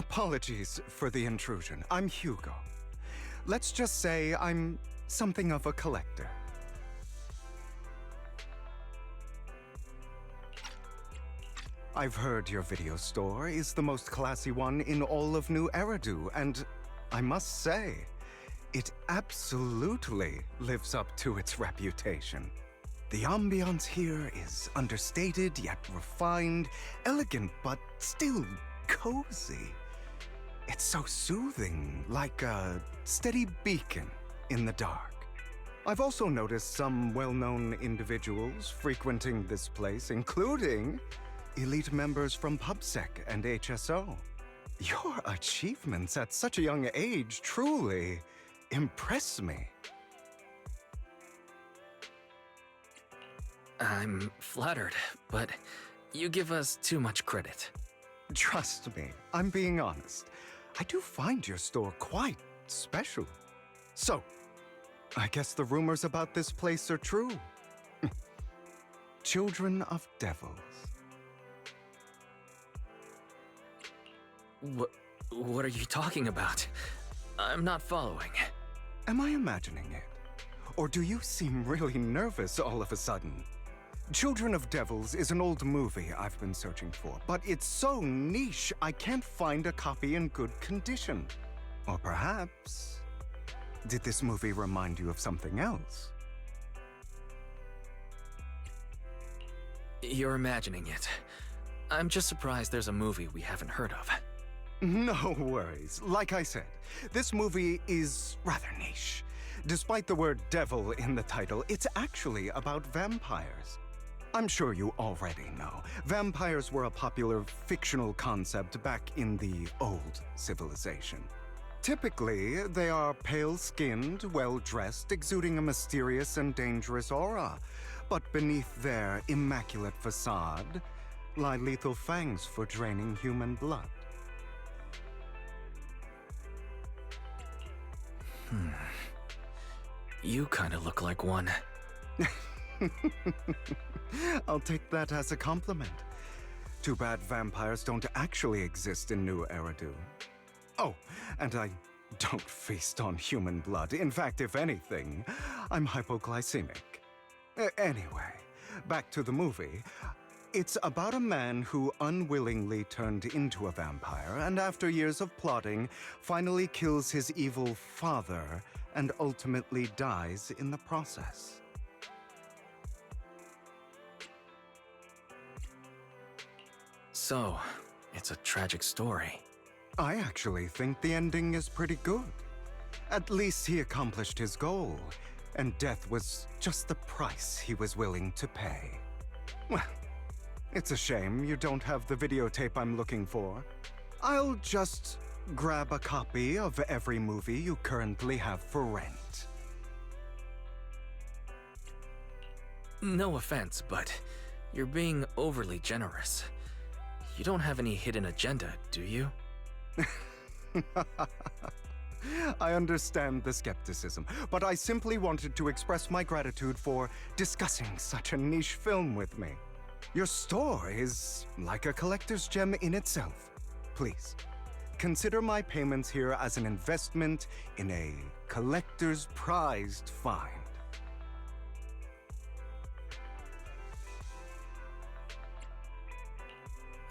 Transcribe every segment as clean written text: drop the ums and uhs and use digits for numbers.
Apologies for the intrusion. I'm Hugo. Let's just say I'm something of a collector. I've heard your video store is the most classy one in all of New Eridu, and I must say, it absolutely lives up to its reputation. The ambiance here is understated yet refined, elegant but still cozy. It's so soothing, like a steady beacon in the dark. I've also noticed some well-known individuals frequenting this place, including elite members from PubSec and HSO. Your achievements at such a young age truly impress me. I'm flattered, but you give us too much credit. Trust me, I'm being honest. I do find your store quite special. So, I guess the rumors about this place are true. Children of devils. What are you talking about? I'm not following. Am I imagining it? Or do you seem really nervous all of a sudden? Children of Devils is an old movie I've been searching for, but it's so niche I can't find a copy in good condition. Or perhaps, did this movie remind you of something else? You're imagining it. I'm just surprised there's a movie we haven't heard of. No worries. Like I said, this movie is rather niche. Despite the word devil in the title, it's actually about vampires. I'm sure you already know. Vampires were a popular fictional concept back in the old civilization. Typically, they are pale-skinned, well-dressed, exuding a mysterious and dangerous aura. But beneath their immaculate facade lie lethal fangs for draining human blood. You kinda look like one. I'll take that as a compliment. Too bad vampires don't actually exist in New Eridu. Oh, and I don't feast on human blood. In fact, if anything, I'm hypoglycemic. Anyway, back to the movie. It's about a man who unwillingly turned into a vampire and after years of plotting, finally kills his evil father and ultimately dies in the process. So, it's a tragic story. I actually think the ending is pretty good. At least he accomplished his goal, and death was just the price he was willing to pay. Well, it's a shame you don't have the videotape I'm looking for. I'll just grab a copy of every movie you currently have for rent. No offense, but you're being overly generous. You don't have any hidden agenda, do you? I understand the skepticism, but I simply wanted to express my gratitude for discussing such a niche film with me. Your store is like a collector's gem in itself. Please, consider my payments here as an investment in a collector's prized find.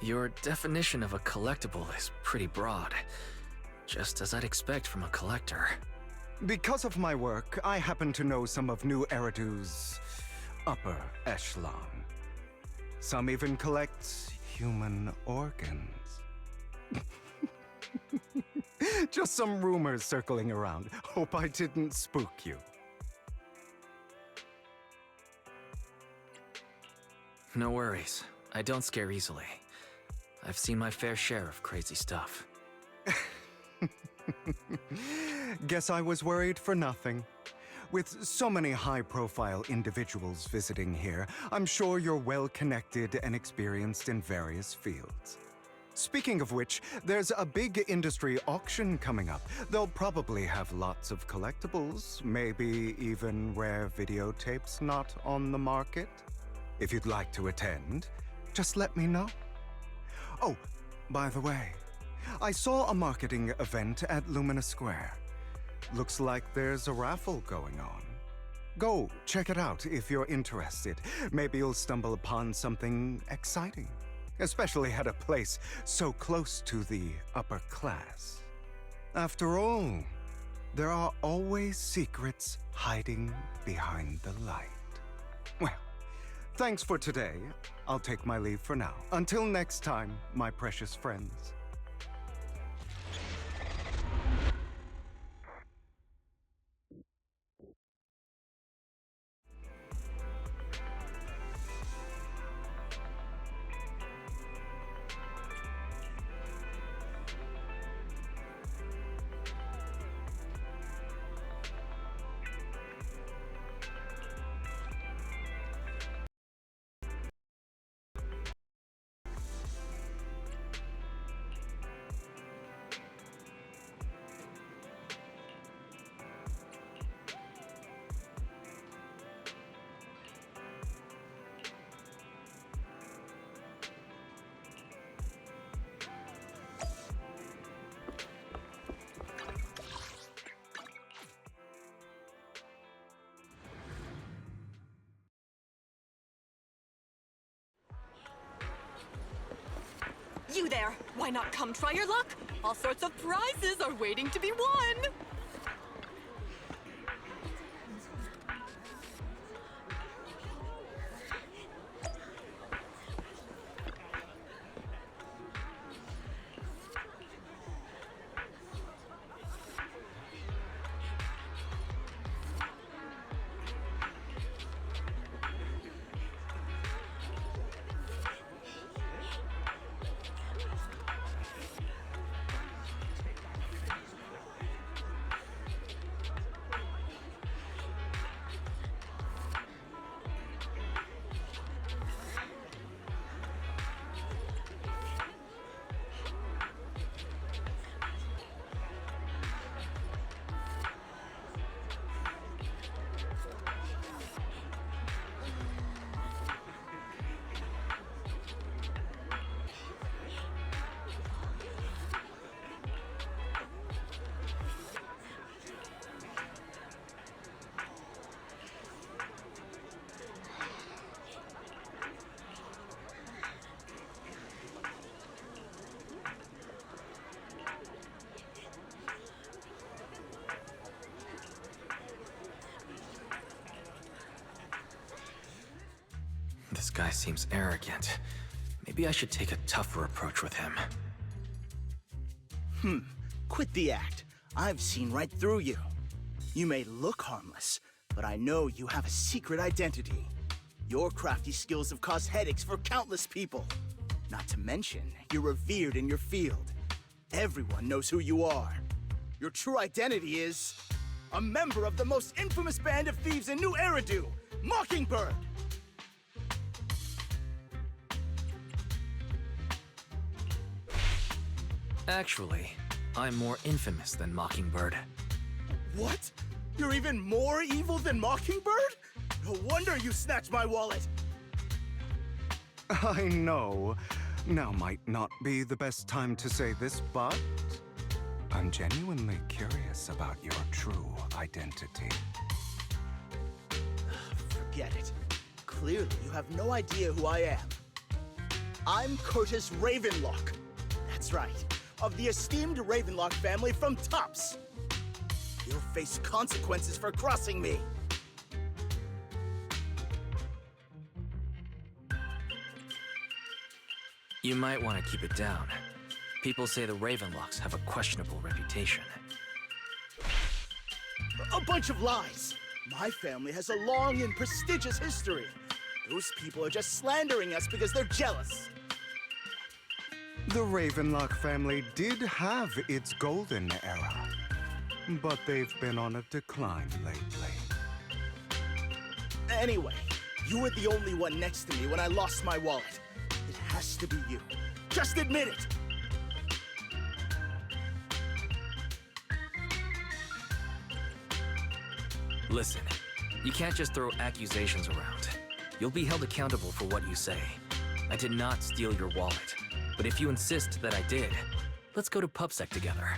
Your definition of a collectible is pretty broad, just as I'd expect from a collector. Because of my work, I happen to know some of New Eridu's upper echelon. Some even collect human organs. Just some rumors circling around. Hope I didn't spook you. No worries. I don't scare easily. I've seen my fair share of crazy stuff. Guess I was worried for nothing. With so many high-profile individuals visiting here, I'm sure you're well-connected and experienced in various fields. Speaking of which, there's a big industry auction coming up. They'll probably have lots of collectibles, maybe even rare videotapes not on the market. If you'd like to attend, just let me know. Oh, by the way, I saw a marketing event at Lumina Square. Looks like there's a raffle going on. Go check it out if you're interested. Maybe you'll stumble upon something exciting, especially at a place so close to the upper class. After all, there are always secrets hiding behind the light. Well, thanks for today. I'll take my leave for now. Until next time, my precious friends. You there! Why not come try your luck? All sorts of prizes are waiting to be won! This guy seems arrogant. Maybe I should take a tougher approach with him. Quit the act. I've seen right through you. You may look harmless, but I know you have a secret identity. Your crafty skills have caused headaches for countless people. Not to mention, you're revered in your field. Everyone knows who you are. Your true identity is a member of the most infamous band of thieves in New Eridu, Mockingbird! Actually, I'm more infamous than Mockingbird. What? You're even more evil than Mockingbird? No wonder you snatched my wallet! I know. Now might not be the best time to say this, but I'm genuinely curious about your true identity. Forget it. Clearly, you have no idea who I am. I'm Curtis Ravenlock. That's right, of the esteemed Ravenlock family from Tops. You'll face consequences for crossing me. You might want to keep it down. People say the Ravenlocks have a questionable reputation. A bunch of lies. My family has a long and prestigious history. Those people are just slandering us because they're jealous. The Ravenlock family did have its golden era, but they've been on a decline lately. Anyway, you were the only one next to me when I lost my wallet. It has to be you. Just admit it! Listen, you can't just throw accusations around. You'll be held accountable for what you say. I did not steal your wallet, but if you insist that I did, let's go to PubSec together.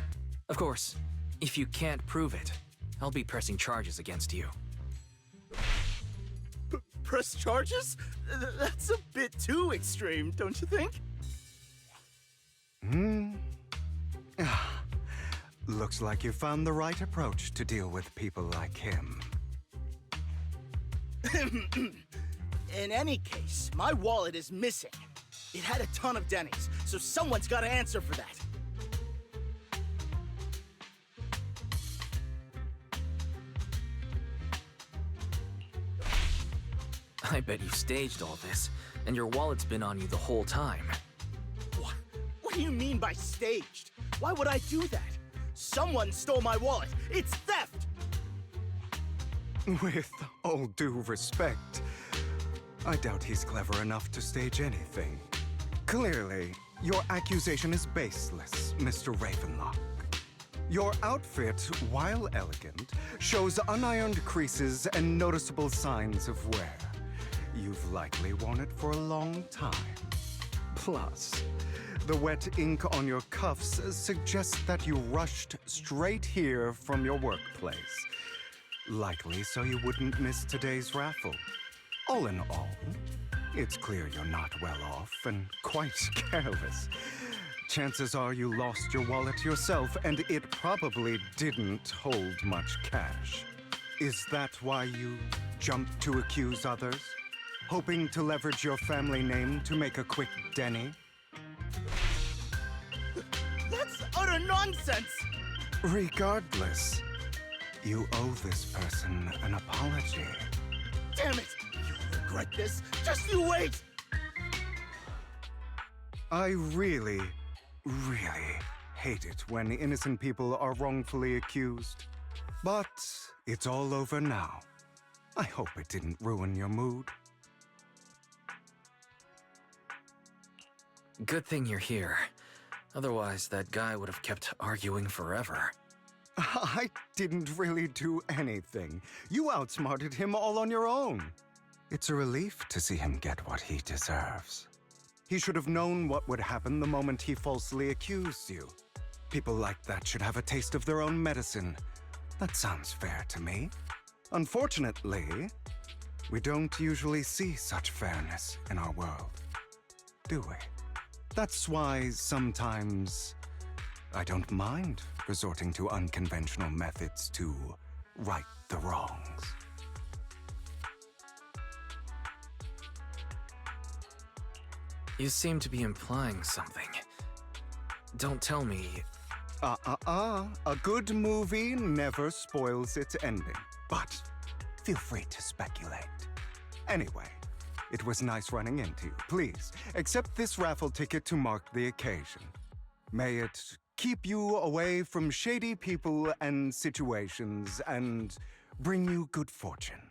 Of course, if you can't prove it, I'll be pressing charges against you. Press charges? That's a bit too extreme, don't you think? Looks like you found the right approach to deal with people like him. In any case, my wallet is missing. It had a ton of Denny's, so someone's got to answer for that. I bet you staged all this, and your wallet's been on you the whole time. What do you mean by staged? Why would I do that? Someone stole my wallet. It's theft! With all due respect, I doubt he's clever enough to stage anything. Clearly, your accusation is baseless, Mr. Ravenlock. Your outfit, while elegant, shows unironed creases and noticeable signs of wear. You've likely worn it for a long time. Plus, the wet ink on your cuffs suggests that you rushed straight here from your workplace. Likely so you wouldn't miss today's raffle. All in all, it's clear you're not well off and quite careless. Chances are you lost your wallet yourself, and it probably didn't hold much cash. Is that why you jumped to accuse others? Hoping to leverage your family name to make a quick Denny? That's utter nonsense! Regardless, you owe this person an apology. Damn it! You'll regret this. Just you wait! I really hate it when innocent people are wrongfully accused. But it's all over now. I hope it didn't ruin your mood. Good thing you're here. Otherwise, that guy would have kept arguing forever. I didn't really do anything. You outsmarted him all on your own. It's a relief to see him get what he deserves. He should have known what would happen the moment he falsely accused you. People like that should have a taste of their own medicine. That sounds fair to me. Unfortunately, we don't usually see such fairness in our world, do we? That's why sometimes I don't mind resorting to unconventional methods to right the wrongs. You seem to be implying something. Don't tell me... A good movie never spoils its ending, but feel free to speculate. Anyway, it was nice running into you. Please, accept this raffle ticket to mark the occasion. May it keep you away from shady people and situations and bring you good fortune.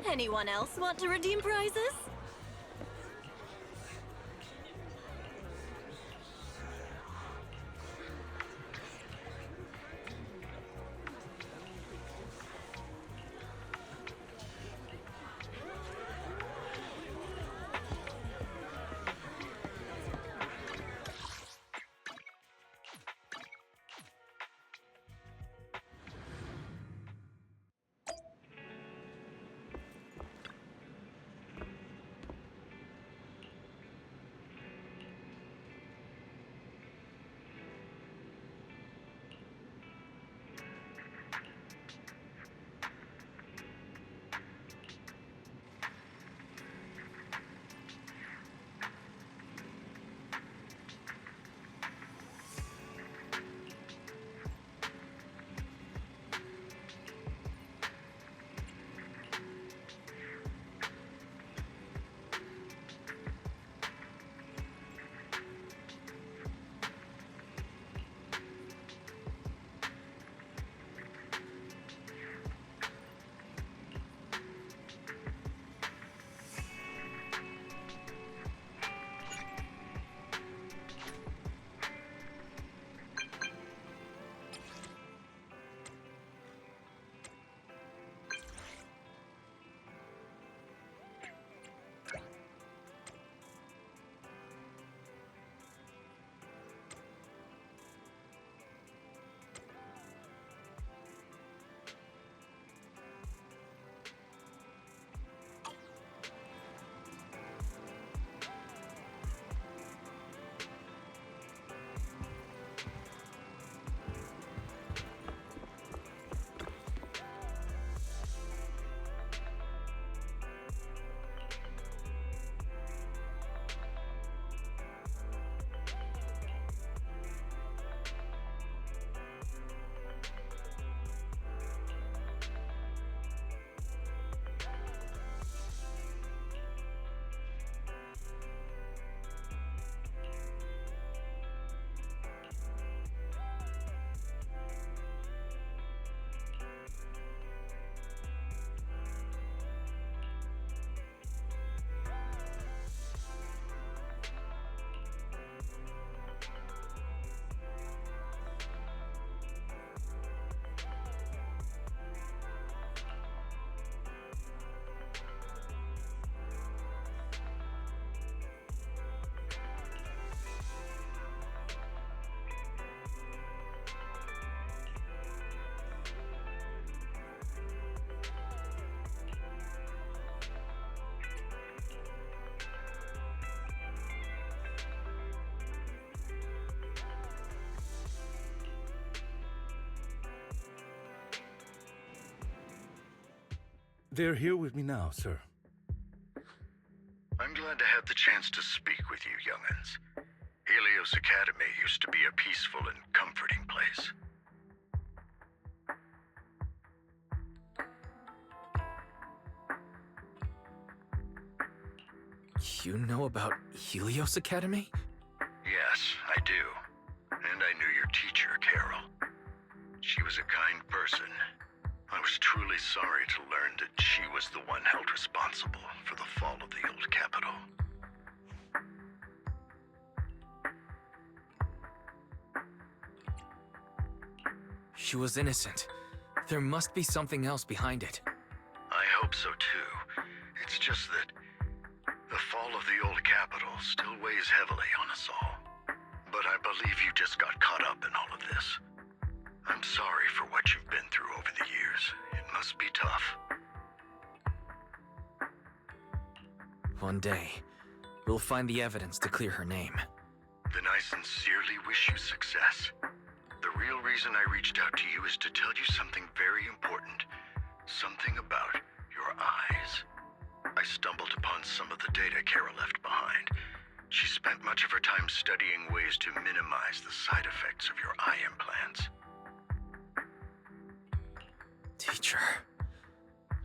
Anyone else want to redeem prizes? They're here with me now, sir. I'm glad to have the chance to speak with you, young'uns. Helios Academy used to be a peaceful and comforting place. You know about Helios Academy? Yes, I do. And I knew your teacher, Carol. She was a kind person. I was truly sorry to learn that she was the one held responsible for the fall of the old capital. She was innocent. There must be something else behind it. I hope so too. It's just that the fall of the old capital still weighs heavily on us all. But I believe you just got caught up in all of this. I'm sorry for what you've been through over the years. It must be tough. One day, we'll find the evidence to clear her name. Then I sincerely wish you success. The real reason I reached out to you is to tell you something very important. Something about your eyes. I stumbled upon some of the data Carol left behind. She spent much of her time studying ways to minimize the side effects of your eye implants. Teacher.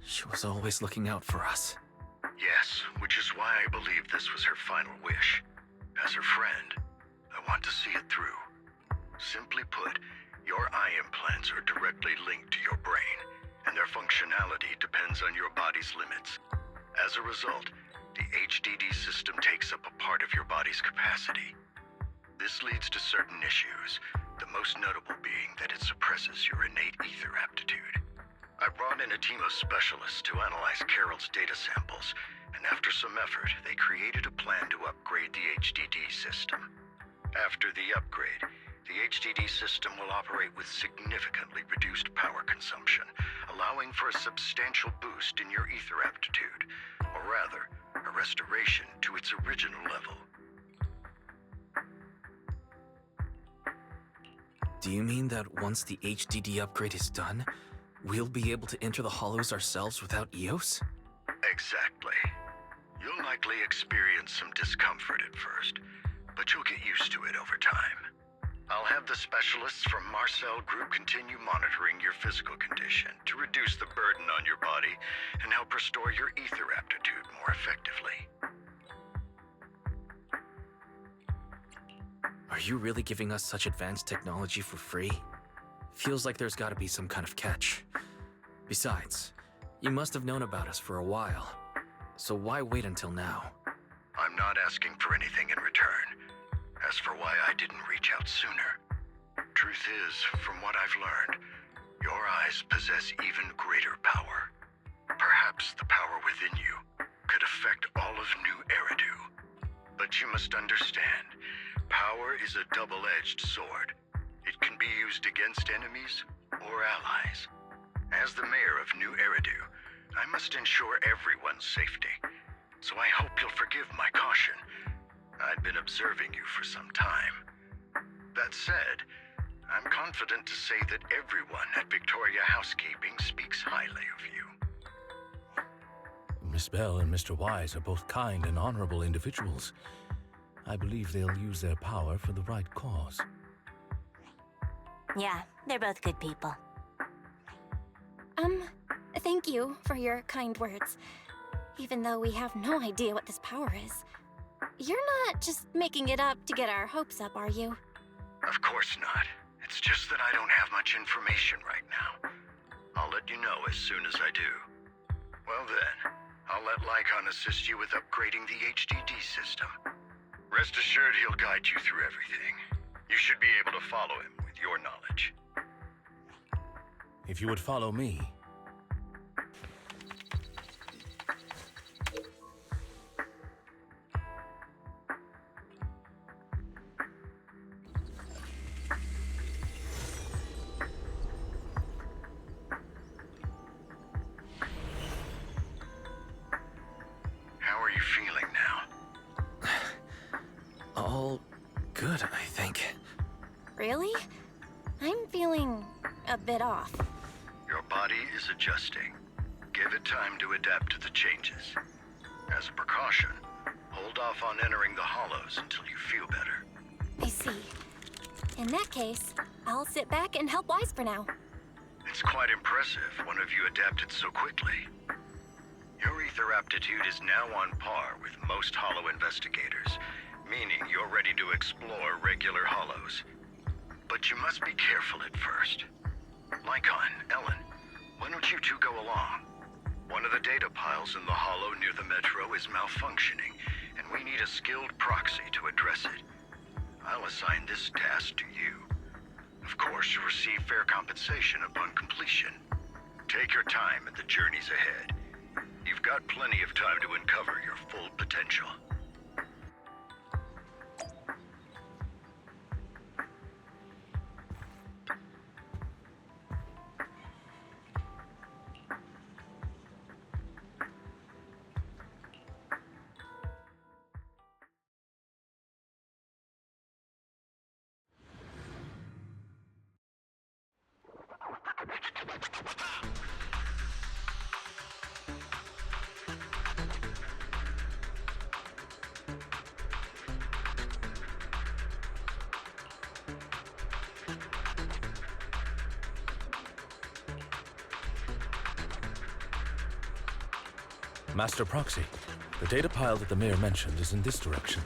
She was always looking out for us. Yes, which is why I believe this was her final wish. As her friend, I want to see it through. Simply put, your eye implants are directly linked to your brain, and their functionality depends on your body's limits. As a result, the HDD system takes up a part of your body's capacity. This leads to certain issues, the most notable being that it suppresses your innate ether aptitude. I brought in a team of specialists to analyze Carol's data samples, and after some effort, they created a plan to upgrade the HDD system. After the upgrade, the HDD system will operate with significantly reduced power consumption, allowing for a substantial boost in your ether aptitude, or rather, a restoration to its original level. Do you mean that once the HDD upgrade is done, we'll be able to enter the hollows ourselves without EOS? Exactly. You'll likely experience some discomfort at first, but you'll get used to it over time. I'll have the specialists from Marcel Group continue monitoring your physical condition to reduce the burden on your body and help restore your ether aptitude more effectively. Are you really giving us such advanced technology for free? Feels like there's gotta be some kind of catch. Besides, you must have known about us for a while. So why wait until now? I'm not asking for anything in return. As for why I didn't reach out sooner, truth is, from what I've learned, your eyes possess even greater power. Perhaps the power within you could affect all of New Eridu. But you must understand, power is a double-edged sword. It can be used against enemies or allies. As the mayor of New Eridu, I must ensure everyone's safety. So I hope you'll forgive my caution. I'd been observing you for some time. That said, I'm confident to say that everyone at Victoria Housekeeping speaks highly of you. Miss Bell and Mr. Wise are both kind and honorable individuals. I believe they'll use their power for the right cause. Yeah, they're both good people. Thank you for your kind words. Even though we have no idea what this power is. You're not just making it up to get our hopes up, are you? Of course not. It's just that I don't have much information right now. I'll let you know as soon as I do. Well then, I'll let Lycon assist you with upgrading the HDD system. Rest assured he'll guide you through everything. You should be able to follow him with your knowledge. If you would follow me. How are you feeling now? All good, I think. Really? I'm feeling a bit off. Your body is adjusting. Give it time to adapt to the changes. As a precaution, hold off on entering the hollows until you feel better. I see. In that case, I'll sit back and help Wise for now. It's quite impressive one of you adapted so quickly. Your ether aptitude is now on par with most hollow investigators, meaning you're ready to explore regular hollows. But you must be careful at first. Lycon, Ellen, why don't you two go along? One of the data piles in the hollow near the metro is malfunctioning, and we need a skilled proxy to address it. I'll assign this task to you. Of course, you'll receive fair compensation upon completion. Take your time at the journeys ahead. You've got plenty of time to uncover your full potential. Master Proxy, the data pile that the mayor mentioned is in this direction.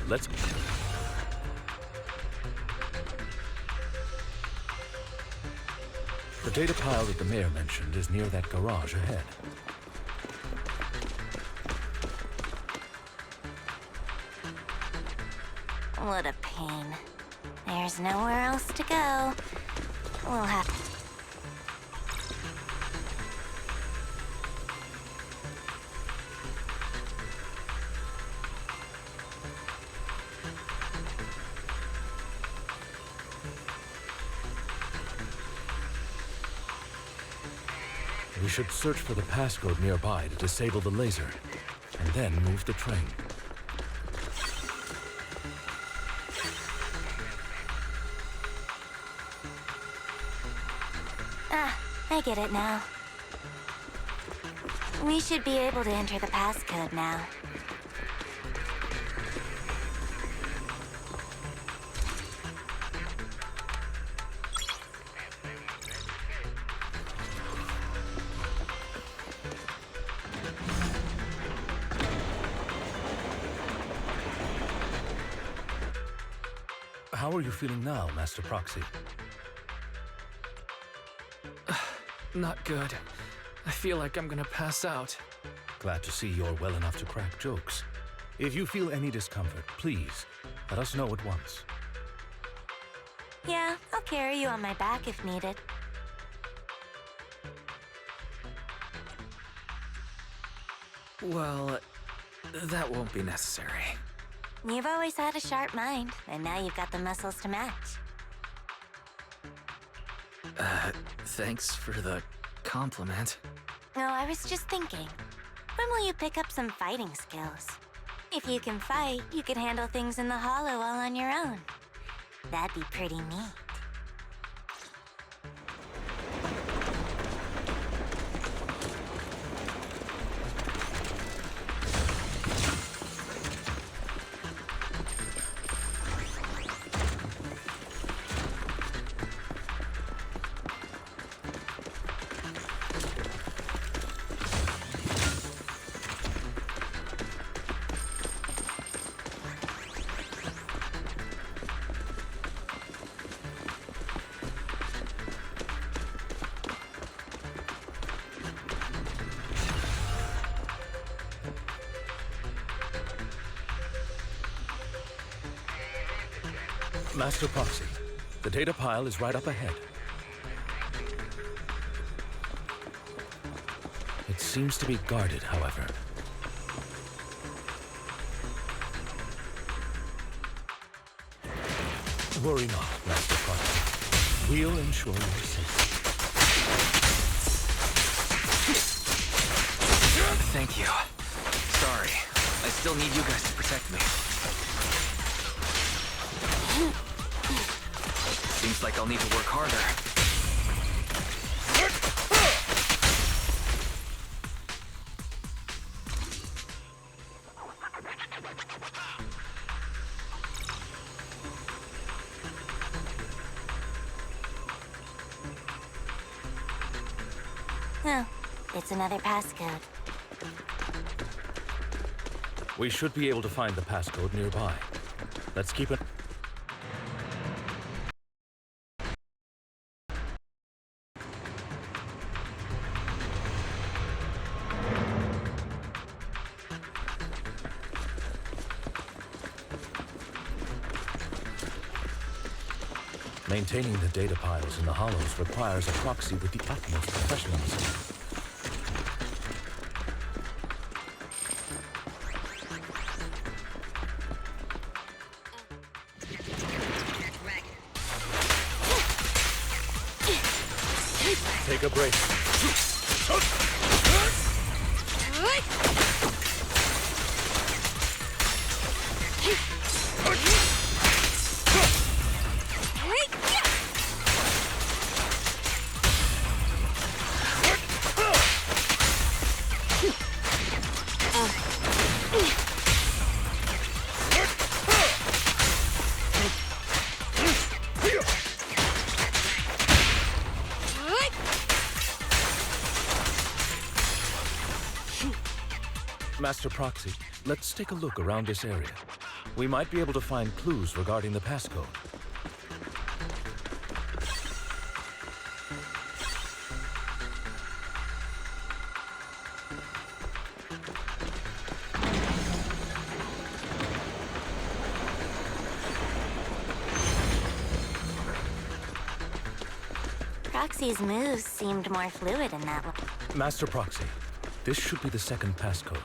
Let's... The data pile that the mayor mentioned is near that garage ahead. What a pain. There's nowhere else to go. We'll have... We should search for the passcode nearby to disable the laser, and then move the train. I get it now. We should be able to enter the passcode now. How are you feeling now, Master Proxy? Not good. I feel like I'm gonna pass out. Glad to see you're well enough to crack jokes. If you feel any discomfort, please, let us know at once. Yeah, I'll carry you on my back if needed. Well, that won't be necessary. You've always had a sharp mind, and now you've got the muscles to match. Thanks for the compliment. No, I was just thinking. When will you pick up some fighting skills? If you can fight, you could handle things in the hollow all on your own. That'd be pretty neat. Master Proxy, the data pile is right up ahead. It seems to be guarded, however. Worry not, Master Proxy. We'll ensure your safety. Thank you. Sorry. I still need you guys to protect me. Seems like I'll need to work harder. Oh, it's another passcode. We should be able to find the passcode nearby. Let's keep it. Maintaining the data piles in the hollows requires a proxy with the utmost professionalism. Take a break. Master Proxy, let's take a look around this area. We might be able to find clues regarding the passcode. Proxy's moves seemed more fluid in that one. Master Proxy, this should be the second passcode.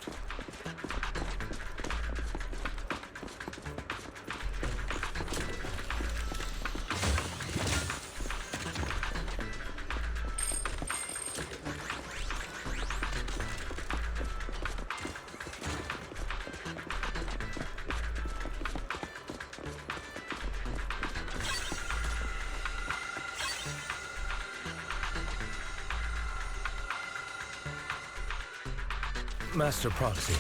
Master Proxy,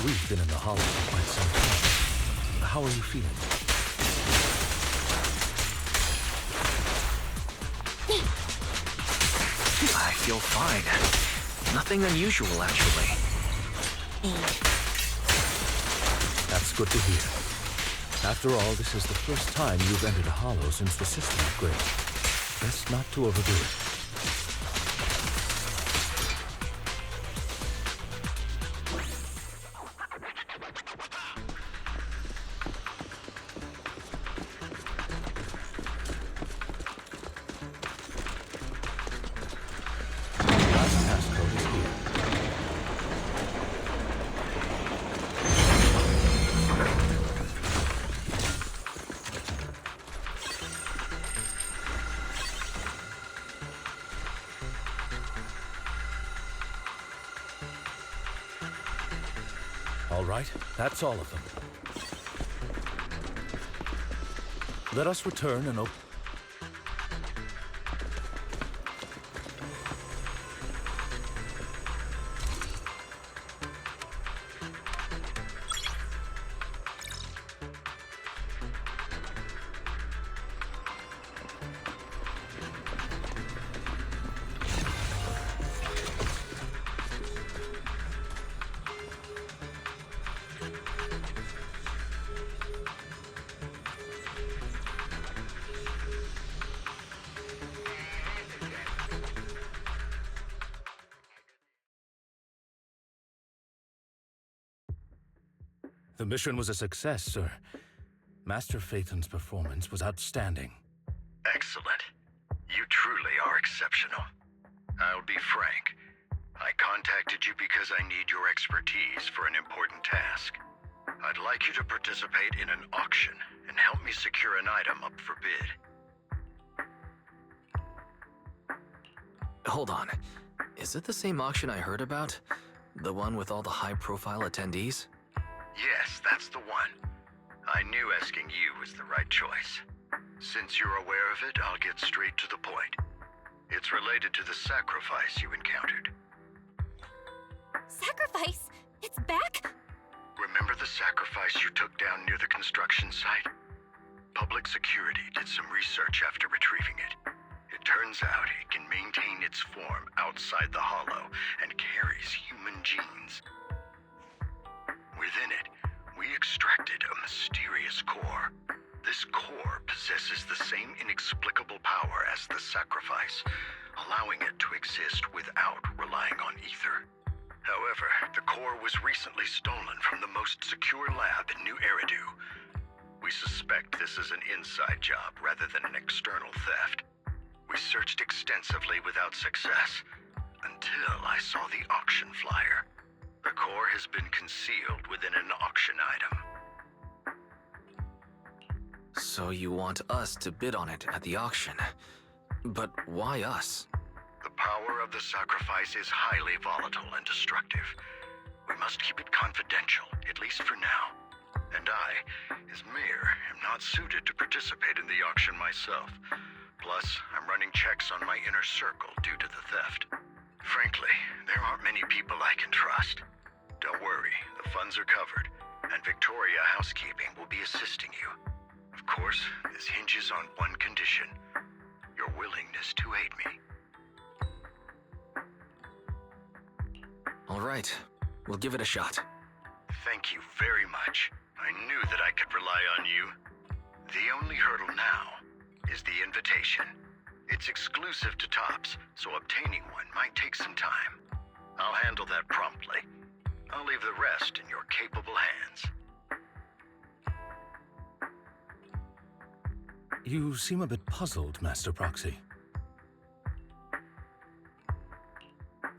we've been in the Hollow for quite some time. How are you feeling? I feel fine. Nothing unusual, actually. That's good to hear. After all, this is the first time you've entered a Hollow since the system upgrade. Best not to overdo it. All right, that's all of them. Let us return and open. The mission was a success, sir. Master Phaeton's performance was outstanding. Excellent. You truly are exceptional. I'll be frank. I contacted you because I need your expertise for an important task. I'd like you to participate in an auction and help me secure an item up for bid. Hold on. Is it the same auction I heard about? The one with all the high-profile attendees? Yes, that's the one. I knew asking you was the right choice. Since you're aware of it, I'll get straight to the point. It's related to the sacrifice you encountered. Sacrifice? It's back? Remember the sacrifice you took down near the construction site? Public security did some research after retrieving it. It turns out it can maintain its form outside the hollow and carries human genes. Within it, we extracted a mysterious core. This core possesses the same inexplicable power as the sacrifice, allowing it to exist without relying on ether. However, the core was recently stolen from the most secure lab in New Eridu. We suspect this is an inside job rather than an external theft. We searched extensively without success, until I saw the auction flyer. The core has been concealed within an auction item. So you want us to bid on it at the auction. But why us? The power of the sacrifice is highly volatile and destructive. We must keep it confidential, at least for now. And I, as mayor, am not suited to participate in the auction myself. Plus, I'm running checks on my inner circle due to the theft. Frankly, there aren't many people I can trust. Don't worry, the funds are covered, and Victoria Housekeeping will be assisting you. Of course, this hinges on one condition: your willingness to aid me. All right, we'll give it a shot. Thank you very much. I knew that I could rely on you. The only hurdle now is the invitation. It's exclusive to Tops, so obtaining one might take some time. I'll handle that promptly. I'll leave the rest in your capable hands. You seem a bit puzzled, Master Proxy.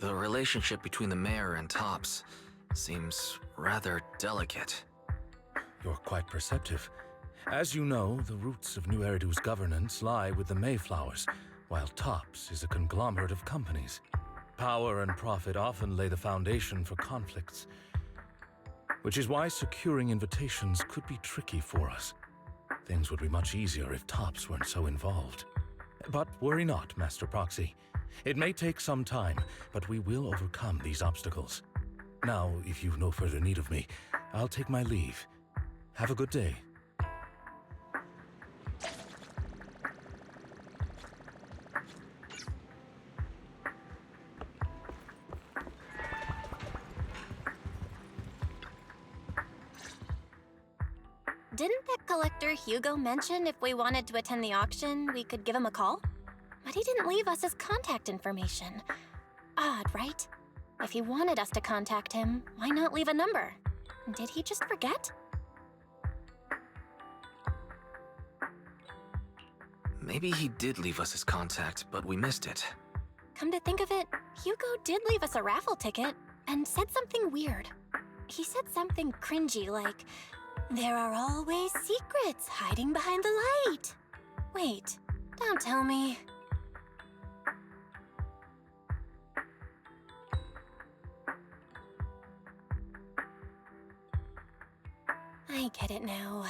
The relationship between the mayor and Tops seems rather delicate. You're quite perceptive. As you know, the roots of New Eridu's governance lie with the Mayflowers, while Tops is a conglomerate of companies. Power and profit often lay the foundation for conflicts, which is why securing invitations could be tricky for us. Things would be much easier if Tops weren't so involved. But worry not, Master Proxy. It may take some time, but we will overcome these obstacles. Now, if you've no further need of me, I'll take my leave. Have a good day. Didn't that collector Hugo mention if we wanted to attend the auction, we could give him a call? But he didn't leave us his contact information. Odd, right? If he wanted us to contact him, why not leave a number? Did he just forget? Maybe he did leave us his contact, but we missed it. Come to think of it, Hugo did leave us a raffle ticket and said something weird. He said something cringy like, "There are always secrets hiding behind the light." Wait, don't tell me. I get it now.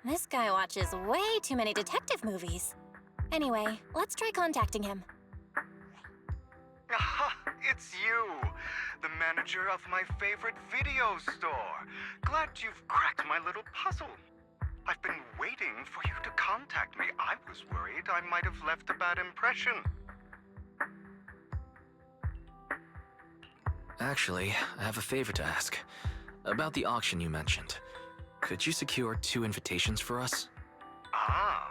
This guy watches way too many detective movies. Anyway, let's try contacting him. Aha, it's you, the manager of my favorite video store. Glad you've cracked my little puzzle. I've been waiting for you to contact me. I was worried I might have left a bad impression. Actually, I have a favor to ask. About the auction you mentioned. Could you secure 2 invitations for us? Ah,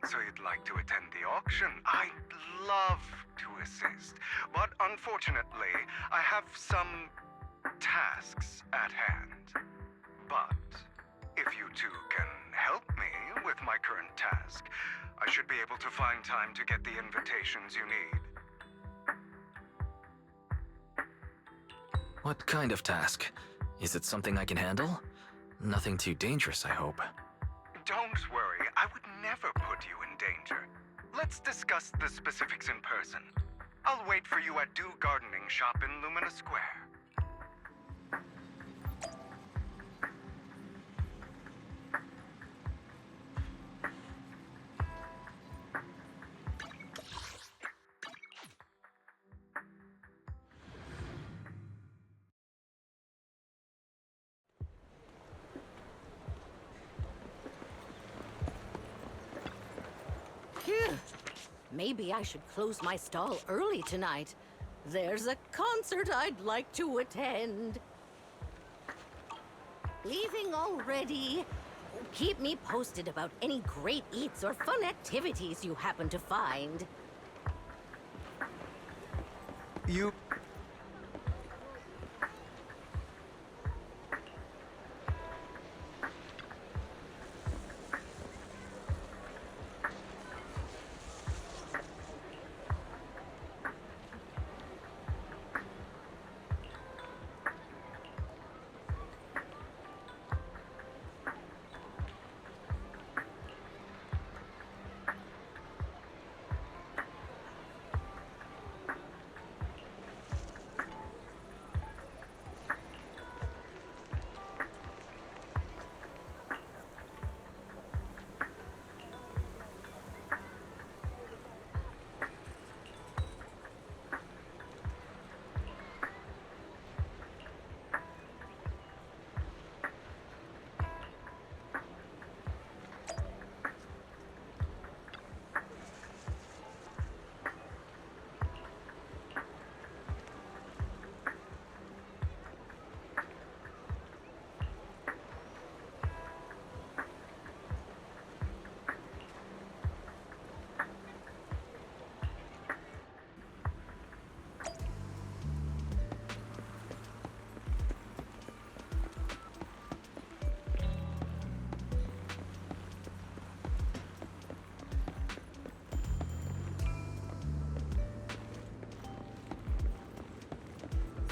so you'd like to attend the auction? I'd love to assist, but unfortunately, I have some tasks at hand. But if you two can help me with my current task, I should be able to find time to get the invitations you need. What kind of task? Is it something I can handle? Nothing too dangerous, I hope. Don't worry, I would never put you in danger. Let's discuss the specifics in person. I'll wait for you at Dew Gardening Shop in Lumina Square. Maybe I should close my stall early tonight. There's a concert I'd like to attend. Leaving already? Keep me posted about any great eats or fun activities you happen to find. You...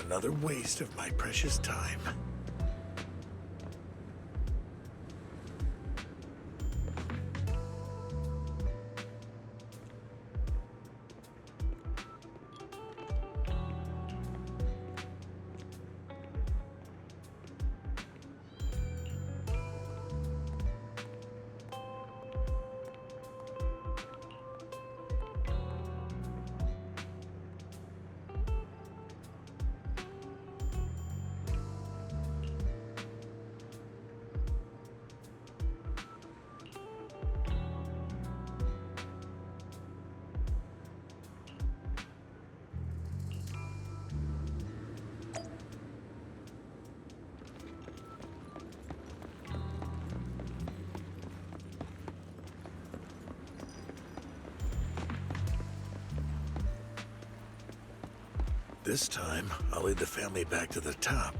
Another waste of my precious time. This time, I'll lead the family back to the top.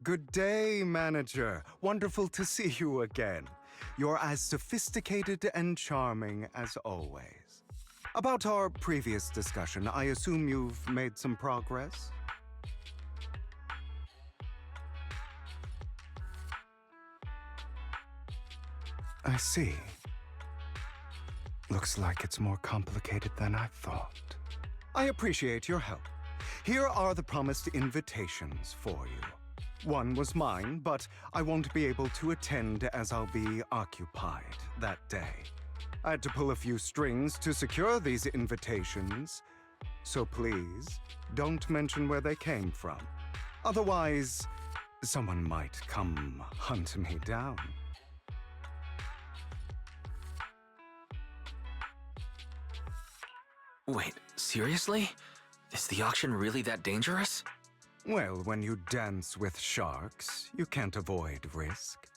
Good day, manager. Wonderful to see you again. You're as sophisticated and charming as always. About our previous discussion, I assume you've made some progress? I see. Looks like it's more complicated than I thought. I appreciate your help. Here are the promised invitations for you. One was mine, but I won't be able to attend as I'll be occupied that day. I had to pull a few strings to secure these invitations, so please don't mention where they came from. Otherwise, someone might come hunt me down. Wait, seriously? Is the auction really that dangerous? Well, when you dance with sharks, you can't avoid risk.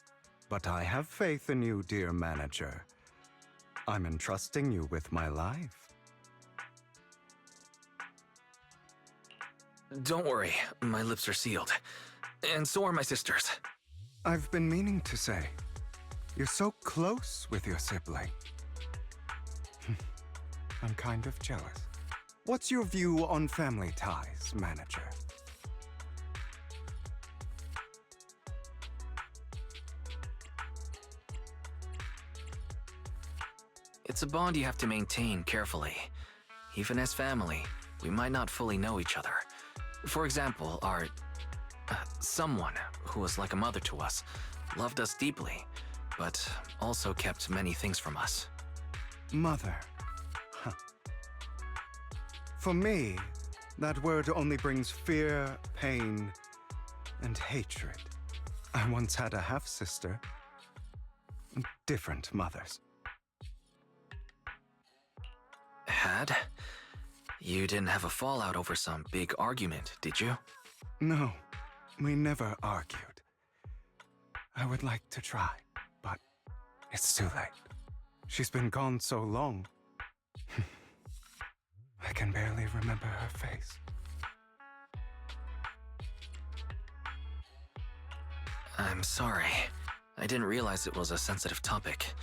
But I have faith in you, dear manager. I'm entrusting you with my life. Don't worry, my lips are sealed. And so are my sisters. I've been meaning to say, you're so close with your sibling. I'm kind of jealous. What's your view on family ties, manager? It's a bond you have to maintain carefully. Even as family, we might not fully know each other. For example, our... someone who was like a mother to us, loved us deeply, but also kept many things from us. Mother. Huh. For me, that word only brings fear, pain, and hatred. I once had a half-sister. Different mothers. Had? You didn't have a fallout over some big argument, did you? No, we never argued. I would like to try, but it's too late. She's been gone so long. I can barely remember her face. I'm sorry. I didn't realize it was a sensitive topic.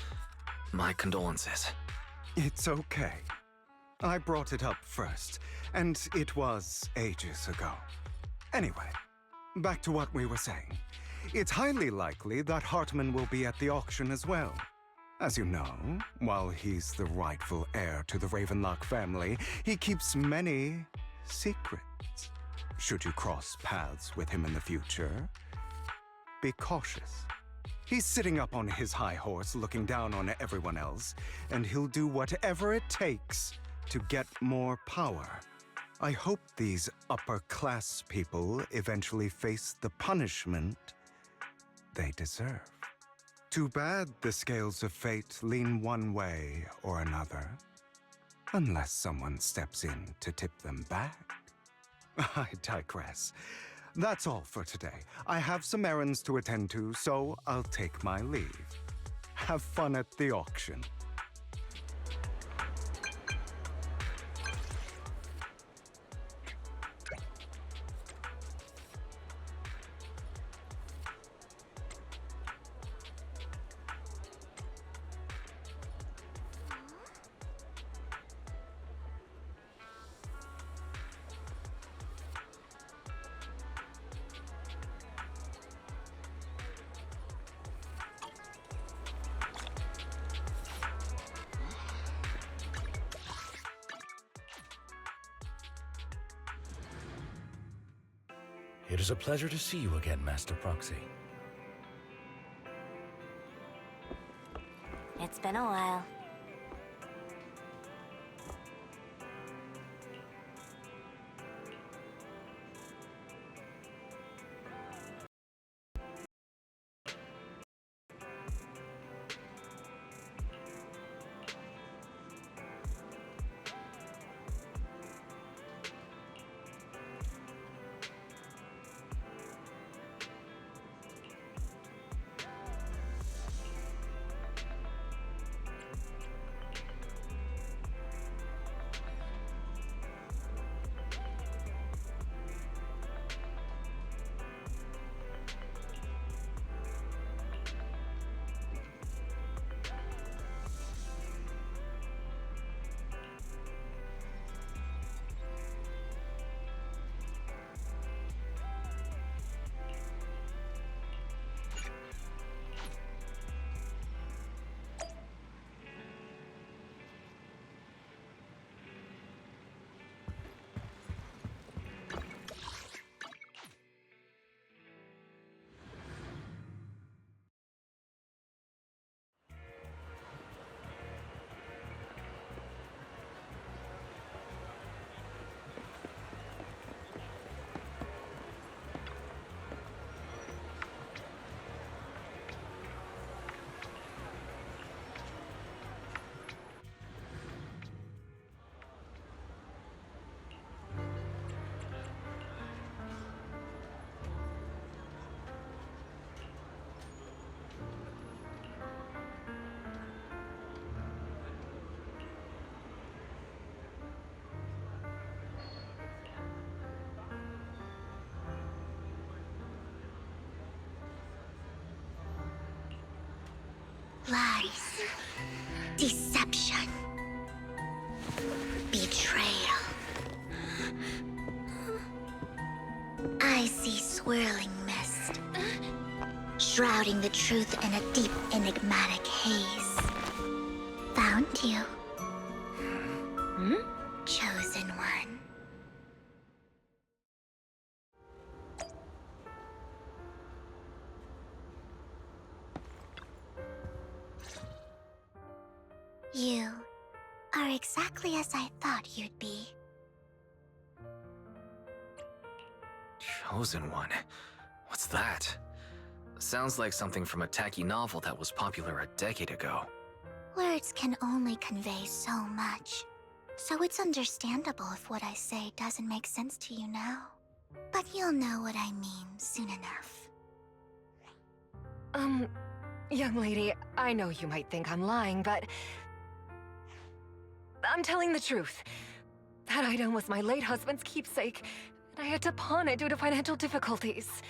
My condolences. It's okay. I brought it up first, and it was ages ago. Anyway, back to what we were saying. It's highly likely that Hartman will be at the auction as well. As you know, while he's the rightful heir to the Ravenlock family, he keeps many secrets. Should you cross paths with him in the future, be cautious. He's sitting up on his high horse, looking down on everyone else, and he'll do whatever it takes to get more power. I hope these upper-class people eventually face the punishment they deserve. Too bad the scales of fate lean one way or another, unless someone steps in to tip them back. I digress. That's all for today. I have some errands to attend to, so I'll take my leave. Have fun at the auction. It is a pleasure to see you again, Master Proxy. It's been a while. Lies. Deception. Betrayal. I see swirling mist, shrouding the truth in a deep, enigmatic haze. Found you. Chosen one. You are exactly as I thought you'd be. Chosen one? What's that? Sounds like something from a tacky novel that was popular a decade ago. Words can only convey so much, so it's understandable if what I say doesn't make sense to you now. But you'll know what I mean soon enough. Young lady, I know you might think I'm lying, but I'm telling the truth. That item was my late husband's keepsake, and I had to pawn it due to financial difficulties.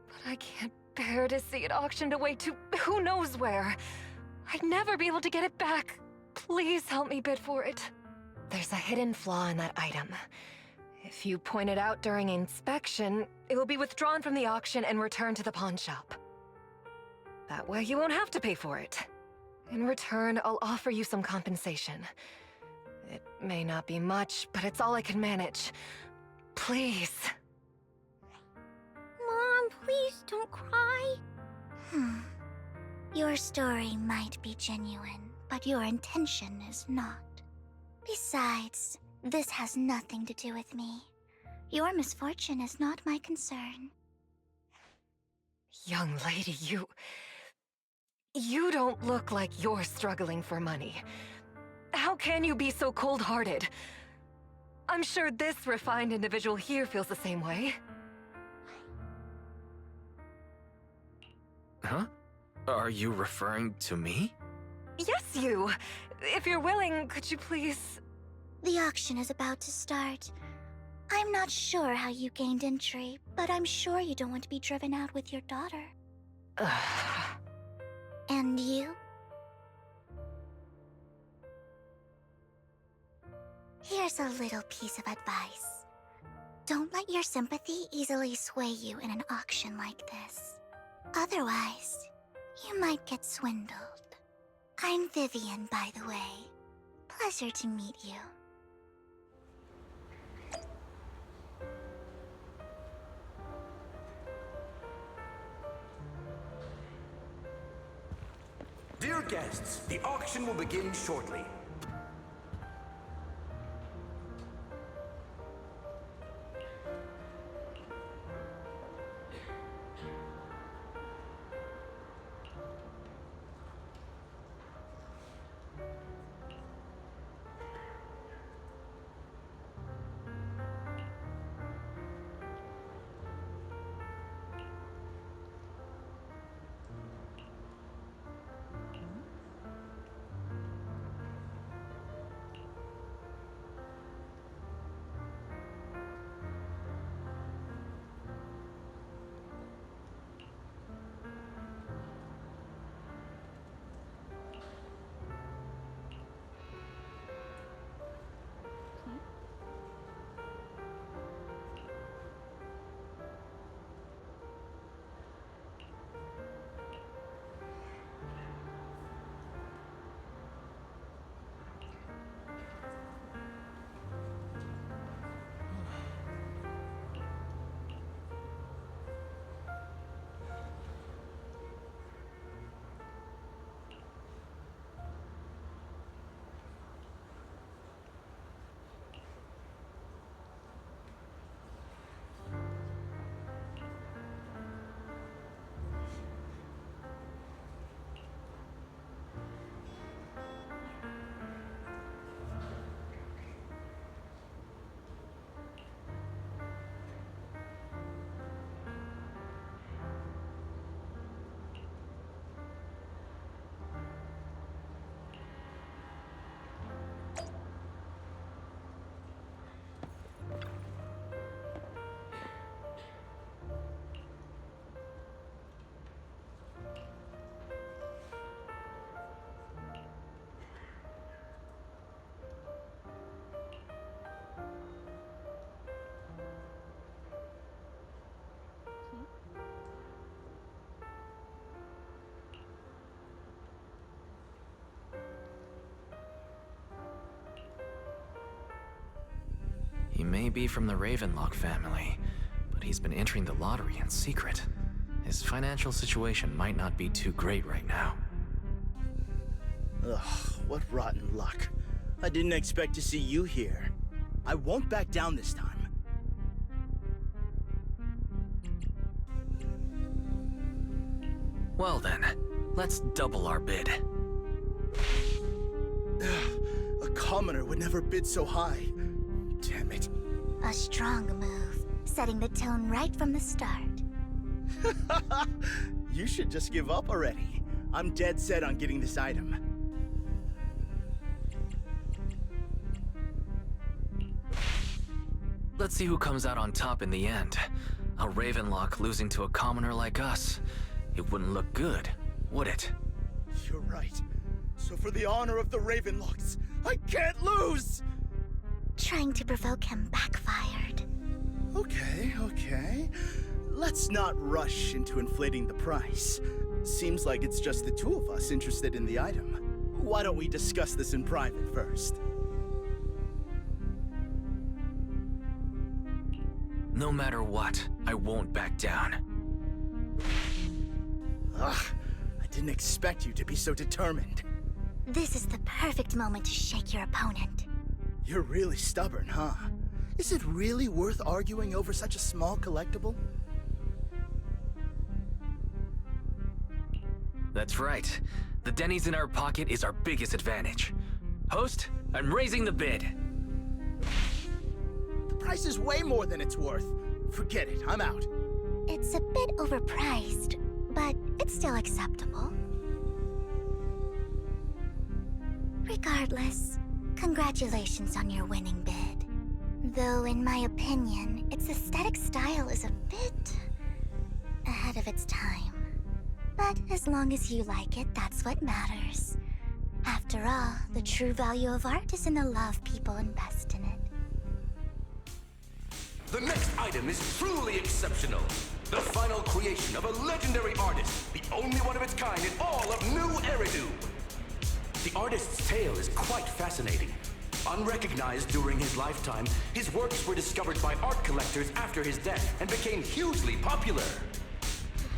But I can't bear to see it auctioned away to who knows where. I'd never be able to get it back. Please help me bid for it. There's a hidden flaw in that item. If you point it out during inspection, it will be withdrawn from the auction and returned to the pawn shop. That way you won't have to pay for it. In return, I'll offer you some compensation. It may not be much, but it's all I can manage. Please. Mom, please don't cry. Your story might be genuine, but your intention is not. Besides, this has nothing to do with me. Your misfortune is not my concern. Young lady, You don't look like you're struggling for money. How can you be so cold-hearted? I'm sure this refined individual here feels the same way. Huh? Are you referring to me? Yes, you! If you're willing, could you please... The auction is about to start. I'm not sure how you gained entry, but I'm sure you don't want to be driven out with your daughter. And you? Here's a little piece of advice. Don't let your sympathy easily sway you in an auction like this. Otherwise, you might get swindled. I'm Vivian, by the way. Pleasure to meet you. Dear guests, the auction will begin shortly. may be from the Ravenlock family, but he's been entering the lottery in secret. His financial situation might not be too great right now. Ugh, what rotten luck. I didn't expect to see you here. I won't back down this time. Well then, let's double our bid. A commoner would never bid so high. Damn it. A strong move, setting the tone right from the start. You should just give up already. I'm dead set on getting this item. Let's see who comes out on top in the end. A Ravenlock losing to a commoner like us. It wouldn't look good, would it? You're right. So for the honor of the Ravenlocks, I can't lose! Trying to provoke him backfired. Okay. Let's not rush into inflating the price. Seems like it's just the two of us interested in the item. Why don't we discuss this in private first? No matter what, I won't back down. Ugh, I didn't expect you to be so determined. This is the perfect moment to shake your opponent. You're really stubborn, huh? Is it really worth arguing over such a small collectible? That's right. The Denny's in our pocket is our biggest advantage. Host, I'm raising the bid. The price is way more than it's worth. Forget it, I'm out. It's a bit overpriced, but it's still acceptable. Regardless, congratulations on your winning bid. Though in my opinion, its aesthetic style is a bit ahead of its time. But as long as you like it, that's what matters. After all, the true value of art is in the love people invest in it. The next item is truly exceptional. The final creation of a legendary artist, the only one of its kind in all of New Eridu. The artist's tale is quite fascinating. Unrecognized during his lifetime, his works were discovered by art collectors after his death and became hugely popular.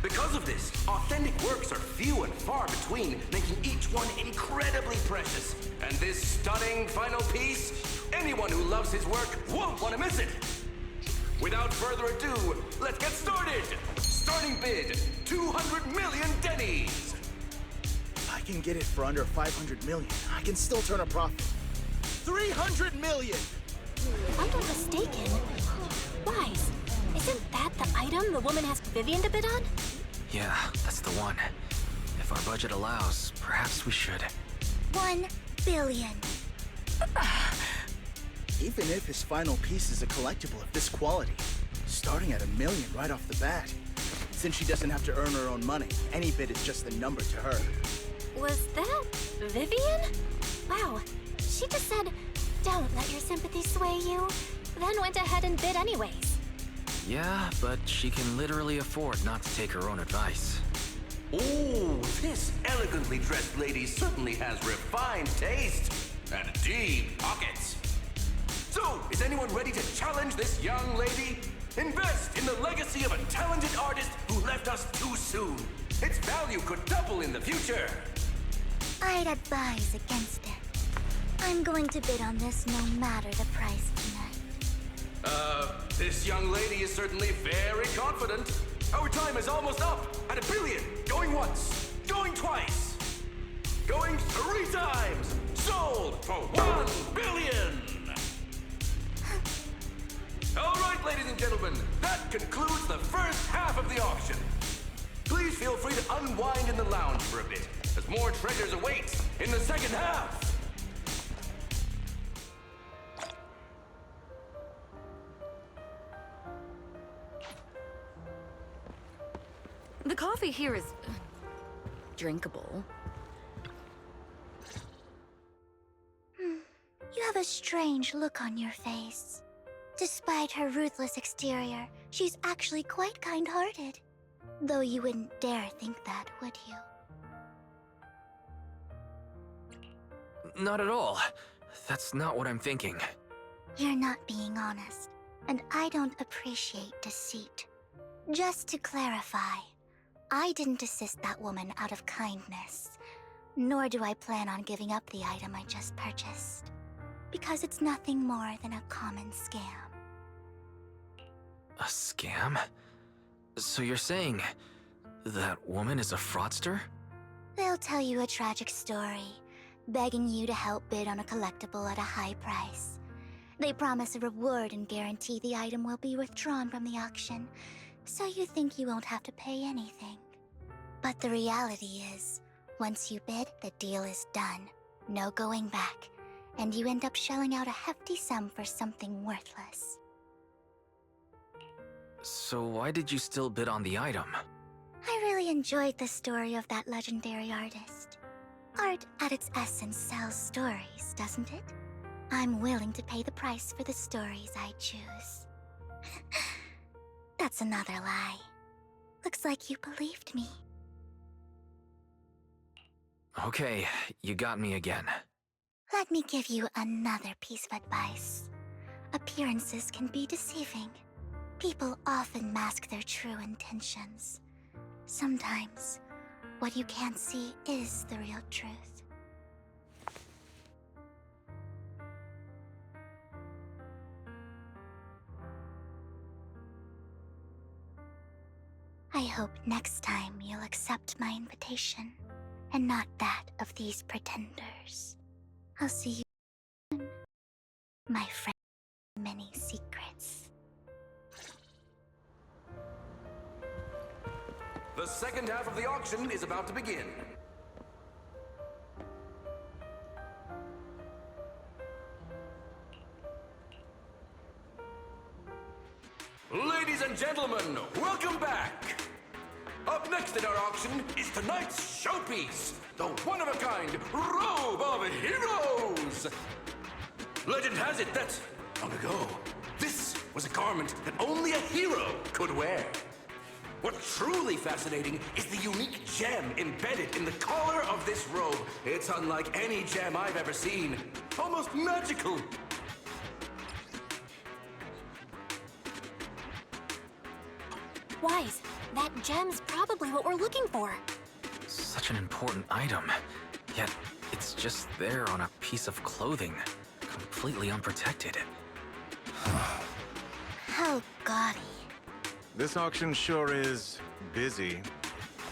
Because of this, authentic works are few and far between, making each one incredibly precious. And this stunning final piece, anyone who loves his work won't want to miss it. Without further ado, let's get started! Starting bid, 200 million Denny's! If I can get it for under 500 million, I can still turn a profit. 300 million! If I'm not mistaken, Wise, isn't that the item the woman asked Vivian to bid on? Yeah, that's the one. If our budget allows, perhaps we should. 1 billion. Even if his final piece is a collectible of this quality, starting at $1 million right off the bat. Since she doesn't have to earn her own money, any bid is just a number to her. Was that Vivian? Wow, she just said, "Don't let your sympathy sway you," then went ahead and bid anyways. Yeah, but she can literally afford not to take her own advice. Ooh, this elegantly dressed lady certainly has refined taste and deep pockets. So, is anyone ready to challenge this young lady? Invest in the legacy of a talented artist who left us too soon. Its value could double in the future. I'd advise against it. I'm going to bid on this no matter the price tonight. This young lady is certainly very confident. Our time is almost up at $1 billion. Going once, going twice, going 3 times. Sold for $1 billion. All right, ladies and gentlemen, that concludes the first half of the auction. Please feel free to unwind in the lounge for a bit, as more treasures await in the second half. The coffee here is drinkable. You have a strange look on your face. Despite her ruthless exterior, she's actually quite kind-hearted. Though you wouldn't dare think that, would you? Not at all. That's not what I'm thinking. You're not being honest, and I don't appreciate deceit. Just to clarify, I didn't assist that woman out of kindness, nor do I plan on giving up the item I just purchased, because it's nothing more than a common scam. A scam? So you're saying that woman is a fraudster? They'll tell you a tragic story, begging you to help bid on a collectible at a high price. They promise a reward and guarantee the item will be withdrawn from the auction, so you think you won't have to pay anything. But the reality is, once you bid, the deal is done. No going back, and you end up shelling out a hefty sum for something worthless. So why did you still bid on the item? I really enjoyed the story of that legendary artist. Art, at its essence, sells stories, doesn't it? I'm willing to pay the price for the stories I choose. That's another lie. Looks like you believed me. Okay, you got me again. Let me give you another piece of advice. Appearances can be deceiving. People often mask their true intentions. Sometimes, what you can't see is the real truth. I hope next time you'll accept my invitation, and not that of these pretenders. I'll see you soon, my friend with many secrets. The second half of the auction is about to begin. Ladies and gentlemen, welcome back! Up next in our auction is tonight's showpiece, the one-of-a-kind Robe of Heroes! Legend has it that, long ago, this was a garment that only a hero could wear. What's truly fascinating is the unique gem embedded in the collar of this robe. It's unlike any gem I've ever seen. Almost magical. Wise, that gem's probably what we're looking for. Such an important item, yet it's just there on a piece of clothing, completely unprotected. How gaudy. This auction sure is busy.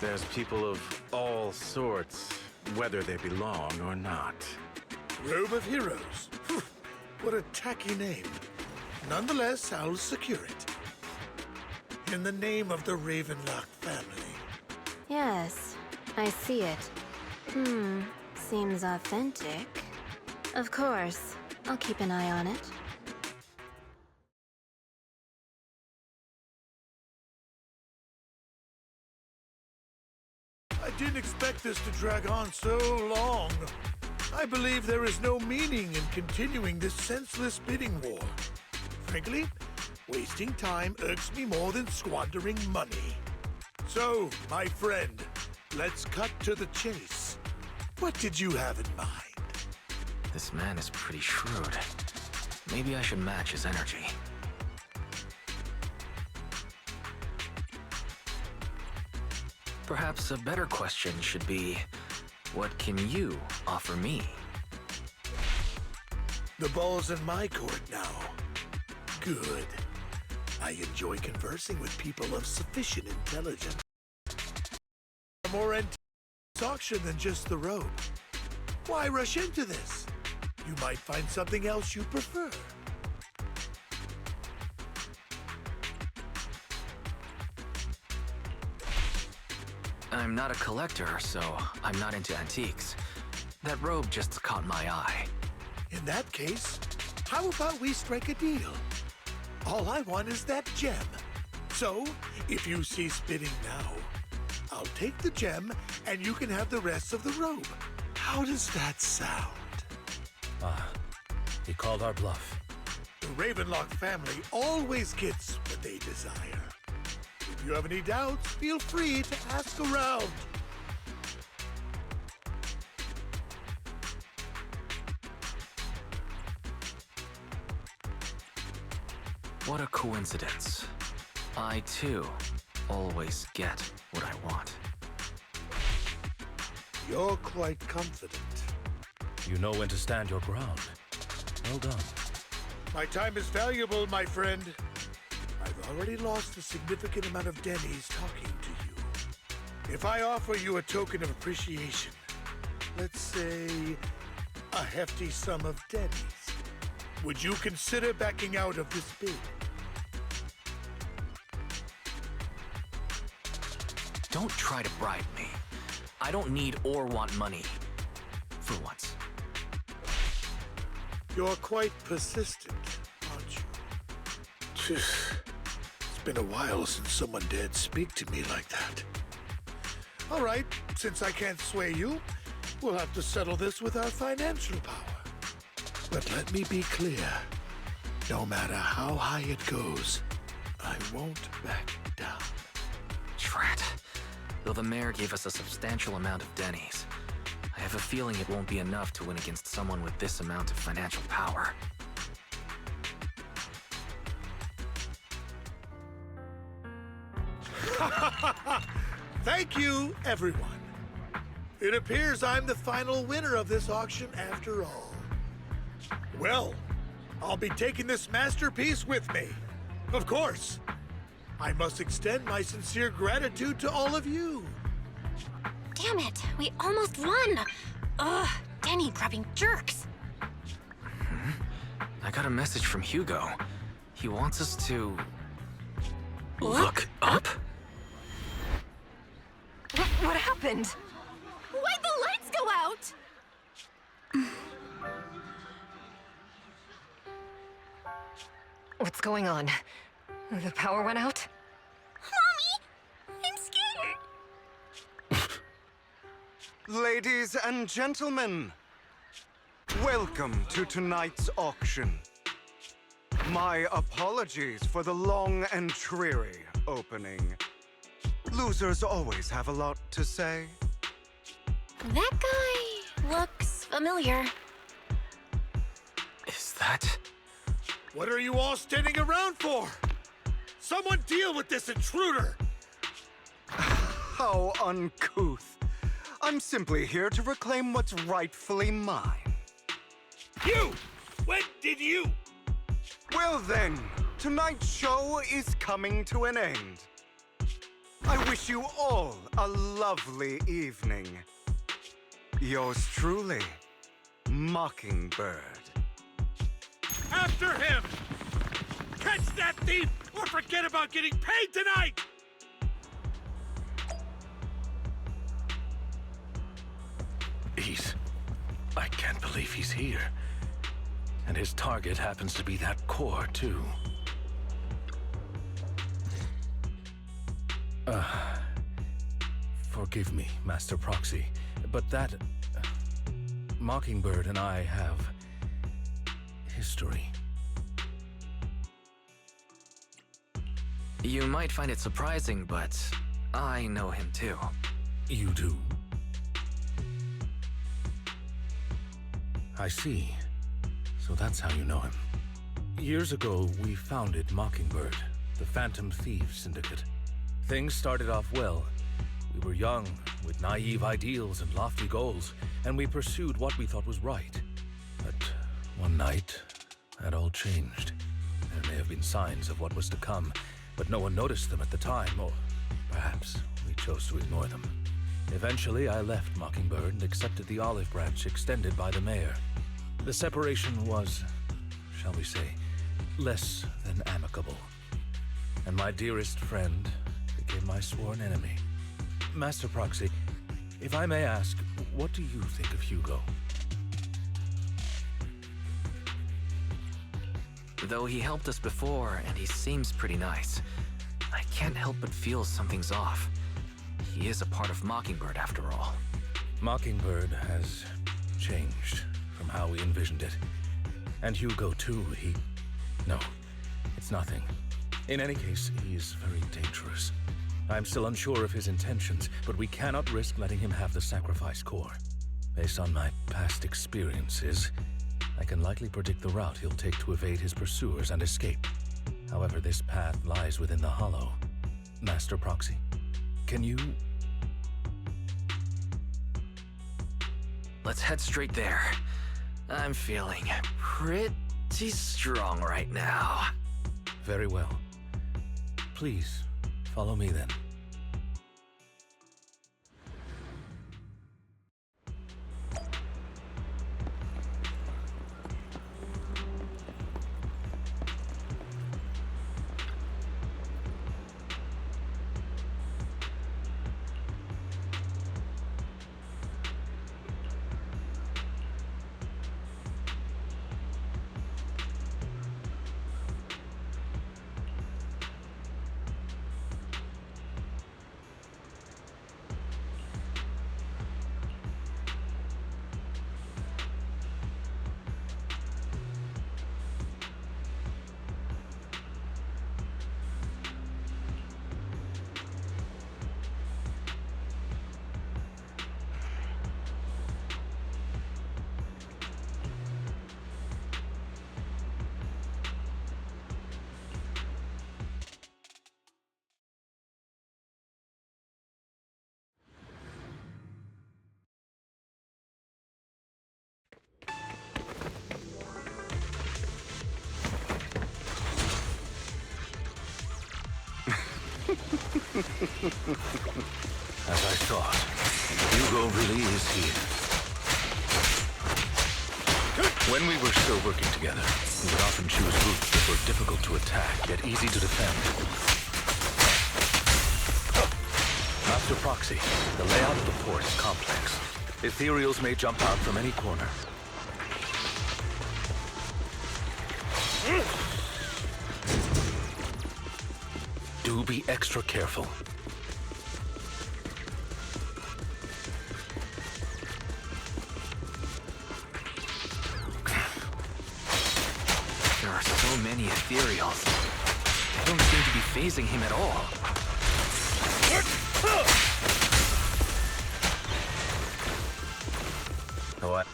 There's people of all sorts, whether they belong or not. Robe of Heroes. What a tacky name. Nonetheless, I'll secure it. In the name of the Ravenlock family. Yes, I see it. Seems authentic. Of course, I'll keep an eye on it. I didn't expect this to drag on so long. I believe there is no meaning in continuing this senseless bidding war. Frankly, wasting time irks me more than squandering money. So, my friend, let's cut to the chase. What did you have in mind? This man is pretty shrewd. Maybe I should match his energy. Perhaps a better question should be, what can you offer me? The ball's in my court now. Good. I enjoy conversing with people of sufficient intelligence. More antique auction than just the robe. Why rush into this? You might find something else you prefer. I'm not a collector, so I'm not into antiques. That robe just caught my eye. In that case, how about we strike a deal? All I want is that gem. So, if you cease bidding now, I'll take the gem and you can have the rest of the robe. How does that sound? He called our bluff. The Ravenlock family always gets what they desire. If you have any doubts, feel free to ask around. What a coincidence. I, too, always get what I want. You're quite confident. You know when to stand your ground. Well done. My time is valuable, my friend. I've already lost a significant amount of Denny's talking to you. If I offer you a token of appreciation, let's say a hefty sum of Denny's, would you consider backing out of this bid? Don't try to bribe me. I don't need or want money. For once. You're quite persistent, aren't you? It's been a while since someone dared speak to me like that. All right, since I can't sway you, we'll have to settle this with our financial power. But let me be clear. No matter how high it goes, I won't back down. Drat. Though the mayor gave us a substantial amount of Denny's, I have a feeling it won't be enough to win against someone with this amount of financial power. Thank you, everyone. It appears I'm the final winner of this auction after all. Well, I'll be taking this masterpiece with me. Of course. I must extend my sincere gratitude to all of you. Damn it, we almost won! Ugh, Denny grabbing jerks. I got a message from Hugo. He wants us to... Look up? What happened? Why'd the lights go out? What's going on? The power went out? Mommy! I'm scared! Ladies and gentlemen, welcome to tonight's auction. My apologies for the long and dreary opening. Losers always have a lot to say. That guy looks familiar. Is that... What are you all standing around for? Someone deal with this intruder! How uncouth. I'm simply here to reclaim what's rightfully mine. You! When did you? Well then, tonight's show is coming to an end. I wish you all a lovely evening. Yours truly, Mockingbird. After him! Catch that thief, or forget about getting paid tonight! I can't believe he's here. And his target happens to be that core, too. Forgive me, Master Proxy, but that... Mockingbird and I have... history. You might find it surprising, but I know him too. You do? I see. So that's how you know him. Years ago, we founded Mockingbird, the Phantom Thieves Syndicate. Things started off well. We were young, with naive ideals and lofty goals, and we pursued what we thought was right. But one night, that all changed. There may have been signs of what was to come, but no one noticed them at the time, or perhaps we chose to ignore them. Eventually, I left Mockingbird and accepted the olive branch extended by the mayor. The separation was, shall we say, less than amicable. And my dearest friend became my sworn enemy. Master Proxy, if I may ask, what do you think of Hugo? Though he helped us before, and he seems pretty nice, I can't help but feel something's off. He is a part of Mockingbird, after all. Mockingbird has changed from how we envisioned it. And Hugo, too, No, it's nothing. In any case, he is very dangerous. I'm still unsure of his intentions, but we cannot risk letting him have the sacrifice core. Based on my past experiences, I can likely predict the route he'll take to evade his pursuers and escape. However, this path lies within the hollow. Master Proxy, can you... Let's head straight there. I'm feeling pretty strong right now. Very well. Please, follow me then. As I thought, Hugo really is here. When we were still working together, we would often choose routes that were difficult to attack, yet easy to defend. Master Proxy, the layout of the port is complex. Ethereals may jump out from any corner. Do be extra careful. There are so many ethereals. They don't seem to be phasing him at all. What?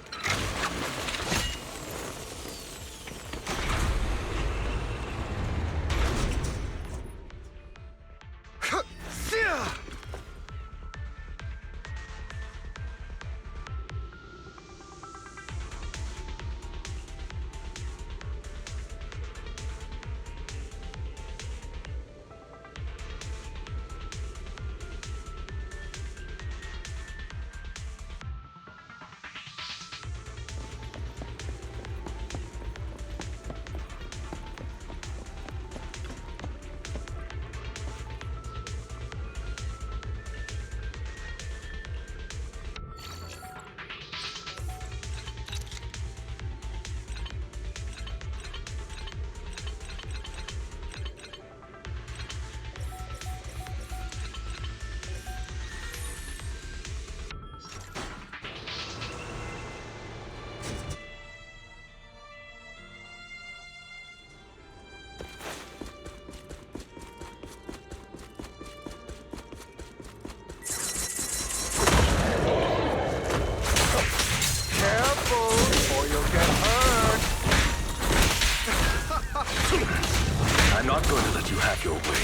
I'm not going to let you have your way.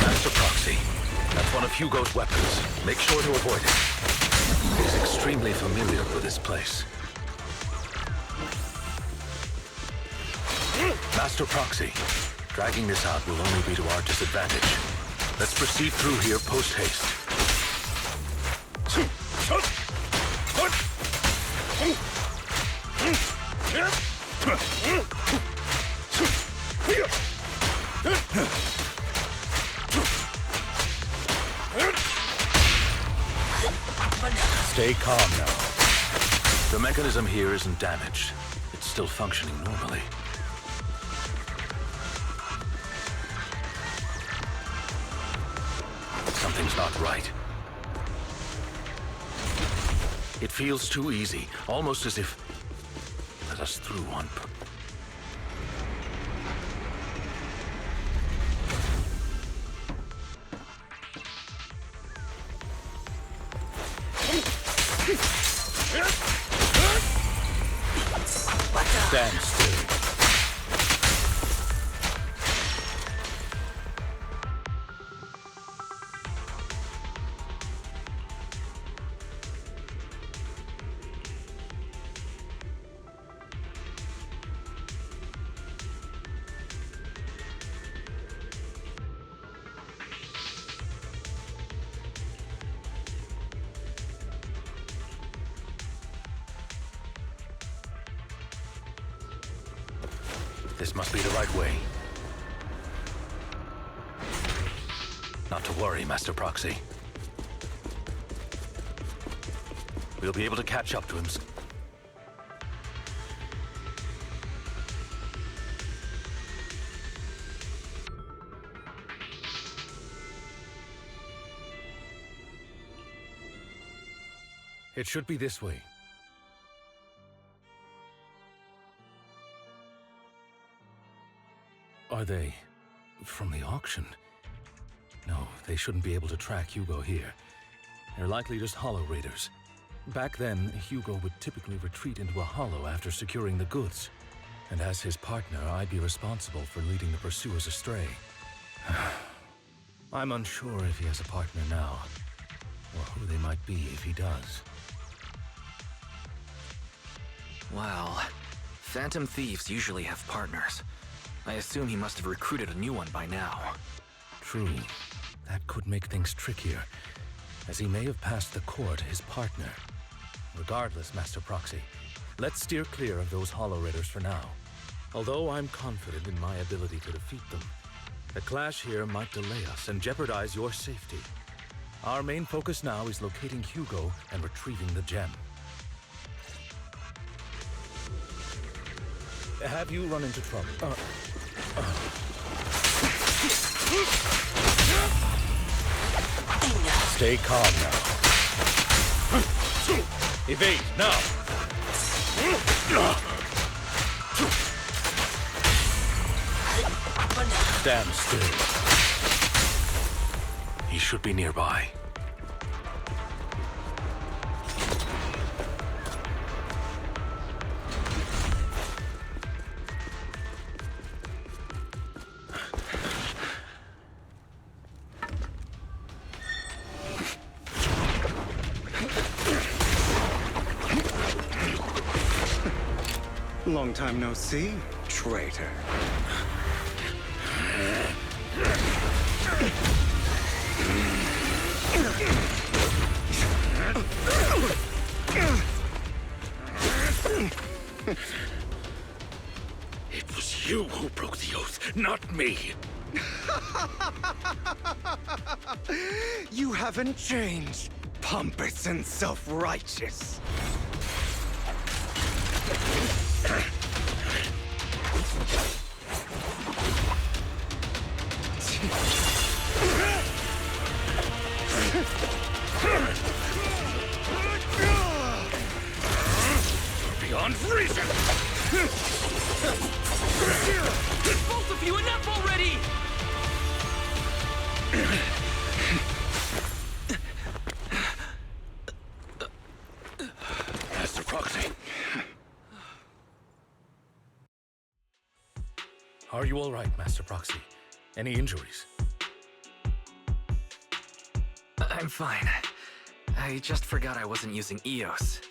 Master Proxy, that's one of Hugo's weapons. Make sure to avoid it. He is extremely familiar with this place. Master Proxy, dragging this out will only be to our disadvantage. Let's proceed through here post-haste. Stay calm now. The mechanism here isn't damaged. It's still functioning normally. Something's not right. It feels too easy, almost as if let us through on purpose. Watch out! Stand still. This must be the right way. Not to worry, Master Proxy. We'll be able to catch up to him. It should be this way. Are they from the auction? No, they shouldn't be able to track Hugo here. They're likely just hollow raiders. Back then, Hugo would typically retreat into a hollow after securing the goods. And as his partner, I'd be responsible for leading the pursuers astray. I'm unsure if he has a partner now, or who they might be if he does. Well, phantom thieves usually have partners. I assume he must have recruited a new one by now. True. That could make things trickier, as he may have passed the court his partner. Regardless, Master Proxy, let's steer clear of those hollow raiders for now. Although I'm confident in my ability to defeat them, the clash here might delay us and jeopardize your safety. Our main focus now is locating Hugo and retrieving the gem. Have you run into trouble? Stay calm now. Evade, now! Stand still. He should be nearby. Long time no see, traitor. It was you who broke the oath, not me. You haven't changed, pompous and self-righteous. Beyond reason! Both of you, enough already! Master Proxy. Are you all right, Master Proxy? Any injuries? I'm fine. I just forgot I wasn't using EOS.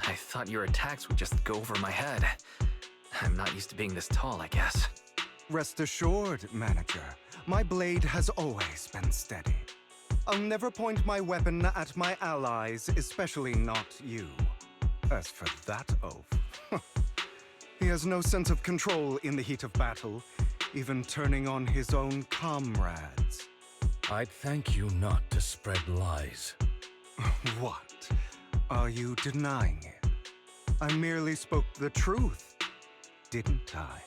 I thought your attacks would just go over my head. I'm not used to being this tall, I guess. Rest assured, Manager. My blade has always been steady. I'll never point my weapon at my allies, especially not you. As for that oaf, he has no sense of control in the heat of battle, even turning on his own comrades. I'd thank you not to spread lies. What? Are you denying it? I merely spoke the truth, didn't I?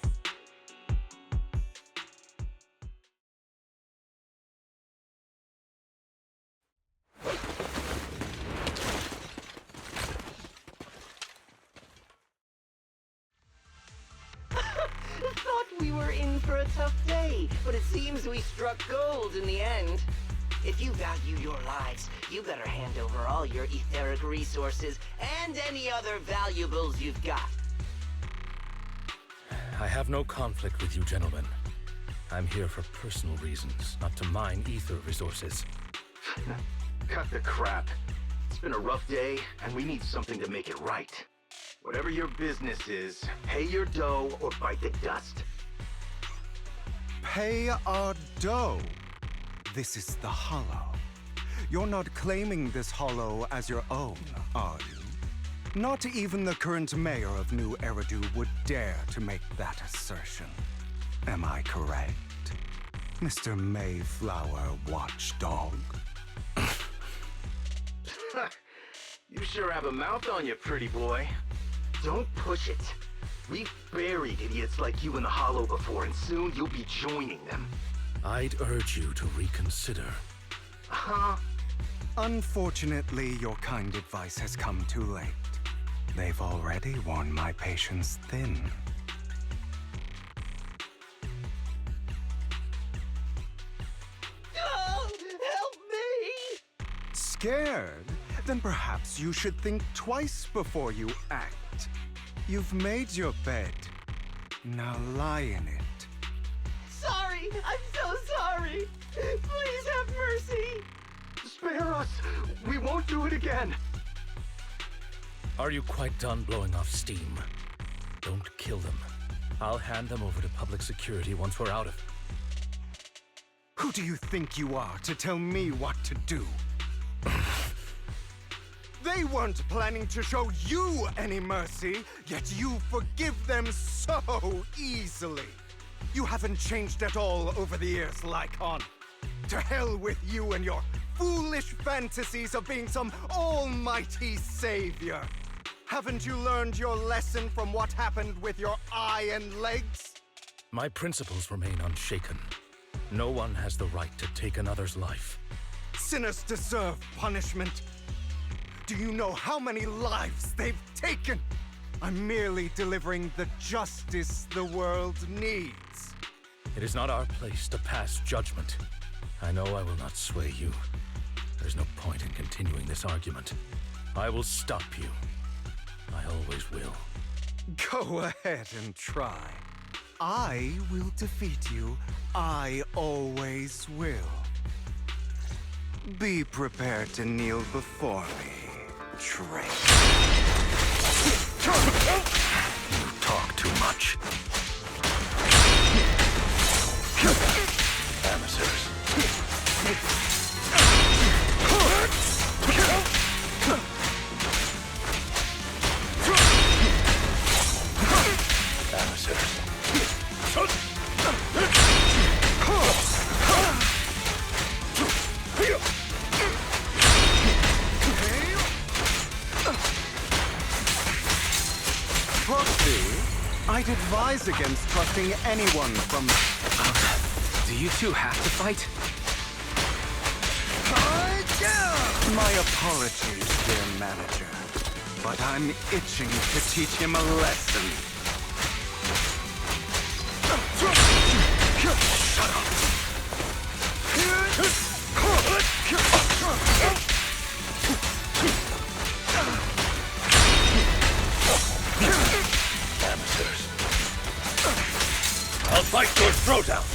Thought we were in for a tough day, but it seems we struck gold in the end. If you value your lives, you better hand over all your etheric resources and any other valuables you've got. I have no conflict with you, gentlemen. I'm here for personal reasons, not to mine ether resources. Cut the crap. It's been a rough day, and we need something to make it right. Whatever your business is, pay your dough or bite the dust. Pay our dough. This is the Hollow. You're not claiming this Hollow as your own, are you? Not even the current mayor of New Eridu would dare to make that assertion. Am I correct, Mr. Mayflower Watchdog? You sure have a mouth on you, pretty boy. Don't push it. We've buried idiots like you in the Hollow before, and soon you'll be joining them. I'd urge you to reconsider. Huh? Unfortunately, your kind advice has come too late. They've already worn my patience thin. Oh, help me! Scared? Then perhaps you should think twice before you act. You've made your bed. Now lie in it. Sorry! I'm so sorry! Please have mercy! Spare us! We won't do it again! Are you quite done blowing off steam? Don't kill them. I'll hand them over to public security once we're out of it. Who do you think you are to tell me what to do? They weren't planning to show you any mercy, yet you forgive them so easily. You haven't changed at all over the years, Lycon. To hell with you and your foolish fantasies of being some almighty savior. Haven't you learned your lesson from what happened with your eye and legs? My principles remain unshaken. No one has the right to take another's life. Sinners deserve punishment. Do you know how many lives they've taken? I'm merely delivering the justice the world needs. It is not our place to pass judgment. I know I will not sway you. There's no point in continuing this argument. I will stop you. I always will. Go ahead and try. I will defeat you. I always will. Be prepared to kneel before me, traitor. You talk too much. Amateurs. I'd advise against trusting anyone from... Do you two have to fight? My apologies, dear manager, but I'm itching to teach him a lesson. Shut up. Amateurs. I'll bite your throat out!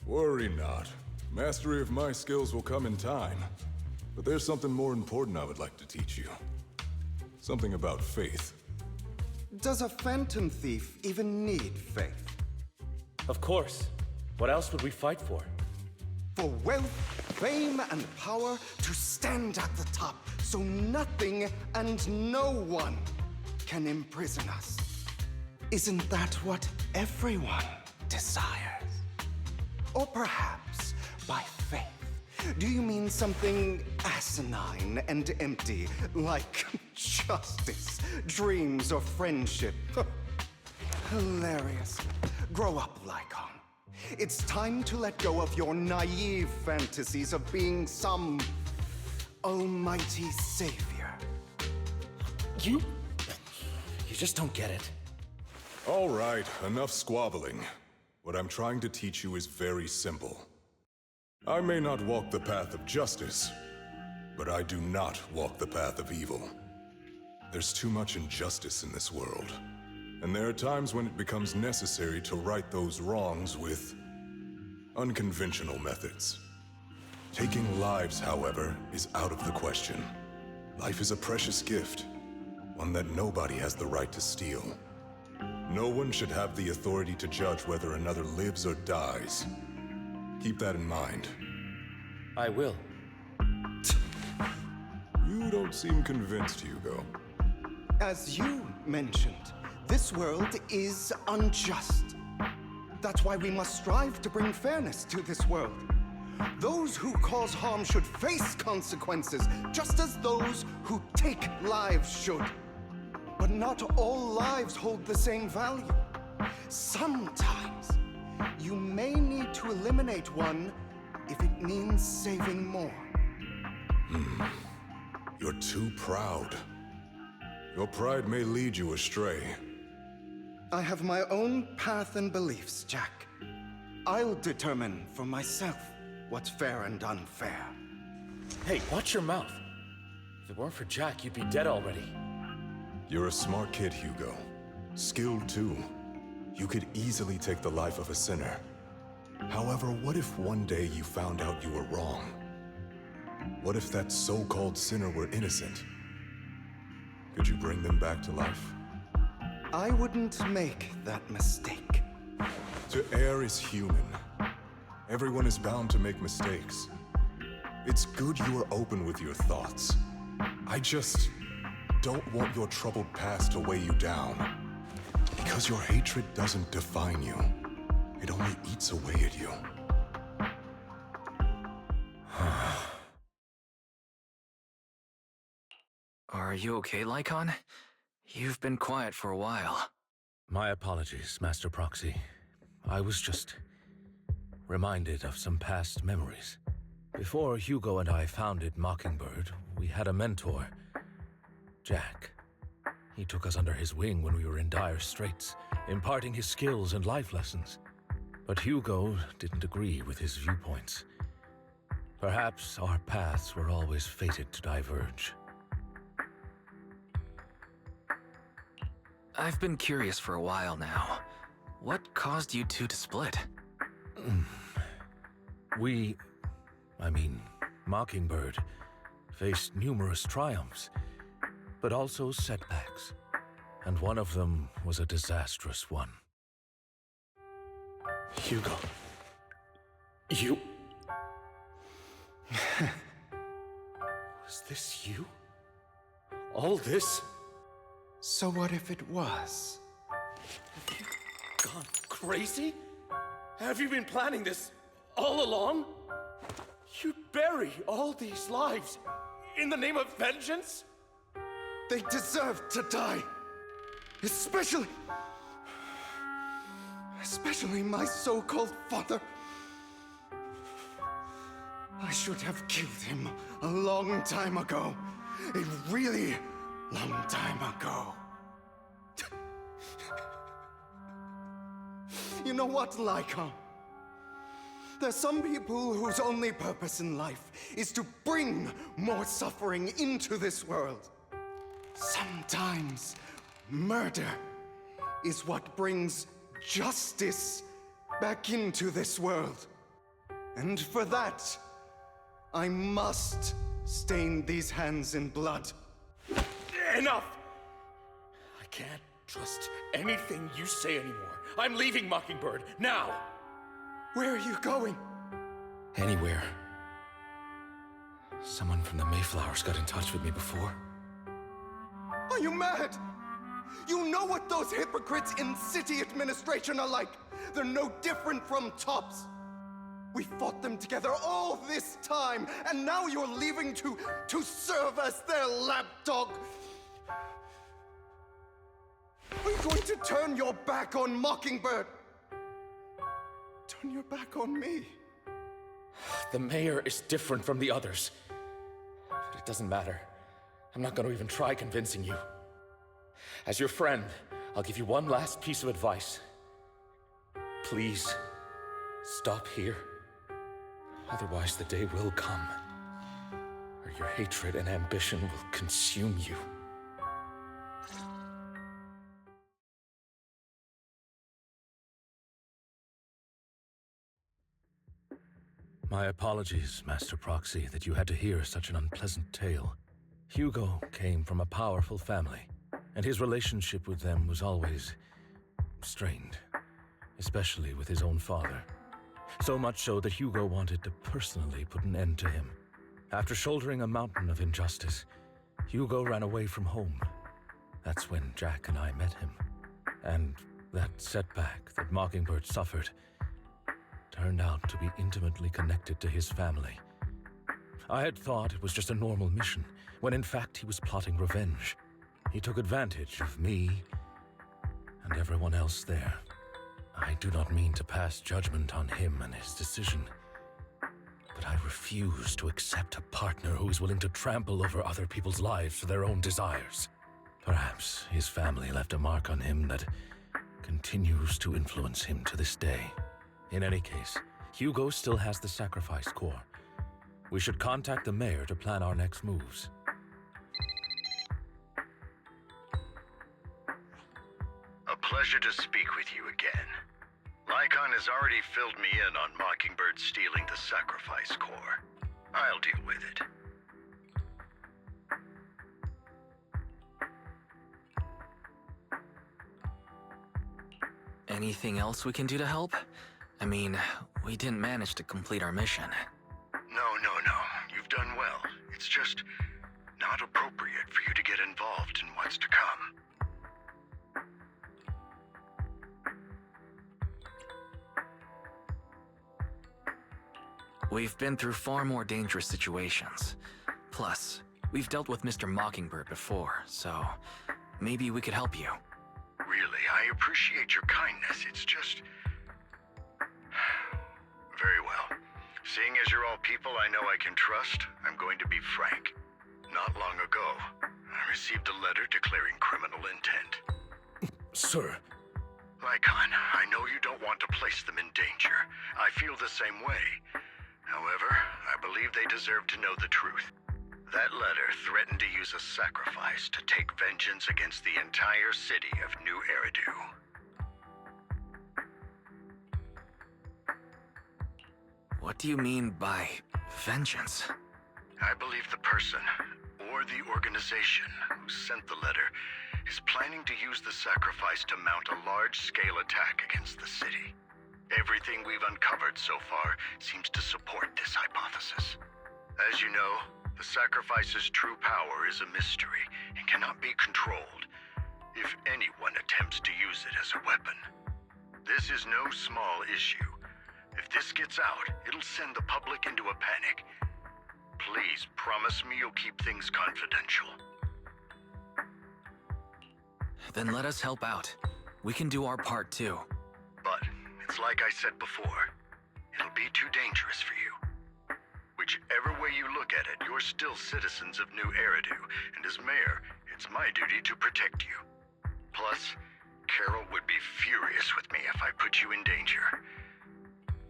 Worry not. Mastery of my skills will come in time. But there's something more important I would like to teach you. Something about faith. Does a phantom thief even need faith? Of course. What else would we fight for? For wealth, fame, and power to stand at the top so nothing and no one can imprison us. Isn't that what everyone desires? Or perhaps by faith, do you mean something asinine and empty, like justice, dreams, or friendship? Hilarious. Grow up, Lycon. It's time to let go of your naive fantasies of being some almighty savior. You just don't get it. All right, enough squabbling. What I'm trying to teach you is very simple. I may not walk the path of justice, but I do not walk the path of evil. There's too much injustice in this world, and there are times when it becomes necessary to right those wrongs with unconventional methods. Taking lives, however, is out of the question. Life is a precious gift, one that nobody has the right to steal. No one should have the authority to judge whether another lives or dies. Keep that in mind. I will. You don't seem convinced, Hugo. As you mentioned, this world is unjust. That's why we must strive to bring fairness to this world. Those who cause harm should face consequences, just as those who take lives should. But not all lives hold the same value. Sometimes, you may need to eliminate one if it means saving more. You're too proud. Your pride may lead you astray. I have my own path and beliefs, Jack. I'll determine for myself what's fair and unfair. Hey, watch your mouth. If it weren't for Jack, you'd be dead already. You're a smart kid, Hugo. Skilled too. You could easily take the life of a sinner. However, what if one day you found out you were wrong? What if that so-called sinner were innocent? Could you bring them back to life? I wouldn't make that mistake. To err is human. Everyone is bound to make mistakes. It's good you are open with your thoughts. I just don't want your troubled past to weigh you down. Because your hatred doesn't define you. It only eats away at you. Are you okay, Lycon? You've been quiet for a while. My apologies, Master Proxy. I was just reminded of some past memories. Before Hugo and I founded Mockingbird, we had a mentor, Jack. He took us under his wing when we were in dire straits, imparting his skills and life lessons. But Hugo didn't agree with his viewpoints. Perhaps our paths were always fated to diverge. I've been curious for a while now. What caused you two to split? Mockingbird, faced numerous triumphs, but also setbacks. And one of them was a disastrous one. Hugo. You... Was this you? All this? So what if it was? Have you gone crazy? Have you been planning this all along? You'd bury all these lives in the name of vengeance? They deserve to die. Especially my so-called father. I should have killed him a long time ago. A really long time ago. You know what, Lycon? There's some people whose only purpose in life is to bring more suffering into this world. Sometimes murder is what brings justice back into this world. And for that, I must stain these hands in blood. Enough! I can't trust anything you say anymore. I'm leaving Mockingbird, now! Where are you going? Anywhere. Someone from the Mayflowers got in touch with me before. Are you mad? You know what those hypocrites in city administration are like. They're no different from tops. We fought them together all this time, and now you're leaving to serve as their lapdog. Are you going to turn your back on Mockingbird? Turn your back on me. The mayor is different from the others. But it doesn't matter. I'm not going to even try convincing you. As your friend, I'll give you one last piece of advice. Please, stop here. Otherwise, the day will come where your hatred and ambition will consume you. My apologies, Master Proxy, that you had to hear such an unpleasant tale. Hugo came from a powerful family, and his relationship with them was always strained, especially with his own father. So much so that Hugo wanted to personally put an end to him. After shouldering a mountain of injustice, Hugo ran away from home. That's when Jack and I met him. And that setback that Mockingbird suffered turned out to be intimately connected to his family. I had thought it was just a normal mission, when in fact he was plotting revenge. He took advantage of me and everyone else there. I do not mean to pass judgment on him and his decision, but I refuse to accept a partner who is willing to trample over other people's lives for their own desires. Perhaps his family left a mark on him that continues to influence him to this day. In any case, Hugo still has the sacrifice core. We should contact the mayor to plan our next moves. A pleasure to speak with you again. Lycon has already filled me in on Mockingbird stealing the sacrifice core. I'll deal with it. Anything else we can do to help? I mean, we didn't manage to complete our mission. No. You've done well. It's just not appropriate for you to get involved in what's to come. We've been through far more dangerous situations. Plus, we've dealt with Mr. Mockingbird before, so maybe we could help you. Really, I appreciate your kindness. It's just... Very well. Seeing as you're all people I know I can trust, I'm going to be frank. Not long ago, I received a letter declaring criminal intent. Sir. Lycon, I know you don't want to place them in danger. I feel the same way. However, I believe they deserve to know the truth. That letter threatened to use a sacrifice to take vengeance against the entire city of New Eridu. What do you mean by vengeance? I believe the person, or the organization, who sent the letter is planning to use the sacrifice to mount a large-scale attack against the city. Everything we've uncovered so far seems to support this hypothesis. As you know, the sacrifice's true power is a mystery and cannot be controlled if anyone attempts to use it as a weapon. This is no small issue. If this gets out, it'll send the public into a panic. Please promise me you'll keep things confidential. Then let us help out. We can do our part too. But it's like I said before, it'll be too dangerous for you. Whichever way you look at it, you're still citizens of New Eridu, and as mayor, it's my duty to protect you. Plus, Carol would be furious with me if I put you in danger.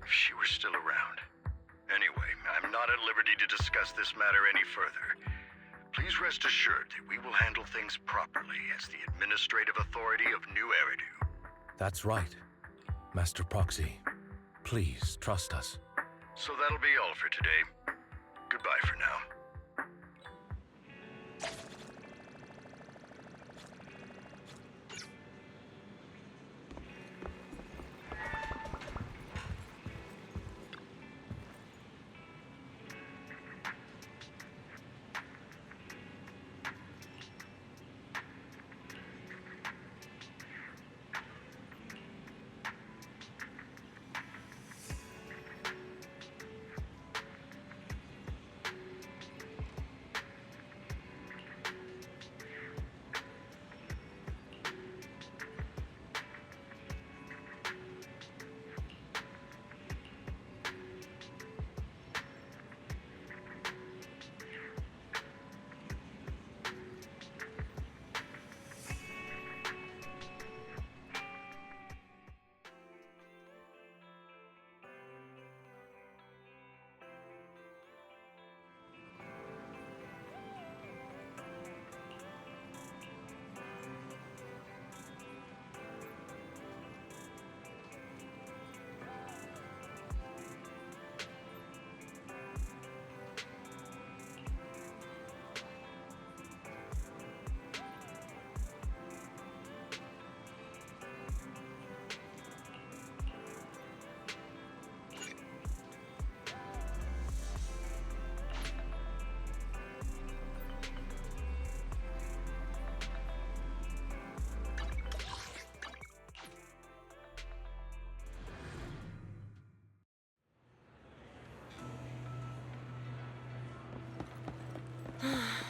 If she were still around. Anyway, I'm not at liberty to discuss this matter any further. Please rest assured that we will handle things properly as the administrative authority of New Eridu. That's right. Master Proxy, please trust us. So that'll be all for today. Goodbye for now.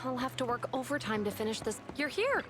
I'll have to work overtime to finish this. You're here!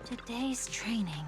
Today's training.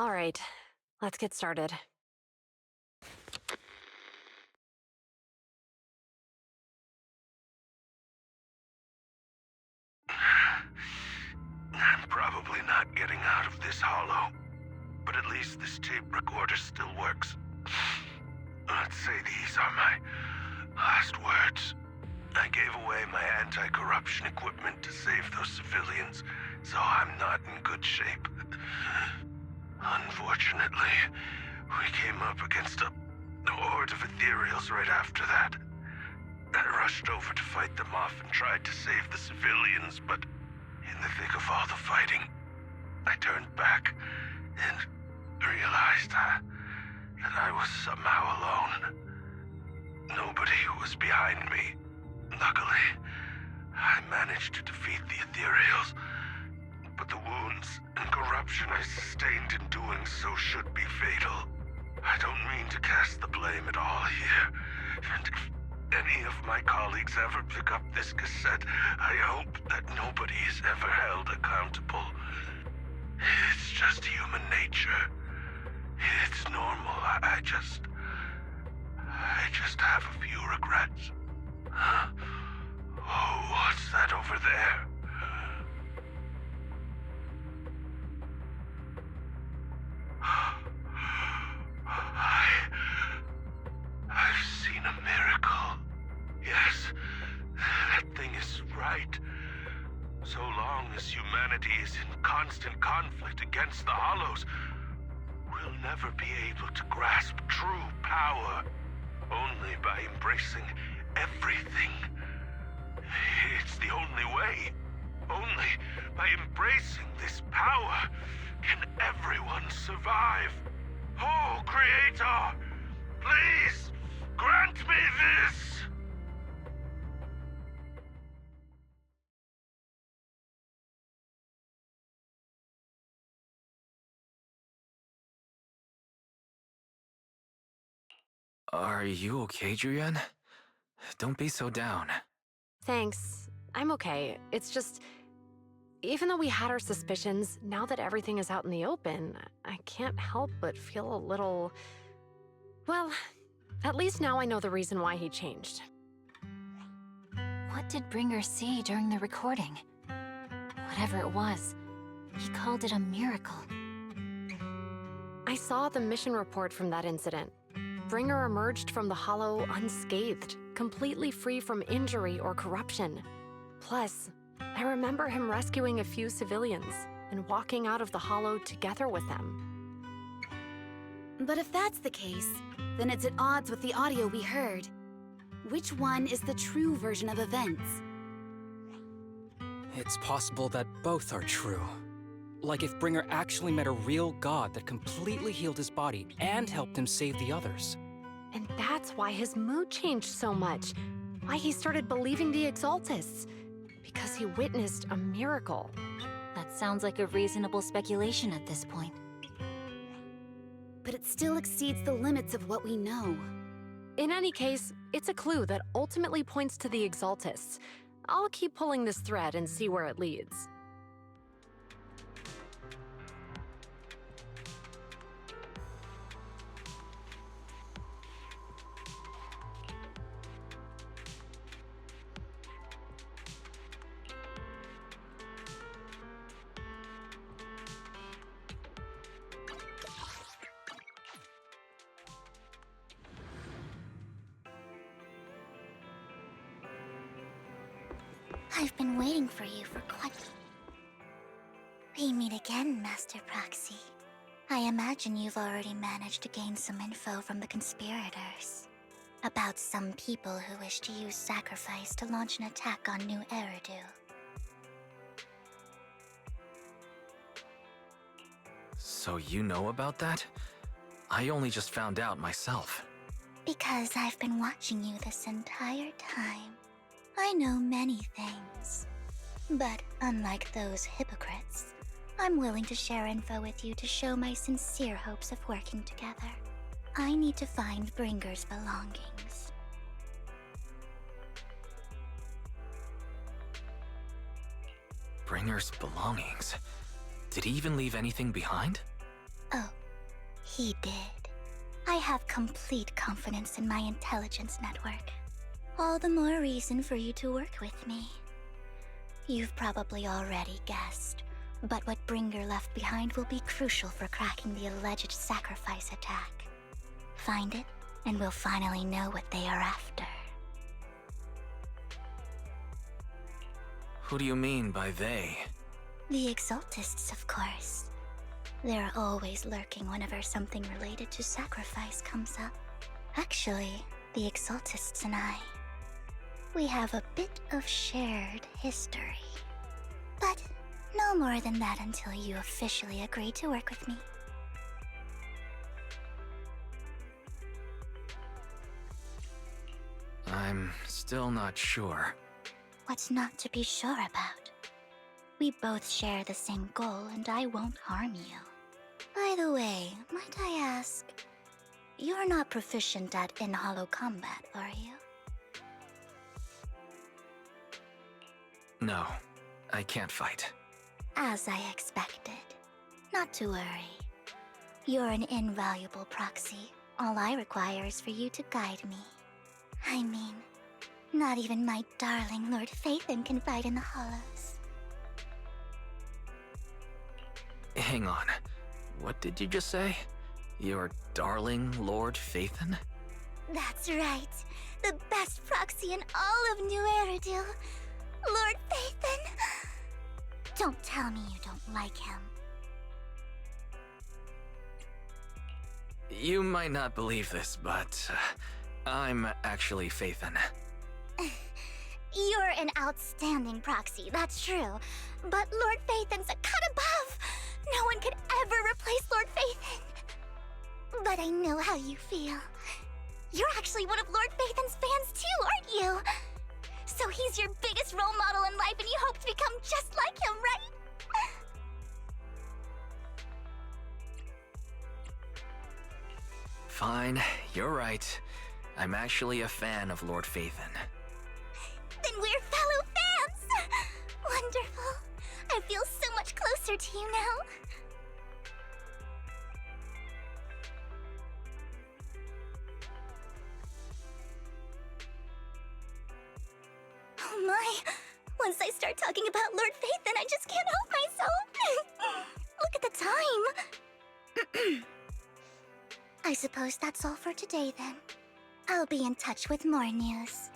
All right, let's get started. I'm probably not getting out of this hollow, but at least this tape recorder still works. Let's say these are my last words. I gave away my anti-corruption equipment to save those civilians, so I'm not in good shape. Unfortunately, we came up against a horde of ethereals right after that. I rushed over to fight them off and tried to save the civilians, but in the thick of all the fighting, I turned back and realized that I was somehow alone. Nobody was behind me. Luckily, I managed to defeat the ethereals, but the wounds and corruption I sustained in doing so should be fatal. I don't mean to cast the blame at all here, and if any of my colleagues ever pick up this cassette, I hope that nobody is ever held accountable. It's just human nature. It's normal. I just have a few regrets. Oh, what's that over there? I've seen a miracle. Yes, that thing is right. So long as humanity is in constant conflict against the Hollows, we'll never be able to grasp true power. Only by embracing everything. It's the only way. Only by embracing this power can everyone survive. Oh, Creator, please grant me this! Are you okay, Julian? Don't be so down. Thanks. I'm okay. It's just, even though we had our suspicions, now that everything is out in the open, I can't help but feel a little... Well, at least now I know the reason why he changed. What did Bringer see during the recording? Whatever it was, he called it a miracle. I saw the mission report from that incident. Bringer emerged from the Hollow unscathed, completely free from injury or corruption. Plus, I remember him rescuing a few civilians and walking out of the Hollow together with them. But if that's the case, then it's at odds with the audio we heard. Which one is the true version of events? It's possible that both are true. Like if Bringer actually met a real god that completely healed his body and helped him save the others. And that's why his mood changed so much. Why he started believing the Exaltists. Because he witnessed a miracle. That sounds like a reasonable speculation at this point. But it still exceeds the limits of what we know. In any case, it's a clue that ultimately points to the Exaltists. I'll keep pulling this thread and see where it leads. I've been waiting for you for quite... We meet again, Master Proxy. I imagine you've already managed to gain some info from the conspirators. About some people who wish to use sacrifice to launch an attack on New Eridu. So you know about that? I only just found out myself. Because I've been watching you this entire time. I know many things. But unlike those hypocrites, I'm willing to share info with you to show my sincere hopes of working together. I need to find Bringer's belongings. Bringer's belongings? Did he even leave anything behind? Oh, He did. I have complete confidence in my intelligence network. All the more reason for you to work with me. You've probably already guessed, but what Bringer left behind will be crucial for cracking the alleged sacrifice attack. Find it, and we'll finally know what they are after. Who do you mean by they? The Exaltists, of course. They're always lurking whenever something related to sacrifice comes up. Actually, the Exaltists and I, we have a bit of shared history. But no more than that until you officially agree to work with me. I'm still not sure. What's not to be sure about? We both share the same goal, and I won't harm you. By the way, might I ask, you're not proficient at in-hollow combat, are you? No, I can't fight. As I expected. Not to worry. You're an invaluable proxy. All I require is for you to guide me. I mean, not even my darling Lord Phaethon can fight in the hollows. Hang on. What did you just say? Your darling Lord Phaethon? That's right. The best proxy in all of New Eridu. Lord Phaethon. Don't tell me you don't like him. You might not believe this, but I'm actually Phaethon. You're an outstanding proxy, that's true. But Lord Phaethon's a cut above. No one could ever replace Lord Phaethon. But I know how you feel. You're actually one of Lord Phaethon's fans too, aren't you? So he's your biggest role model in life and you hope to become just like him, right? Fine, you're right. I'm actually a fan of Lord Phaethon. Then we're fellow fans! Wonderful. I feel so much closer to you now. Oh my! Once I start talking about Lord Phaethon, I just can't help myself! Look at the time! I suppose that's all for today then. I'll be in touch with more news.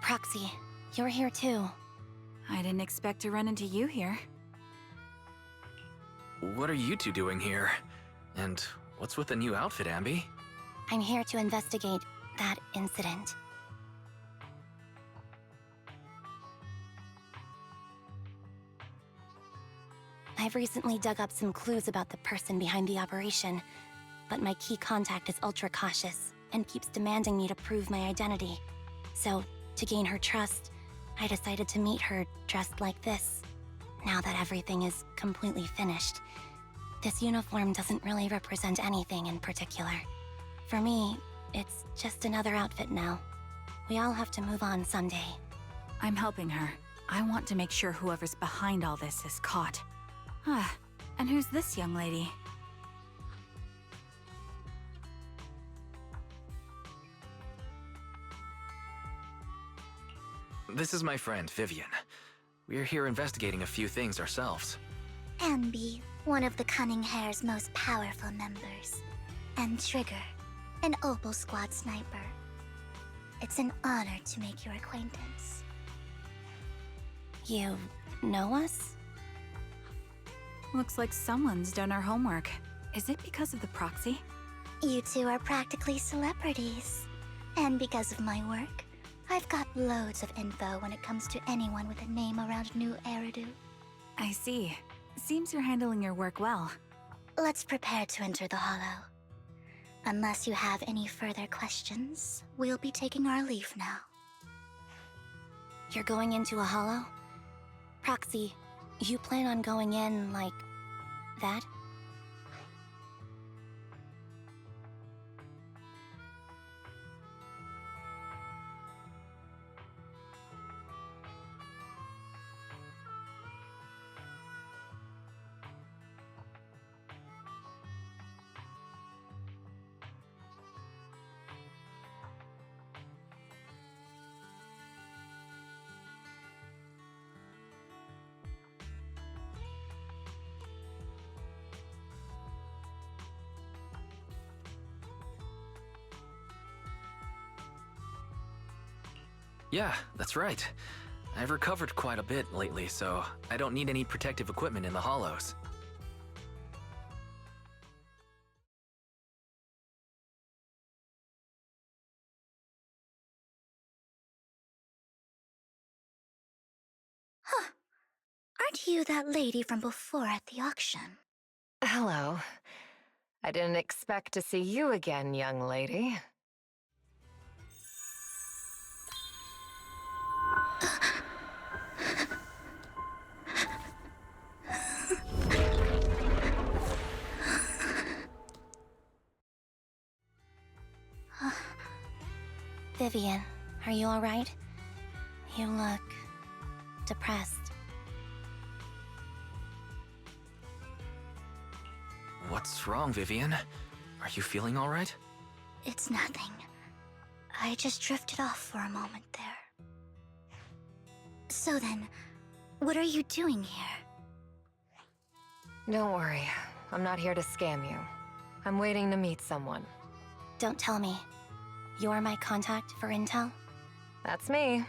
Proxy, you're here too. I didn't expect to run into you here. What are you two doing here? And what's with the new outfit, Ambi? I'm here to investigate that incident. I've recently dug up some clues about the person behind the operation, but my key contact is ultra cautious and keeps demanding me to prove my identity. So, to gain her trust, I decided to meet her dressed like this. Now that everything is completely finished, this uniform doesn't really represent anything in particular. For me, it's just another outfit now. We all have to move on someday. I'm helping her. I want to make sure whoever's behind all this is caught. Ah, and who's this young lady? This is my friend, Vivian. We're here investigating a few things ourselves. Ambi, one of the Cunning Hair's most powerful members. And Trigger, an Opal Squad sniper. It's an honor to make your acquaintance. You know us? Looks like someone's done our homework. Is it because of the proxy? You two are practically celebrities. And because of my work, I've got loads of info when it comes to anyone with a name around New Eridu. I see. Seems you're handling your work well. Let's prepare to enter the Hollow. Unless you have any further questions, we'll be taking our leave now. You're going into a hollow? Proxy, you plan on going in like that? Yeah, that's right. I've recovered quite a bit lately, so I don't need any protective equipment in the hollows. Huh. Aren't you that lady from before at the auction? Hello. I didn't expect to see you again, young lady. Vivian, are you alright? You look depressed. What's wrong, Vivian? Are you feeling alright? It's nothing. I just drifted off for a moment there. So then, what are you doing here? Don't worry. I'm not here to scam you. I'm waiting to meet someone. Don't tell me. You're my contact for intel? That's me.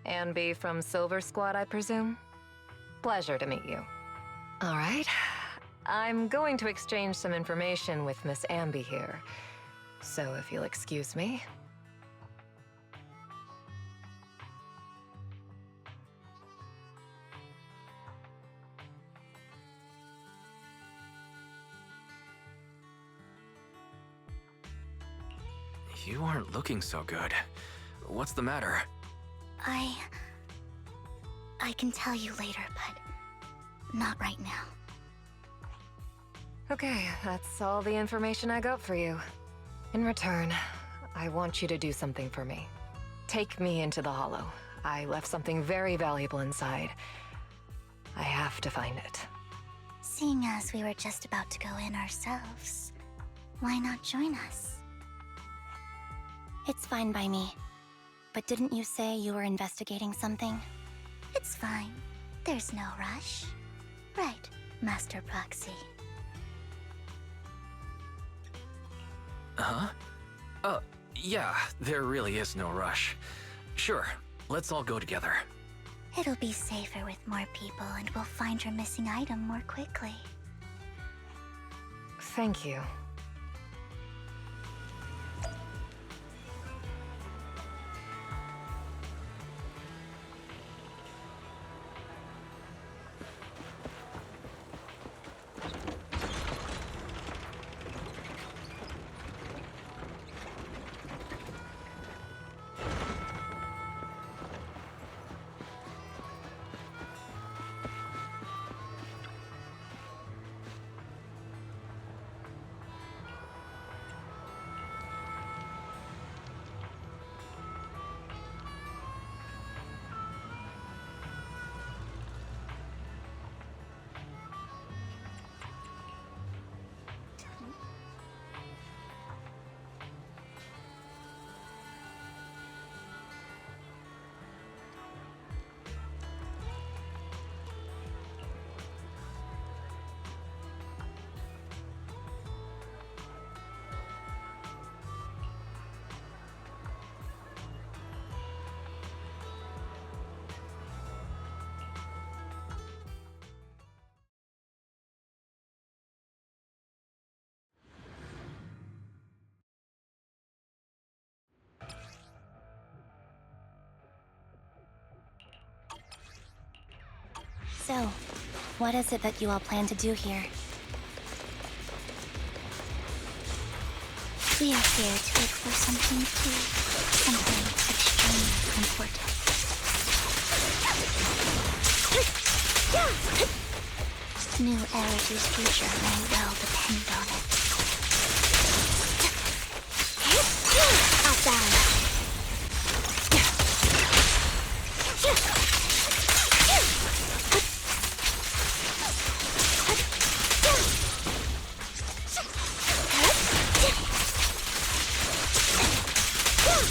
Ambi from Silver Squad, I presume? Pleasure to meet you. All right. I'm going to exchange some information with Miss Ambi here. So if you'll excuse me. You aren't looking so good. What's the matter? I can tell you later, but not right now. Okay, that's all the information I got for you. In return, I want you to do something for me. Take me into the Hollow. I left something very valuable inside. I have to find it. Seeing as we were just about to go in ourselves, why not join us? It's fine by me. But didn't you say you were investigating something? It's fine. There's no rush. Right, Master Proxy. Huh? Yeah, there really is no rush. Sure, Let's all go together. It'll be safer with more people, and we'll find your missing item more quickly. Thank you. So, what is it that you all plan to do here? We are here to look for something key, something extremely important. New Eridu's future may well depend on it. Outbound!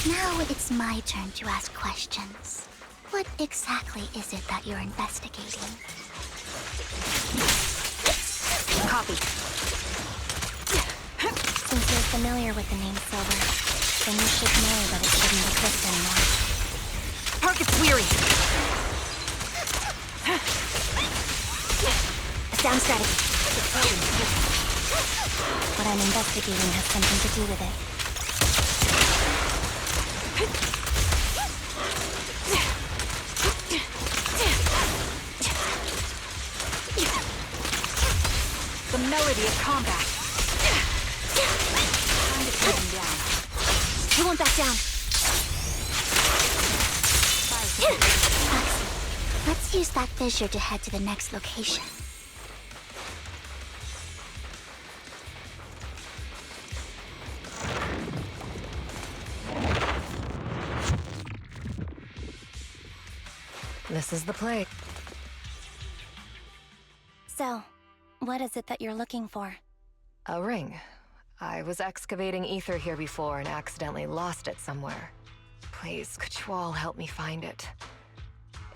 Now it's my turn to ask questions. What exactly is it that you're investigating? Copy. Since you're familiar with the name Silver, then you should know that it shouldn't exist anymore. Target's weary. Sound strategy. What I'm investigating has something to do with it. The melody of combat. Time to put him down. He won't back down. Let's use that fissure to head to the next location. This is the play. So, what is it that you're looking for? A ring. I was excavating ether here before and accidentally lost it somewhere. Please, could you all help me find it?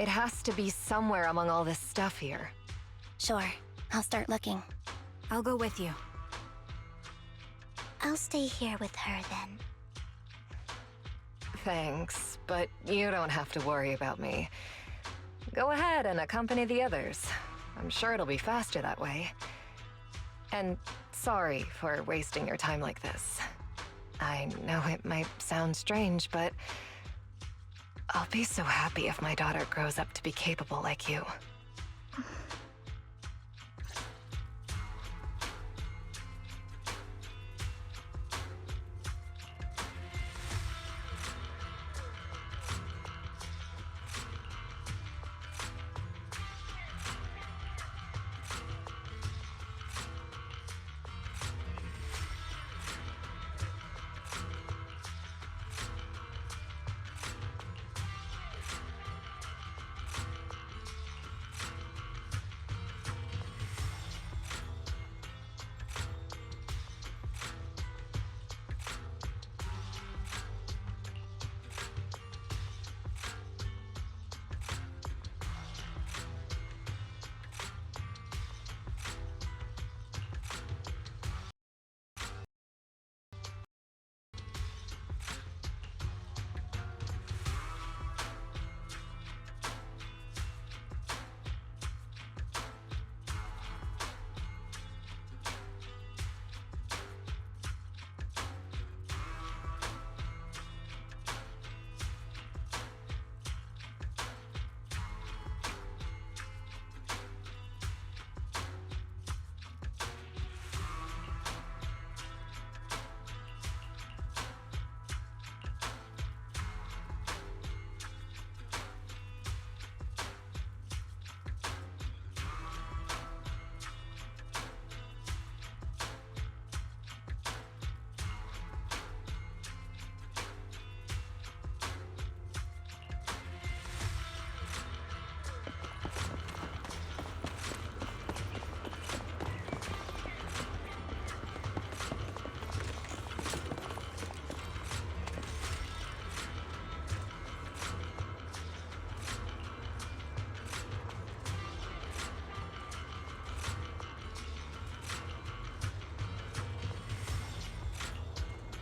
It has to be somewhere among all this stuff here. Sure, I'll start looking. I'll go with you. I'll stay here with her then. Thanks, but you don't have to worry about me. Go ahead and accompany the others. I'm sure it'll be faster that way. And sorry for wasting your time like this. I know it might sound strange, but I'll be so happy if my daughter grows up to be capable like you.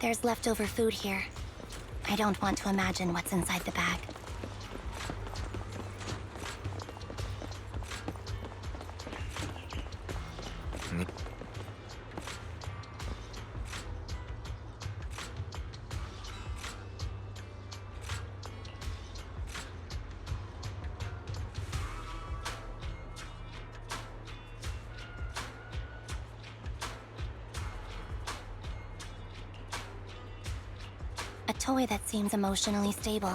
There's leftover food here. I don't want to imagine what's inside the bag. A toy that seems emotionally stable.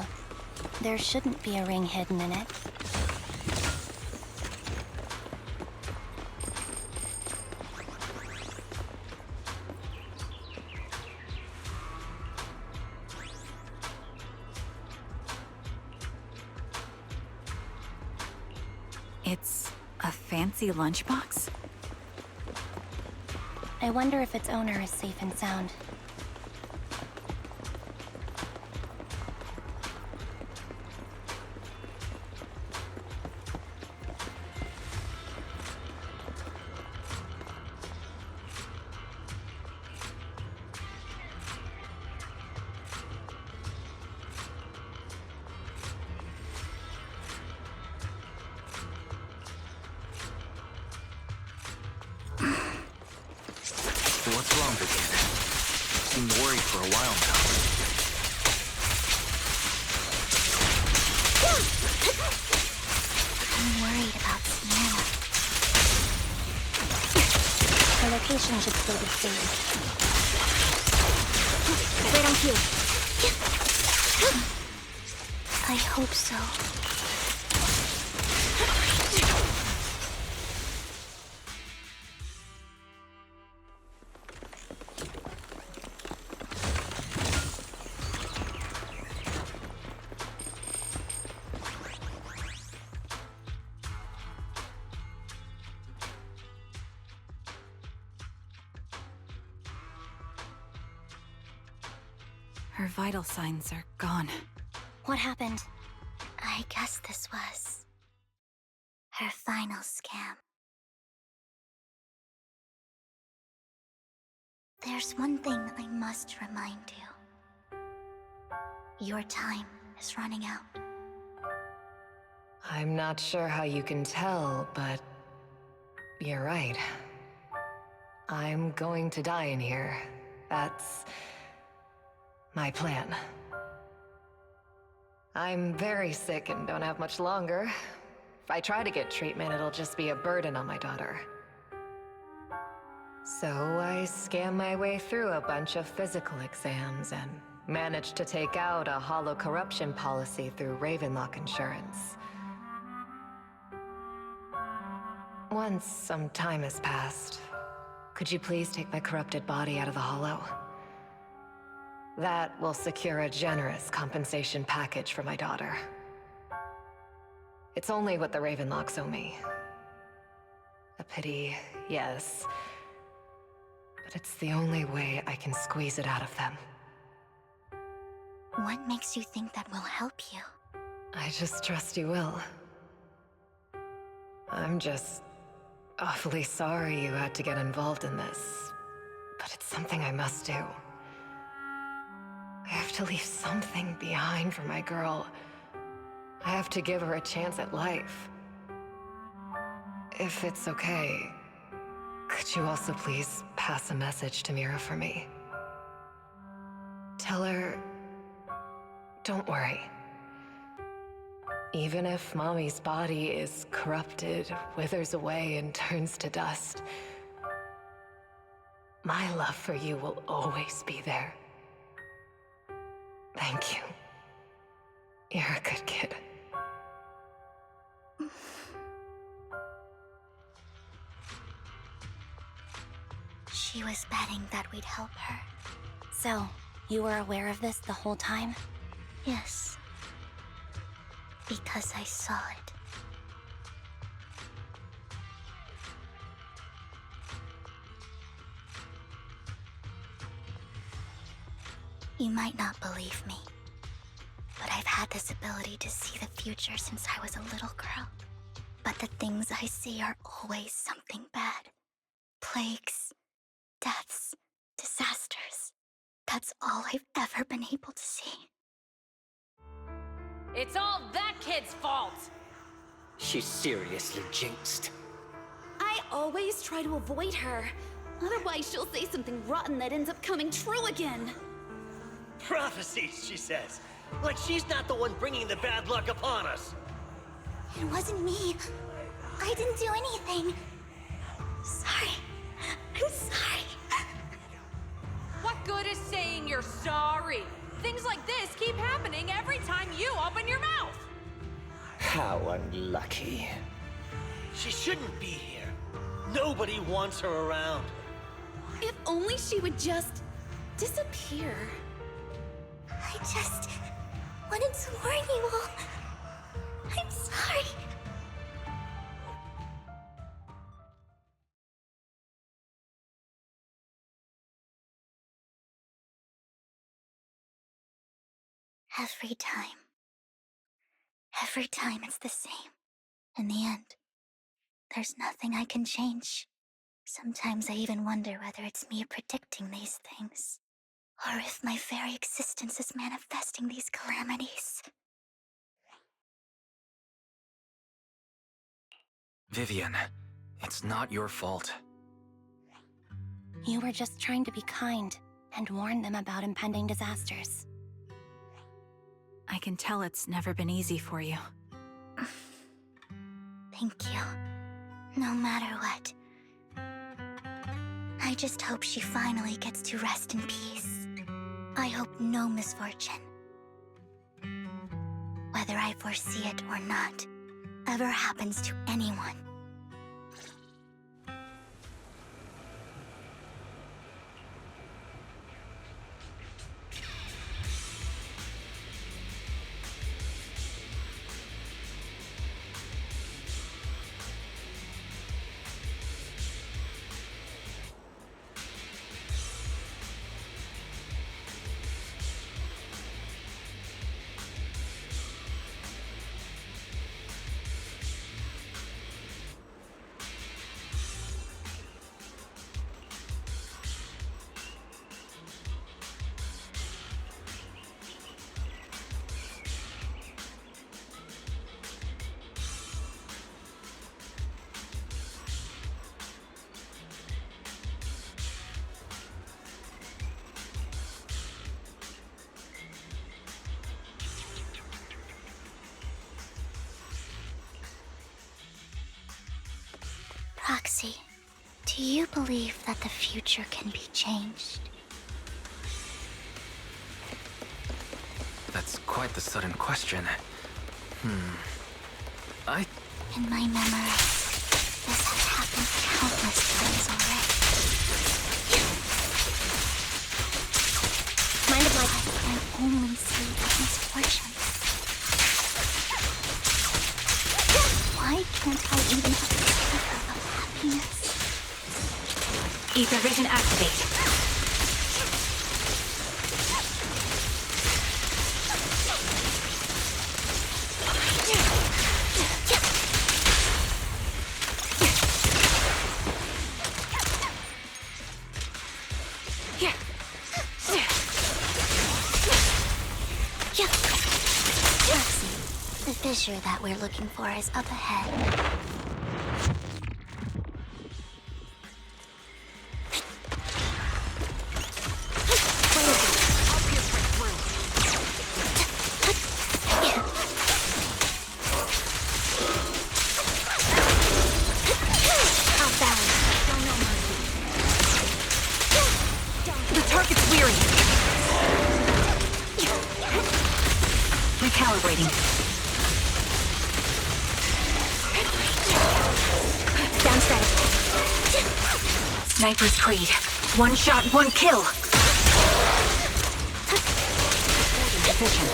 There shouldn't be a ring hidden in it. It's a fancy lunchbox? I wonder if its owner is safe and sound. What's wrong, Brigade? You seemed worried for a while now. I'm worried about Sienna. Her location should still be safe. Wait on cue. I hope so. Her vital signs are gone. What happened? I guess this was her final scam. There's one thing I must remind you. Your time is running out. I'm not sure how you can tell, but you're right. I'm going to die in here. That's my plan. I'm very sick and don't have much longer. If I try to get treatment, it'll just be a burden on my daughter. So I scam my way through a bunch of physical exams and managed to take out a hollow corruption policy through Ravenlock Insurance. Once some time has passed, could you please take my corrupted body out of the hollow? That will secure a generous compensation package for my daughter. It's only what the Ravenlocks owe me. A pity, yes. But it's the only way I can squeeze it out of them. What makes you think that will help you? I just trust you will. I'm just awfully sorry you had to get involved in this. But it's something I must do. I have to leave something behind for my girl. I have to give her a chance at life. If it's okay, could you also please pass a message to Mira for me? Tell her, don't worry. Even if Mommy's body is corrupted, withers away, and turns to dust, my love for you will always be there. Thank you. You're a good kid. She was betting that we'd help her. So, you were aware of this the whole time? Yes. Because I saw it. You might not believe me, but I've had this ability to see the future since I was a little girl. But the things I see are always something bad. Plagues, deaths, disasters. That's all I've ever been able to see. It's all that kid's fault! She's seriously jinxed. I always try to avoid her. Otherwise, she'll say something rotten that ends up coming true again. Prophecies, she says. Like she's not the one bringing the bad luck upon us. It wasn't me. I didn't do anything. Sorry. I'm sorry. What good is saying you're sorry? Things like this keep happening every time you open your mouth! How unlucky. She shouldn't be here. Nobody wants her around. If only she would just disappear. I just wanted to warn you all. I'm sorry. Every time it's the same. In the end, there's nothing I can change. Sometimes I even wonder whether it's me predicting these things, or if my very existence is manifesting these calamities. Vivian, it's not your fault. You were just trying to be kind and warn them about impending disasters. I can tell it's never been easy for you. Thank you. No matter what. I just hope she finally gets to rest in peace. I hope no misfortune, whether I foresee it or not, ever happens to anyone. Proxy, do you believe that the future can be changed? That's quite the sudden question. In my memory, this has happened countless times already. Mind if I can only see the misfortune. Why can't I even have a sliver of happiness? Ether vision activate. The fissure that we're looking for is up ahead. The target's weary. Recalibrating. Down static. Sniper's Creed. One shot, one kill. Position.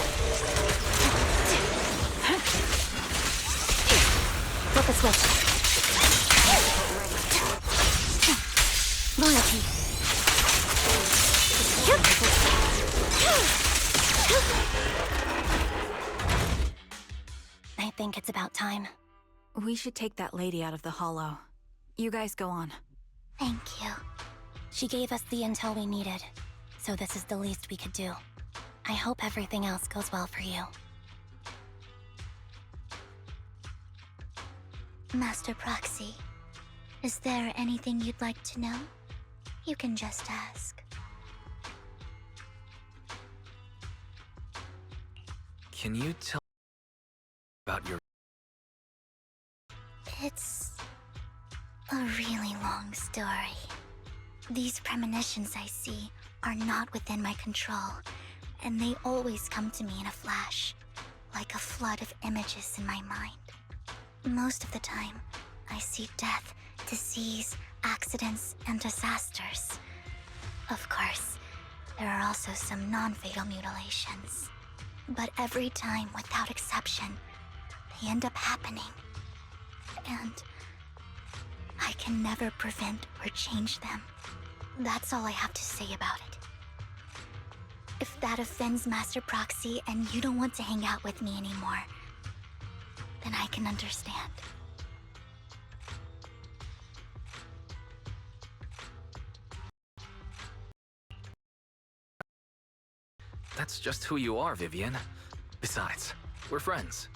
Flip a switch. Loyalty. I think it's about time. We should take that lady out of the hollow. You guys go on. Thank you. She gave us the intel we needed. so this is the least we could do. I hope everything else goes well for you. Master Proxy, is there anything you'd like to know? You can just ask. Can you tell about your... It's a really long story. These premonitions I see are not within my control, and they always come to me in a flash, like a flood of images in my mind. Most of the time, I see death, disease, accidents, and disasters. Of course, there are also some non-fatal mutilations. But every time, without exception, they end up happening. And I can never prevent or change them. That's all I have to say about it. If that offends Master Proxy and you don't want to hang out with me anymore, then I can understand. That's just who you are, Vivian. Besides, we're friends.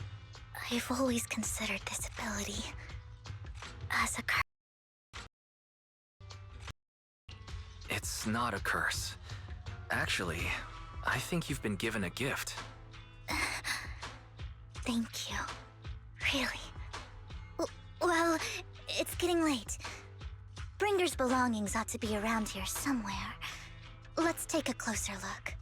I've always considered this ability as a curse. It's not a curse. Actually, I think you've been given a gift. Thank you. Really? Well, it's getting late. Bringer's belongings ought to be around here somewhere. Let's take a closer look.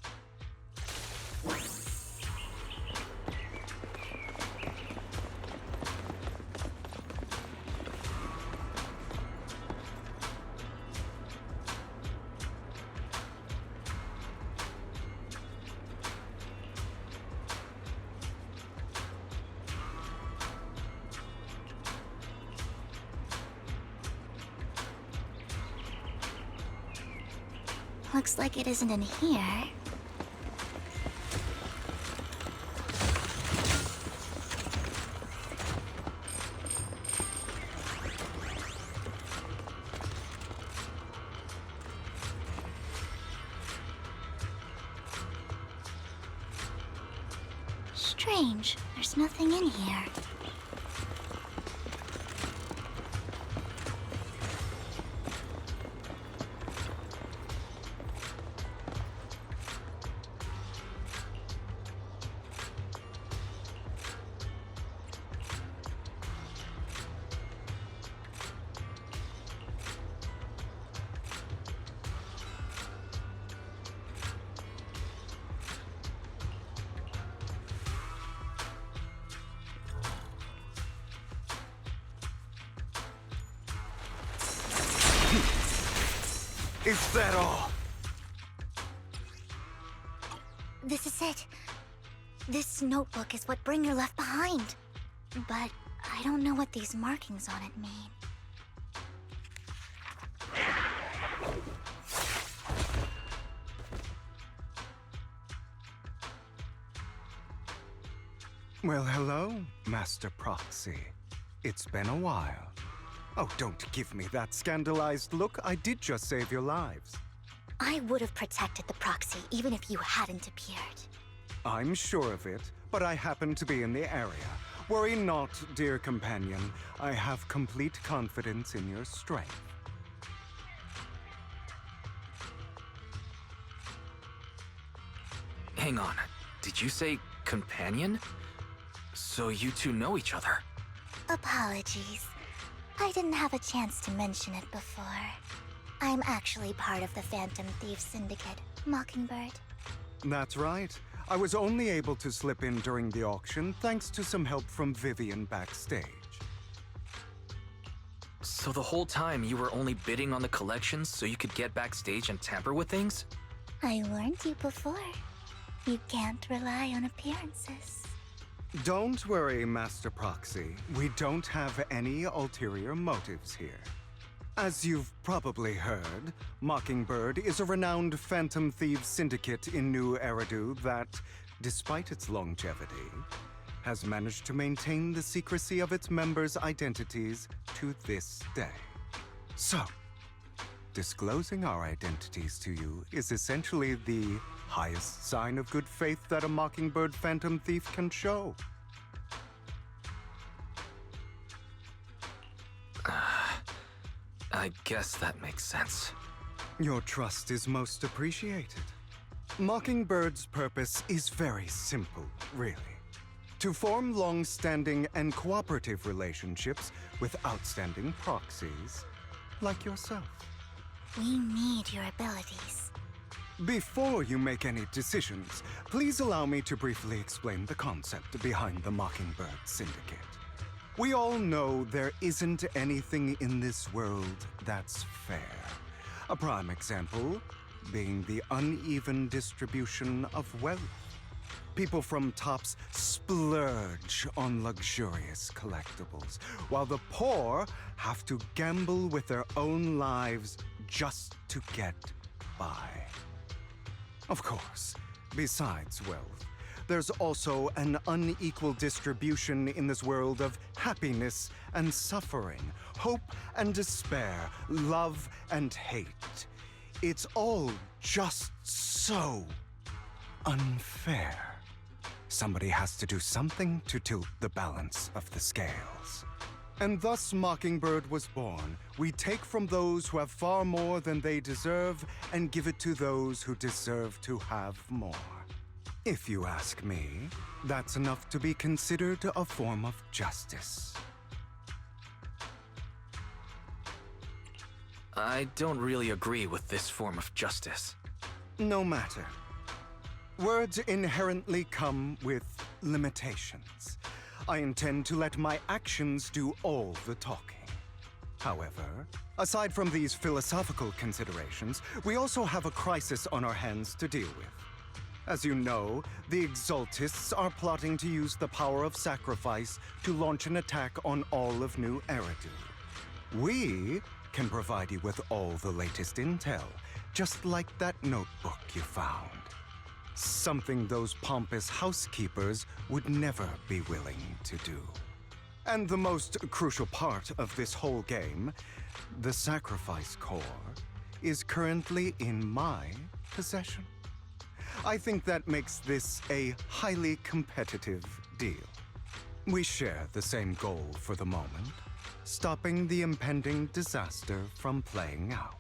Looks like it isn't in here. Strange, there's nothing in here. Is that all? This is it. This notebook is what Bringer left behind. But I don't know what these markings on it mean. Well, hello, Master Proxy. It's been a while. Oh, don't give me that scandalized look. I did just save your lives. I would have protected the Proxy even if you hadn't appeared. I'm sure of it, but I happen to be in the area. Worry not, dear companion. I have complete confidence in your strength. Hang on. Did you say companion? So you two know each other? Apologies. I didn't have a chance to mention it before. I'm actually part of the Phantom Thieves Syndicate, Mockingbird. That's right. I was only able to slip in during the auction thanks to some help from Vivian backstage. So the whole time you were only bidding on the collections so you could get backstage and tamper with things? I warned you before. You can't rely on appearances. Don't worry, Master Proxy. We don't have any ulterior motives here. As you've probably heard, Mockingbird is a renowned Phantom Thieves syndicate in New Eridu that, despite its longevity, has managed to maintain the secrecy of its members' identities to this day. So, disclosing our identities to you is essentially the highest sign of good faith that a Mockingbird Phantom Thief can show. I guess that makes sense. Your trust is most appreciated. Mockingbird's purpose is very simple, really. To form long-standing and cooperative relationships with outstanding proxies like yourself. We need your abilities. Before you make any decisions, please allow me to briefly explain the concept behind the Mockingbird Syndicate. We all know there isn't anything in this world that's fair. A prime example being the uneven distribution of wealth. People from tops splurge on luxurious collectibles, while the poor have to gamble with their own lives just to get by. Of course, besides wealth, there's also an unequal distribution in this world of happiness and suffering, hope and despair, love and hate. It's all just so unfair. Somebody has to do something to tilt the balance of the scales. And thus Mockingbird was born. We take from those who have far more than they deserve and give it to those who deserve to have more. If you ask me, that's enough to be considered a form of justice. I don't really agree with this form of justice. No matter. Words inherently come with limitations. I intend to let my actions do all the talking. However, aside from these philosophical considerations, we also have a crisis on our hands to deal with. As you know, the Exaltists are plotting to use the power of sacrifice to launch an attack on all of New Eridu. We can provide you with all the latest intel, just like that notebook you found. Something those pompous housekeepers would never be willing to do. And the most crucial part of this whole game, the sacrifice core, is currently in my possession. I think that makes this a highly competitive deal. We share the same goal for the moment, stopping the impending disaster from playing out.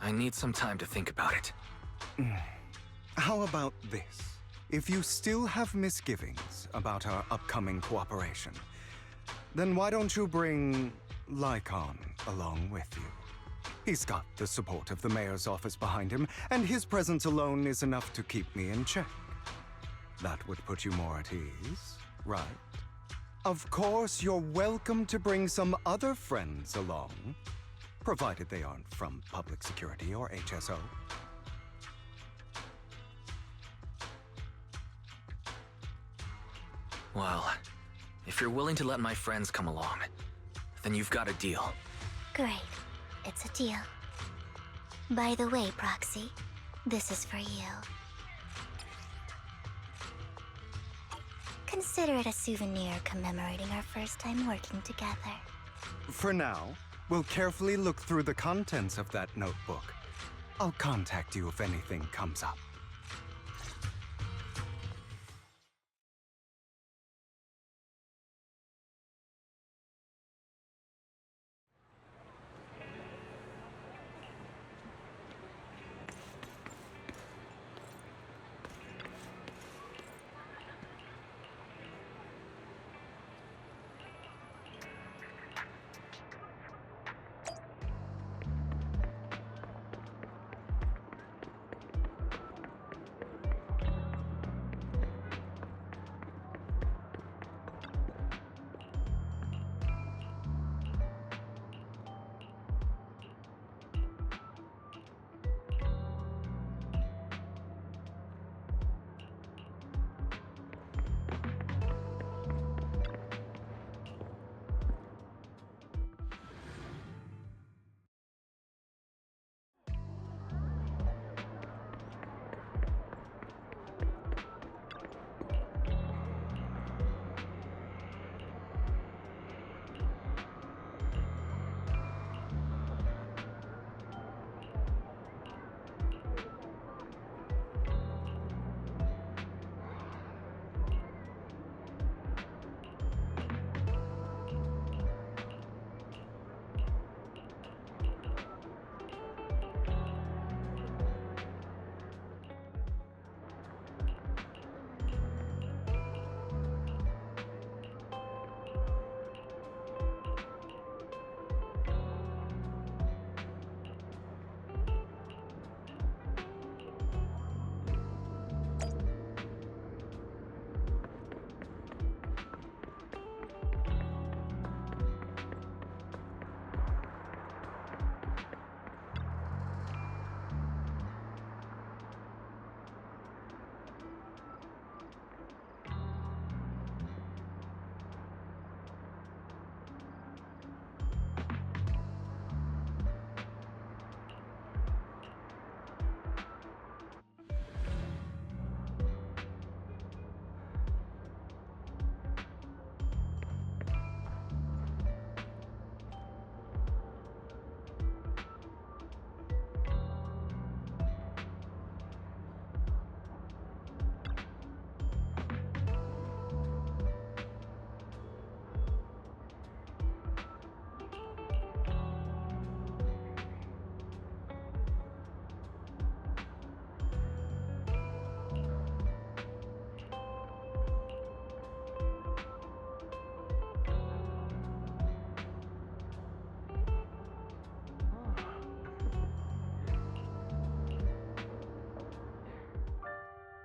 I need some time to think about it. How about this? If you still have misgivings about our upcoming cooperation, then why don't you bring Lycon along with you? He's got the support of the mayor's office behind him, and his presence alone is enough to keep me in check. That would put you more at ease, right? Of course, you're welcome to bring some other friends along, provided they aren't from public security or HSO. Well, if you're willing to let my friends come along, then you've got a deal. Great. It's a deal. By the way, Proxy, this is for you. Consider it a souvenir commemorating our first time working together. For now, we'll carefully look through the contents of that notebook. I'll contact you if anything comes up.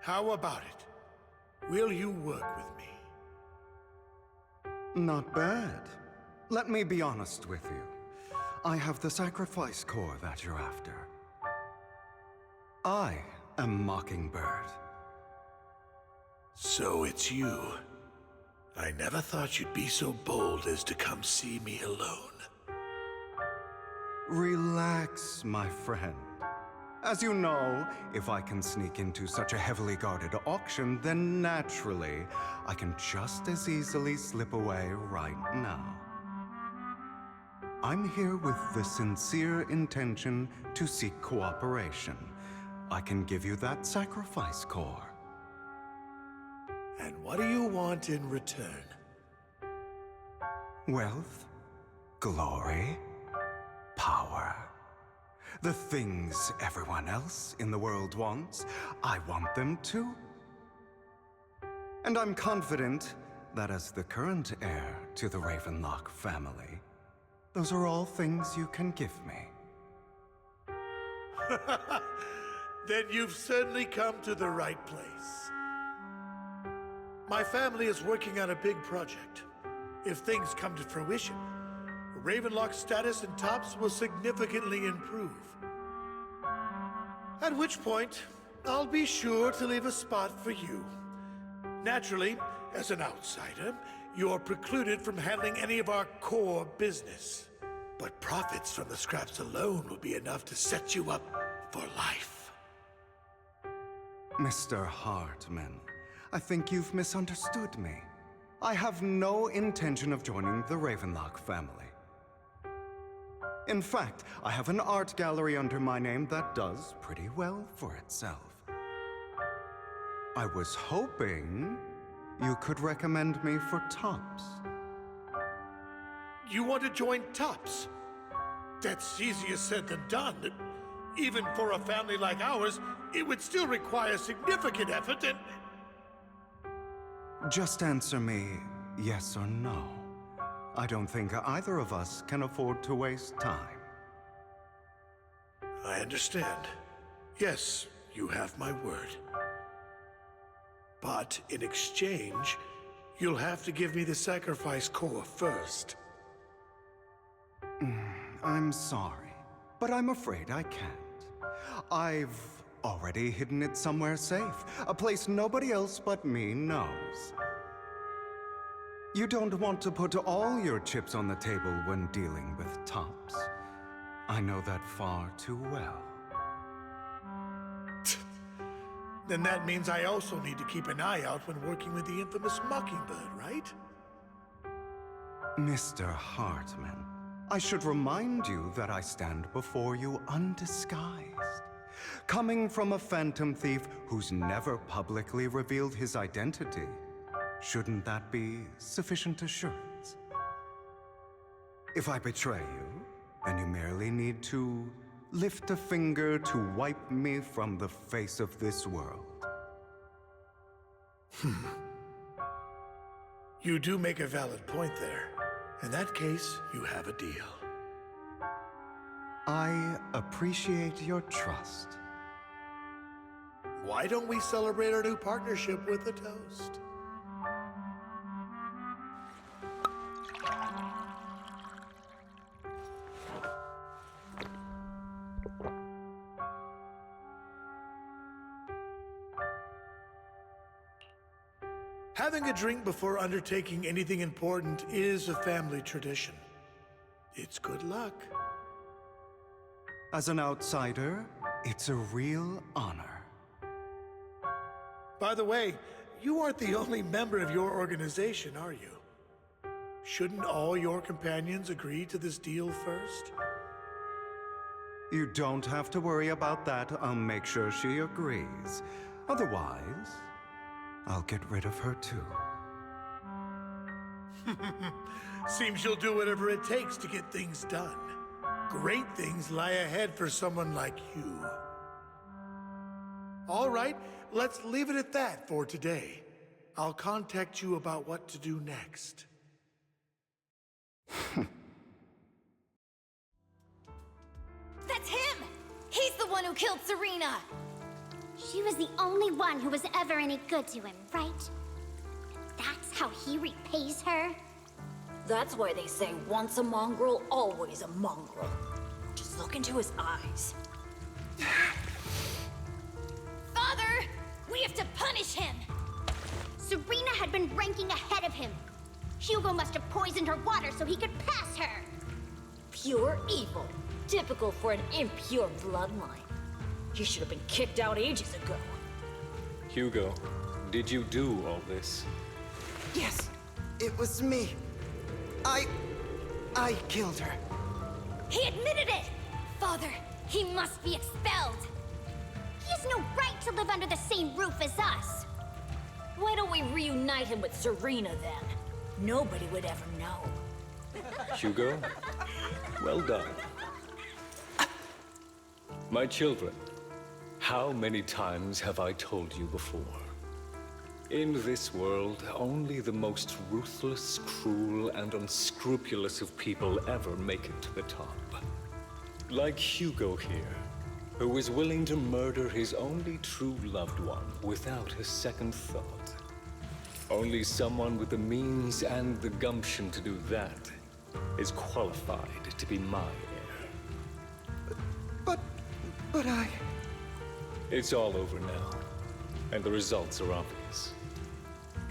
How about it? Will you work with me? Not bad. Let me be honest with you. I have the sacrifice core that you're after. I am Mockingbird. So it's you. I never thought you'd be so bold as to come see me alone. Relax, my friend. As you know, if I can sneak into such a heavily guarded auction, then naturally, I can just as easily slip away right now. I'm here with the sincere intention to seek cooperation. I can give you that sacrifice core. And what do you want in return? Wealth, glory, power. The things everyone else in the world wants, I want them too. And I'm confident that as the current heir to the Ravenlock family, those are all things you can give me. Then you've certainly come to the right place. My family is working on a big project. If things come to fruition, Ravenlock's status in Tops will significantly improve. At which point, I'll be sure to leave a spot for you. Naturally, as an outsider, you're precluded from handling any of our core business. But profits from the scraps alone will be enough to set you up for life. Mr. Hartman, I think you've misunderstood me. I have no intention of joining the Ravenlock family. In fact, I have an art gallery under my name that does pretty well for itself. I was hoping you could recommend me for Tops. You want to join Tops? That's easier said than done. Even for a family like ours, it would still require significant effort and... Just answer me yes or no. I don't think either of us can afford to waste time. I understand. Yes, you have my word. But in exchange, you'll have to give me the sacrifice core first. I'm sorry, but I'm afraid I can't. I've already hidden it somewhere safe, a place nobody else but me knows. You don't want to put all your chips on the table when dealing with Tops. I know that far too well. Then that means I also need to keep an eye out when working with the infamous Mockingbird, right? Mr. Hartman, I should remind you that I stand before you undisguised. Coming from a phantom thief who's never publicly revealed his identity, shouldn't that be sufficient assurance? If I betray you, then you merely need to lift a finger to wipe me from the face of this world. You do make a valid point there. In that case, you have a deal. I appreciate your trust. Why don't we celebrate our new partnership with a toast? Having a drink before undertaking anything important is a family tradition. It's good luck. As an outsider, it's a real honor. By the way, you aren't the only member of your organization, are you? Shouldn't all your companions agree to this deal first? You don't have to worry about that. I'll make sure she agrees. Otherwise, I'll get rid of her too. Seems you'll do whatever it takes to get things done. Great things lie ahead for someone like you. All right, let's leave it at that for today. I'll contact you about what to do next. That's him! He's the one who killed Serena! She was the only one who was ever any good to him, right? That's how he repays her? That's why they say once a mongrel, always a mongrel. Just look into his eyes. Father! We have to punish him! Serena had been ranking ahead of him. Hugo must have poisoned her water so he could pass her. Pure evil. Typical for an impure bloodline. He should have been kicked out ages ago. Hugo, did you do all this? Yes, it was me. I killed her. He admitted it! Father, he must be expelled. He has no right to live under the same roof as us. Why don't we reunite him with Serena then? Nobody would ever know. Hugo, well done. My children, how many times have I told you before? In this world, only the most ruthless, cruel, and unscrupulous of people ever make it to the top. Like Hugo here, who was willing to murder his only true loved one without a second thought. Only someone with the means and the gumption to do that is qualified to be my heir. But I... It's all over now, and the results are obvious.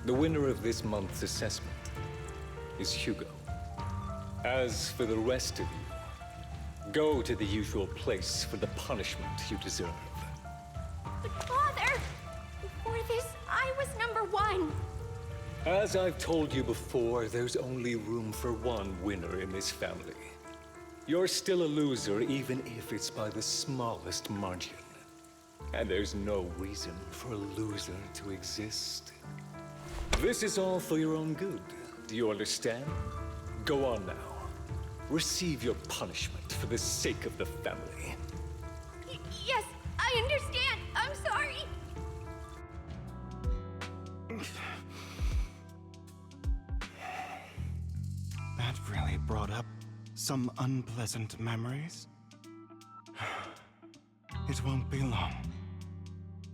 The winner of this month's assessment is Hugo. As for the rest of you, go to the usual place for the punishment you deserve. But Father, before this, I was #1. As I've told you before, there's only room for one winner in this family. You're still a loser, even if it's by the smallest margin. And there's no reason for a loser to exist. This is all for your own good. Do you understand? Go on now. Receive your punishment for the sake of the family. Yes, I understand. I'm sorry. That really brought up some unpleasant memories. It won't be long.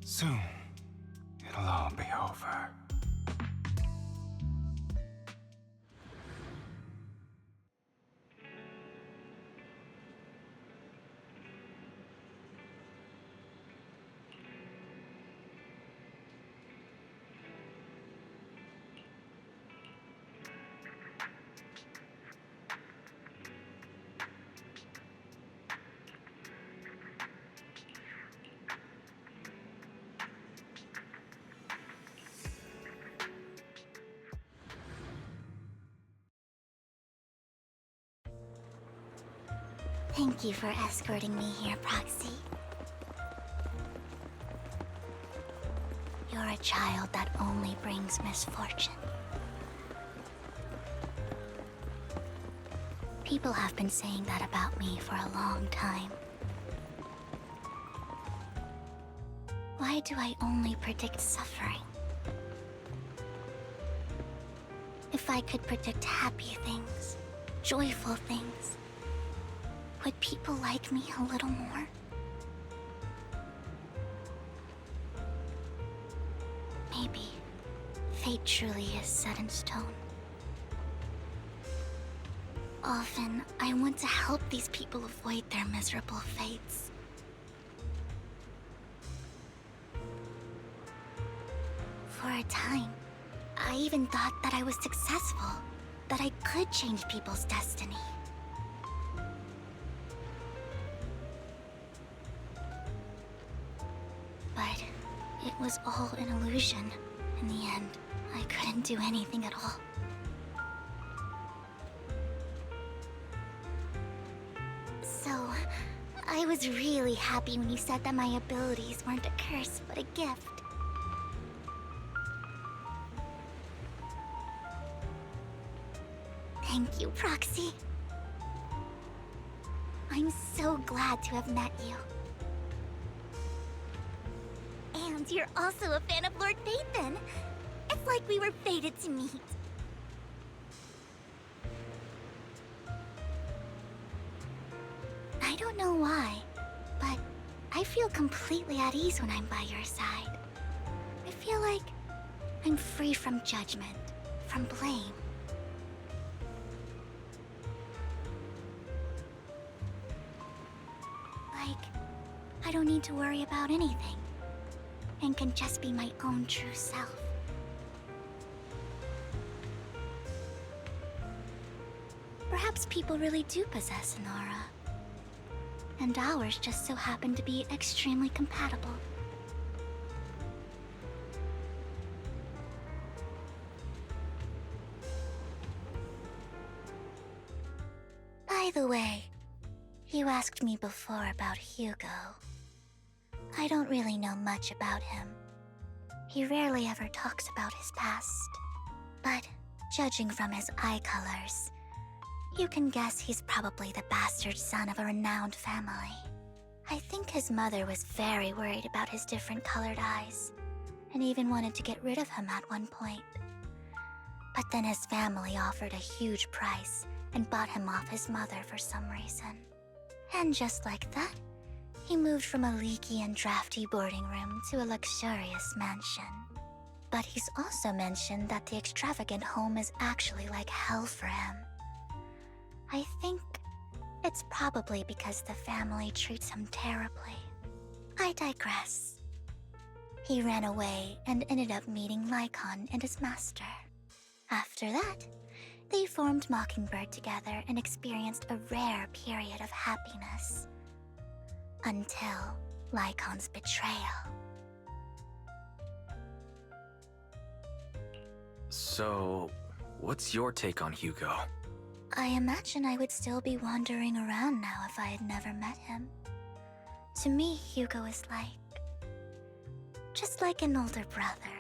Soon, it'll all be over. Thank you for escorting me here, Proxy. You're a child that only brings misfortune. People have been saying that about me for a long time. Why do I only predict suffering? If I could predict happy things, joyful things, would people like me a little more? Maybe fate truly is set in stone. Often, I want to help these people avoid their miserable fates. For a time, I even thought that I was successful, that I could change people's destiny. But it was all an illusion. In the end, I couldn't do anything at all. So, I was really happy when you said that my abilities weren't a curse, but a gift. Thank you, Proxy. I'm so glad to have met you. And you're also a fan of Lord Phaethon. It's like we were fated to meet. I don't know why, but I've feel completely at ease when I'm by your side. I feel like I'm free from judgment, from blame. Like, I don't need to worry about anything, and can just be my own true self. Perhaps people really do possess an aura, and ours just so happen to be extremely compatible. By the way, you asked me before about Hugo. I don't really know much about him. He rarely ever talks about his past. But judging from his eye colors, you can guess he's probably the bastard son of a renowned family. I think his mother was very worried about his different colored eyes, and even wanted to get rid of him at one point. But then his family offered a huge price and bought him off his mother for some reason. And just like that, he moved from a leaky and drafty boarding room to a luxurious mansion. But he's also mentioned that the extravagant home is actually like hell for him. I think it's probably because the family treats him terribly. I digress. He ran away and ended up meeting Lycon and his master. After that, they formed Mockingbird together and experienced a rare period of happiness. Until Lycon's betrayal. So, what's your take on Hugo? I imagine I would still be wandering around now if I had never met him. To me, Hugo is just like an older brother.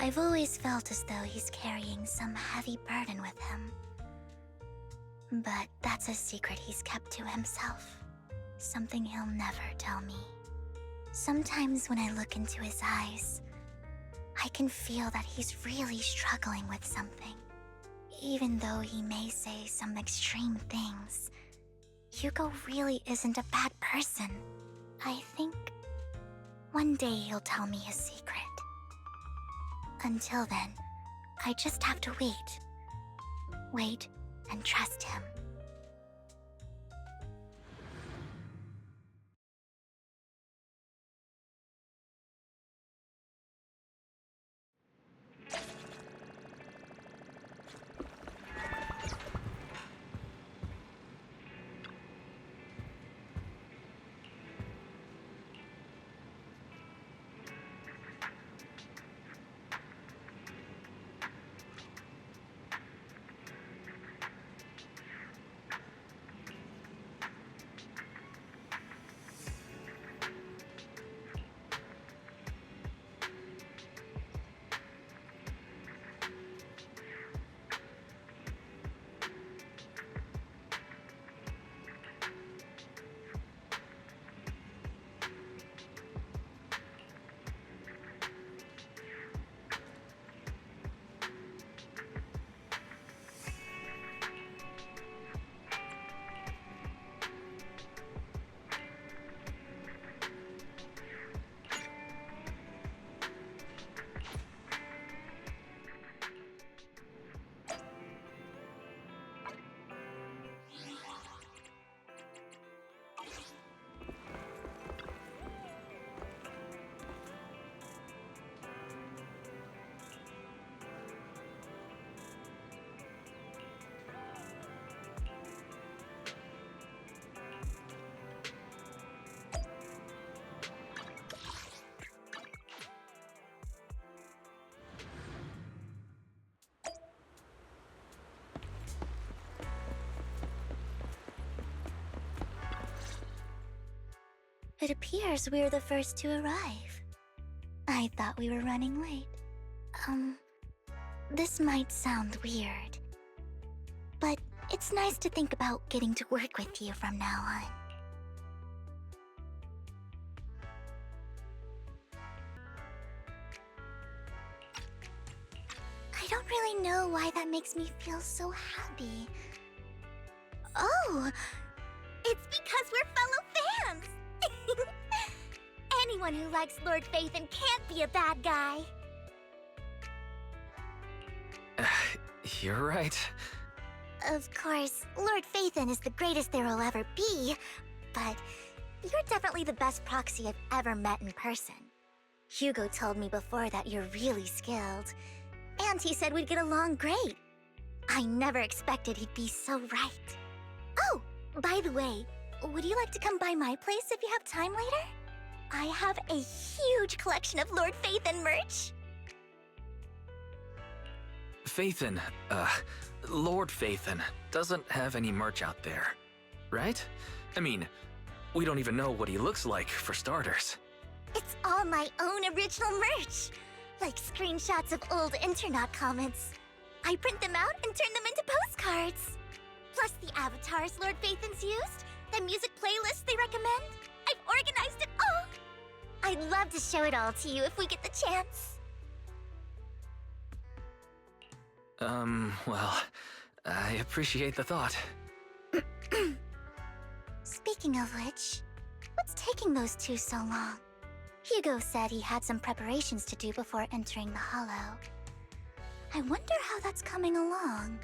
I've always felt as though he's carrying some heavy burden with him. But that's a secret he's kept to himself. Something he'll never tell me. Sometimes when I look into his eyes, I can feel that he's really struggling with something. Even though he may say some extreme things, Hugo really isn't a bad person. I think one day he'll tell me his secret. Until then, I just have to wait. Wait and trust him. It appears we're the first to arrive. I thought we were running late. This might sound weird, but it's nice to think about getting to work with you from now on. I don't really know why that makes me feel so happy. Oh, it's because we're fellow fans! anyone who likes Lord Phaethon can't be a bad guy. You're right. Of course, Lord Phaethon is the greatest there will ever be, but you're definitely the best proxy I've ever met in person. Hugo told me before that you're really skilled, and he said we'd get along great. I never expected he'd be so right. Oh, by the way, would you like to come by my place if you have time later? I have a huge collection of Lord Phaethon merch. Phaethon, Lord Phaethon doesn't have any merch out there, right? I mean, we don't even know what he looks like, for starters. It's all my own original merch, like screenshots of old Internet comments. I print them out and turn them into postcards. Plus the avatars Lord Phaethon's used, the music playlists they recommend. I've organized it all. I'd love to show it all to you if we get the chance. Well, I appreciate the thought. Speaking of which, what's taking those two so long? Hugo said he had some preparations to do before entering the Hollow. I wonder how that's coming along.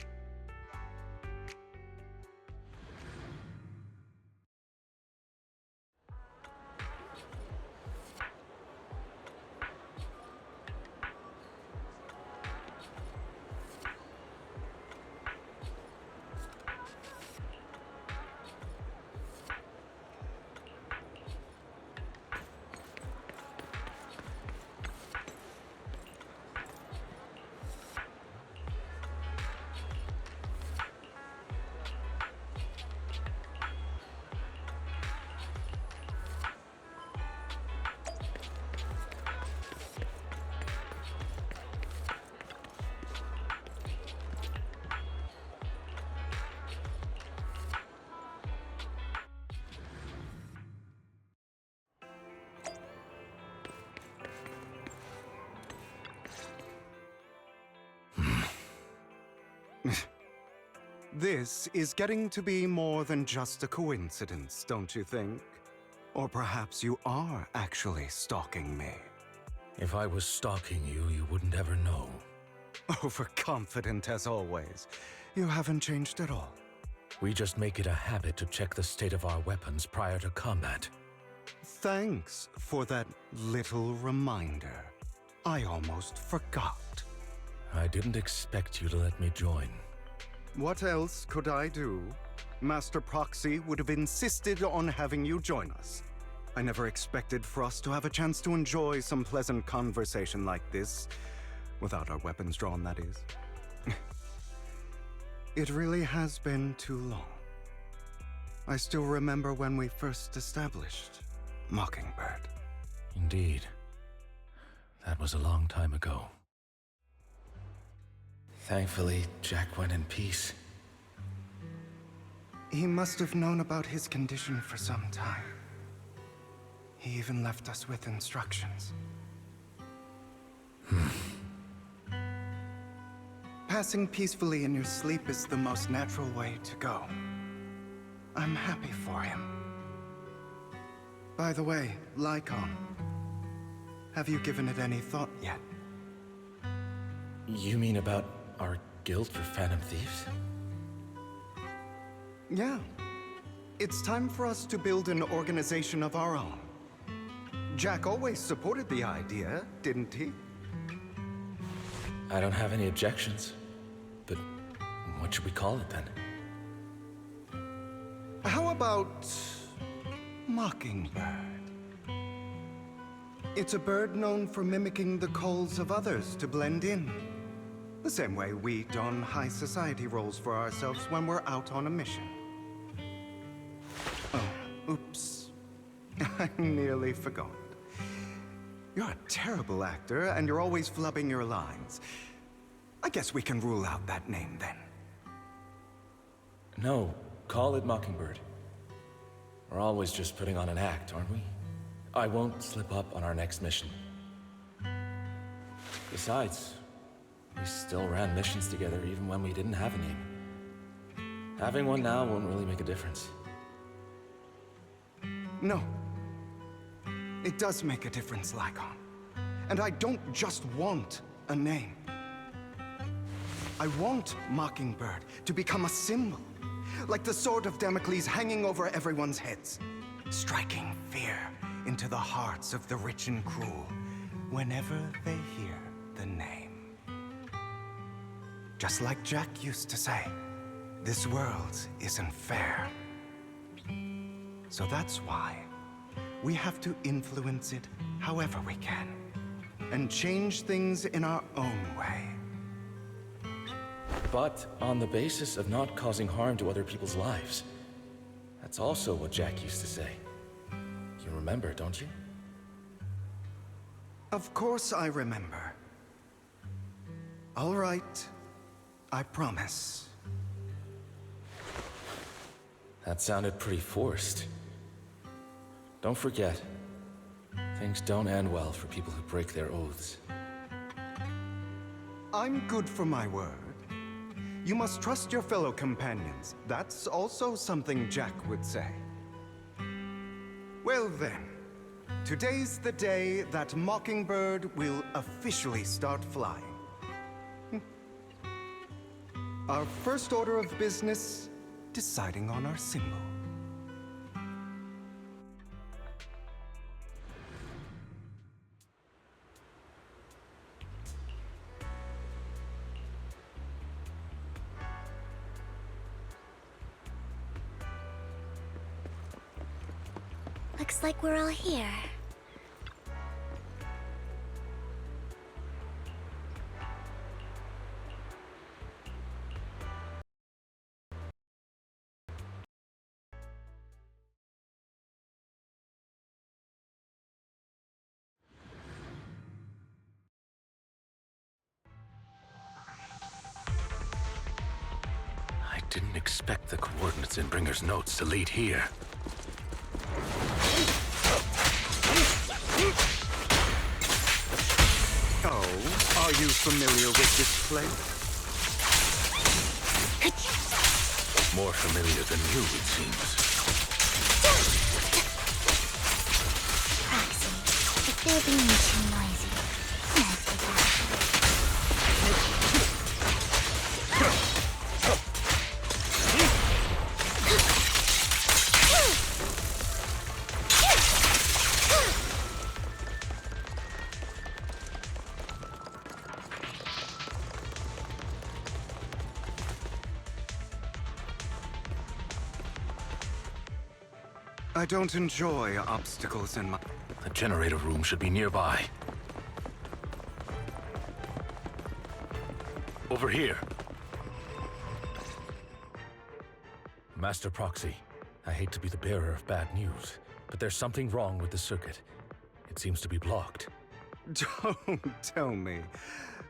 This is getting to be more than just a coincidence, don't you think? Or perhaps you are actually stalking me. If I was stalking you, you wouldn't ever know. Overconfident as always. You haven't changed at all. We just make it a habit to check the state of our weapons prior to combat. Thanks for that little reminder. I almost forgot. I didn't expect you to let me join. What else could I do? Master Proxy would have insisted on having you join us. I never expected for us to have a chance to enjoy some pleasant conversation like this, without our weapons drawn, that is. It really has been too long. I still remember when we first established Mockingbird. Indeed. That was a long time ago. Thankfully, Jack went in peace. He must have known about his condition for some time. He even left us with instructions. Passing peacefully in your sleep is the most natural way to go. I'm happy for him. By the way, Lycon, have you given it any thought yet? You mean about our guild for Phantom Thieves? Yeah. It's time for us to build an organization of our own. Jack always supported the idea, didn't he? I don't have any objections. But what should we call it then? How about Mockingbird? It's a bird known for mimicking the calls of others to blend in. The same way we don high society roles for ourselves when we're out on a mission. Oh, oops. I nearly forgot. You're a terrible actor, and you're always flubbing your lines. I guess we can rule out that name then. No, call it Mockingbird. We're always just putting on an act, aren't we? I won't slip up on our next mission. Besides, we still ran missions together even when we didn't have a name. Having one now won't really make a difference. No. It does make a difference, Lycon. And I don't just want a name. I want Mockingbird to become a symbol, like the sword of Damocles hanging over everyone's heads, striking fear into the hearts of the rich and cruel whenever they hear the name. Just like Jack used to say, this world isn't fair. So that's why we have to influence it however we can, and change things in our own way. But on the basis of not causing harm to other people's lives. That's also what Jack used to say. You remember, don't you? Of course I remember. All right, I promise. That sounded pretty forced. Don't forget, things don't end well for people who break their oaths. I'm good for my word. You must trust your fellow companions. That's also something Jack would say. Well then, today's the day that Mockingbird will officially start flying. Our first order of business, deciding on our symbol. Looks like we're all here. I didn't expect the coordinates in Bringer's notes to lead here. Oh, are you familiar with this place? More familiar than you, it seems. Proxy, if they're being too noisy, nice to I don't enjoy obstacles in my... The generator room should be nearby. Over here. Master Proxy, I hate to be the bearer of bad news, but there's something wrong with the circuit. It seems to be blocked. Don't tell me.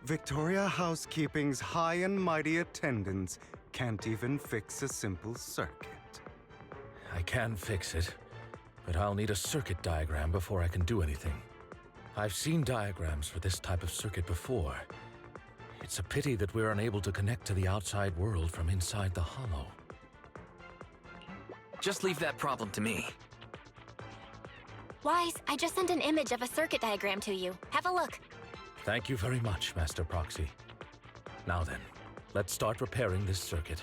Victoria Housekeeping's high and mighty attendants can't even fix a simple circuit. I can fix it, but I'll need a circuit diagram before I can do anything. I've seen diagrams for this type of circuit before. It's a pity that we're unable to connect to the outside world from inside the hollow. Just leave that problem to me. Wise, I just sent an image of a circuit diagram to you. Have a look. Thank you very much, Master Proxy. Now then, let's start repairing this circuit.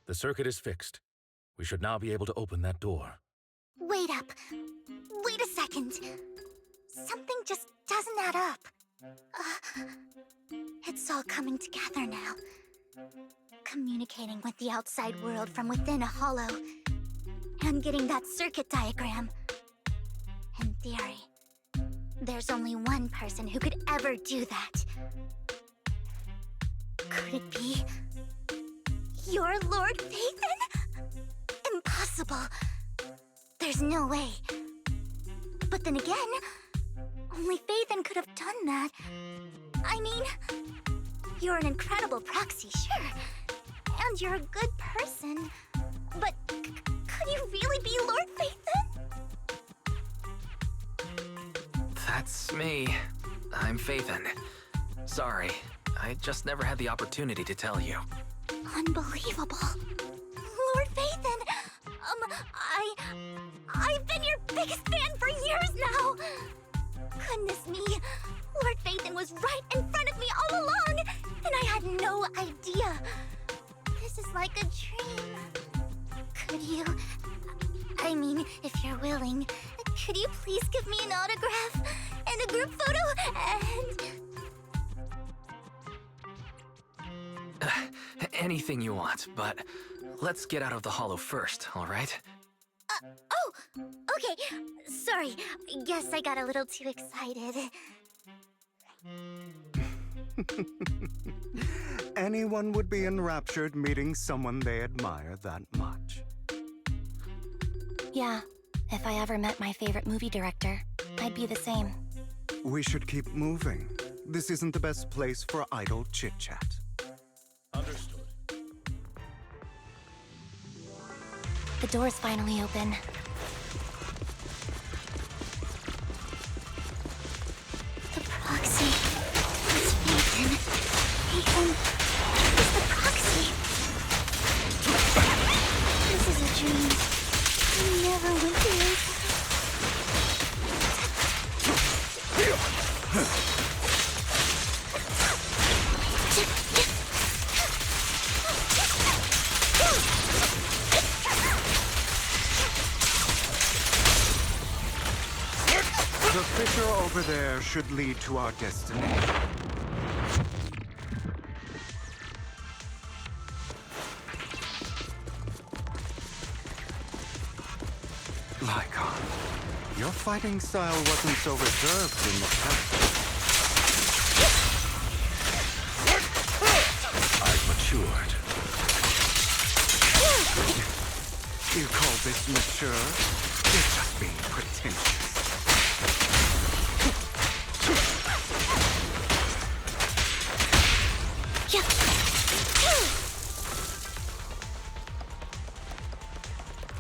The circuit is fixed. We should now be able to open that door. Wait up. Wait a second. Something just doesn't add up. It's all coming together now. Communicating with the outside world from within a hollow. And getting that circuit diagram. In theory, there's only one person who could ever do that. Could it be... your Lord Phaethon? Impossible. There's no way. But then again, only Phaethon could have done that. I mean, you're an incredible proxy, sure. understand you're a good person, but could you really be Lord Phaethon? That's me. I'm Phaethon. Sorry, I just never had the opportunity to tell you. Unbelievable. Lord Phaethon! I've been your biggest fan for years now! Goodness me, Lord Phaethon was right in front of me all along, and I had no idea. This is like a dream. Could you... I mean, if you're willing, could you please give me an autograph and a group photo and... Anything you want, but let's get out of the hollow first, all right? Oh! Okay, sorry. Guess I got a little too excited. Anyone would be enraptured meeting someone they admire that much. Yeah, if I ever met my favorite movie director, I'd be the same. We should keep moving. This isn't the best place for idle chit-chat. Understood. The door's finally open. The proxy. It's Phaethon. Phaethon is the proxy. This is a dream. I never went through it. The fissure over there should lead to our destination. Lycon, your fighting style wasn't so reserved in the past. I've matured. You call this mature? You're just being pretentious.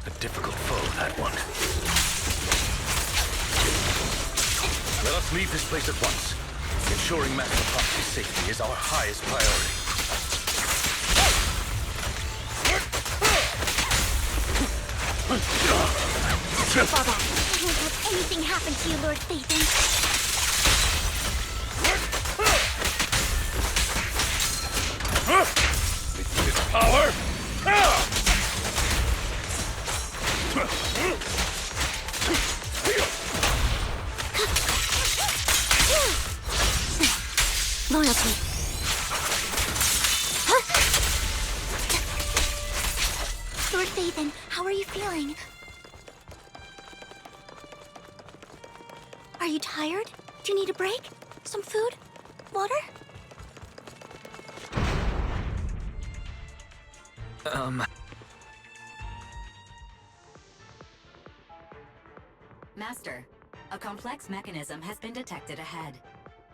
A difficult foe, that one. Let us leave this place at once. Ensuring Master Proxy's safety is our highest priority. Baba, I won't let anything happen to you, Lord Phaethon. Its power! Loyalty. Lord Phaethon, how are you feeling? Are you tired? Do you need a break? Some food? Water? Master, a complex mechanism has been detected ahead.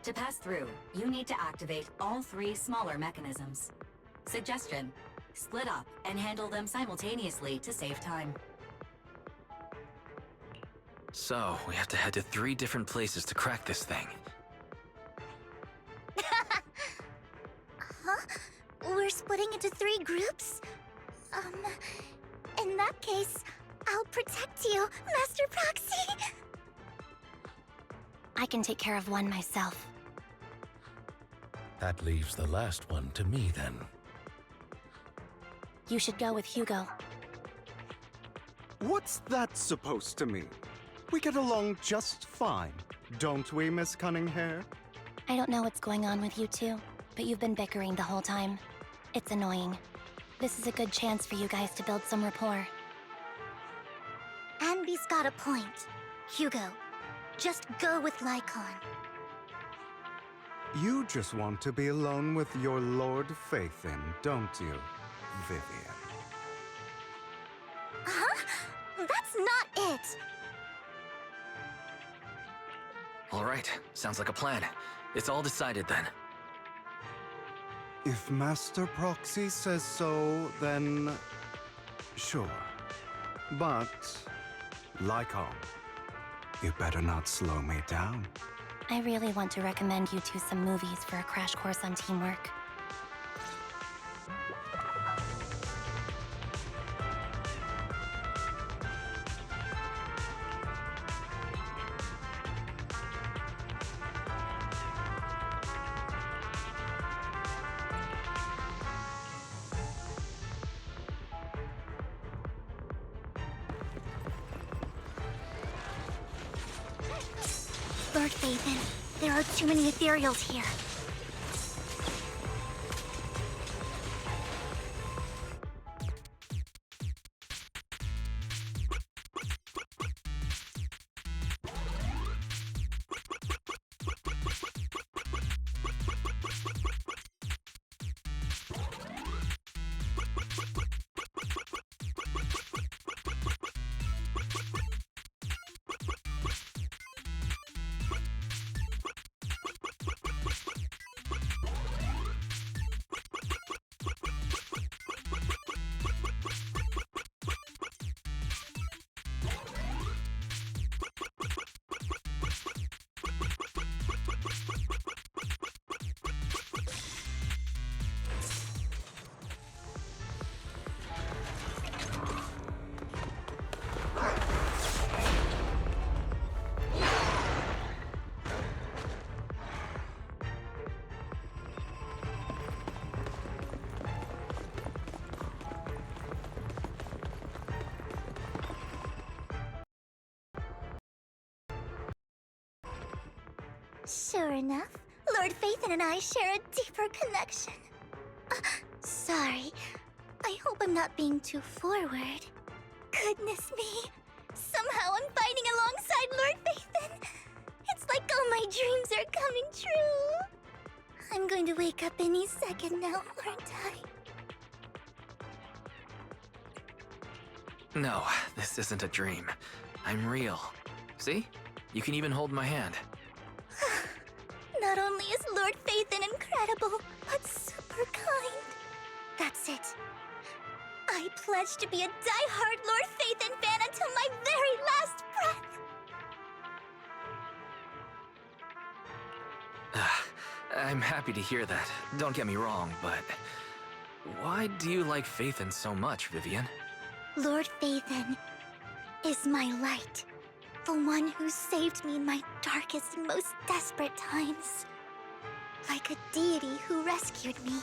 To pass through, you need to activate all 3 smaller mechanisms. Suggestion: split up and handle them simultaneously to save time. So, we have to head to 3 different places to crack this thing. Huh? We're splitting into 3 groups? In that case, I'll protect you, Master Proxy! I can take care of one myself. That leaves the last one to me, then. You should go with Hugo. What's that supposed to mean? We get along just fine, don't we, Miss Cunninghair? I don't know what's going on with you two, but you've been bickering the whole time. It's annoying. This is a good chance for you guys to build some rapport. Anby's got a point. Hugo, just go with Lycon. You just want to be alone with your Lord Phaethon, don't you, Vivian? Huh? That's not it! All right, sounds like a plan. It's all decided then. If Master Proxy says so, then sure. But, Lycon, you better not slow me down. I really want to recommend you to some movies for a crash course on teamwork. Lord Phaethon, there are too many ethereals here. Sure enough, Lord Phaethon and I share a deeper connection. Sorry. I hope I'm not being too forward. Goodness me. Somehow I'm fighting alongside Lord Phaethon. It's like all my dreams are coming true. I'm going to wake up any second now, aren't I? No, this isn't a dream. I'm real. See? You can even hold my hand. Not only is Lord Phaethon incredible, but super kind. That's it. I pledge to be a die-hard Lord Phaethon fan until my very last breath. I'm happy to hear that. Don't get me wrong, but why do you like Phaethon so much, Vivian? Lord Phaethon is my light. The one who saved me in my darkest and most desperate times. Like a deity who rescued me.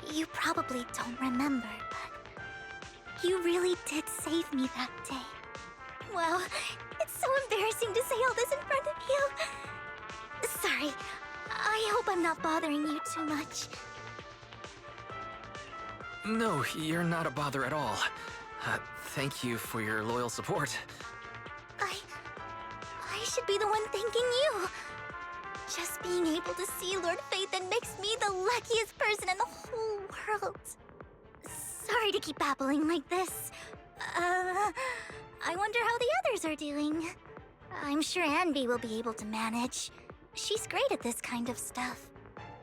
You probably don't remember, but you really did save me that day. Wow, it's so embarrassing to say all this in front of you. Sorry, I hope I'm not bothering you too much. No, you're not a bother at all. Thank you for your loyal support. I should be the one thanking you. Just being able to see Lord Phaethon makes me the luckiest person in the whole world. Sorry to keep babbling like this. I wonder how the others are doing. I'm sure Anby will be able to manage. She's great at this kind of stuff.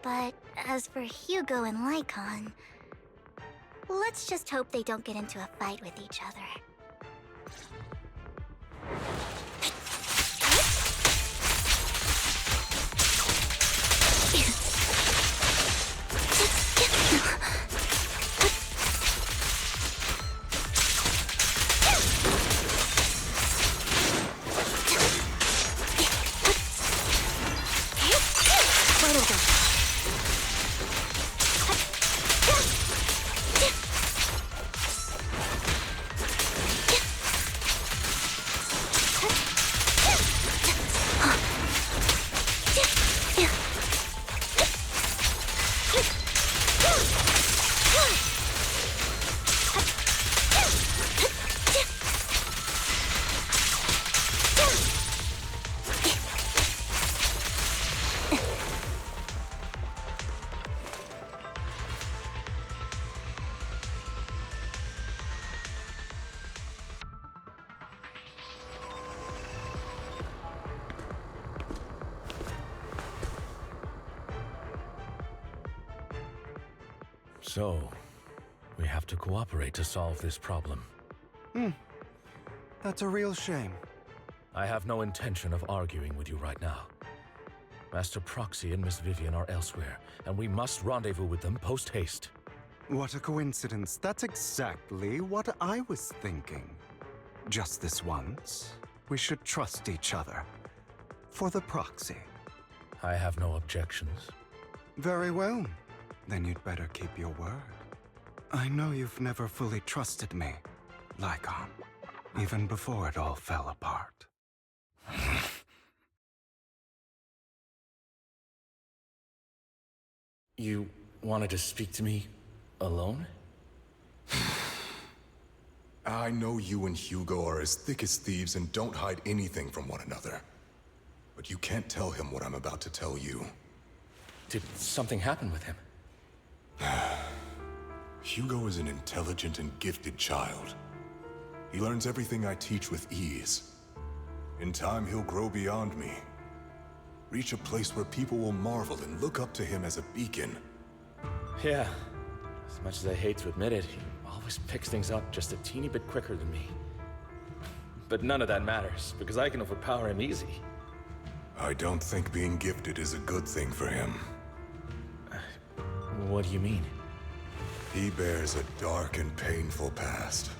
But as for Hugo and Lycon, let's just hope they don't get into a fight with each other. So, we have to cooperate to solve this problem. That's a real shame. I have no intention of arguing with you right now. Master Proxy and Miss Vivian are elsewhere, and we must rendezvous with them post-haste. What a coincidence. That's exactly what I was thinking. Just this once, we should trust each other. For the proxy. I have no objections. Very well. Then you'd better keep your word. I know you've never fully trusted me, Lycon, even before it all fell apart. You wanted to speak to me alone? I know you and Hugo are as thick as thieves and don't hide anything from one another. But you can't tell him what I'm about to tell you. Did something happen with him? Hugo is an intelligent and gifted child. He learns everything I teach with ease. In time, he'll grow beyond me. Reach a place where people will marvel and look up to him as a beacon. Yeah. As much as I hate to admit it, he always picks things up just a teeny bit quicker than me. But none of that matters, because I can overpower him easy. I don't think being gifted is a good thing for him. What do you mean? He bears a dark and painful past.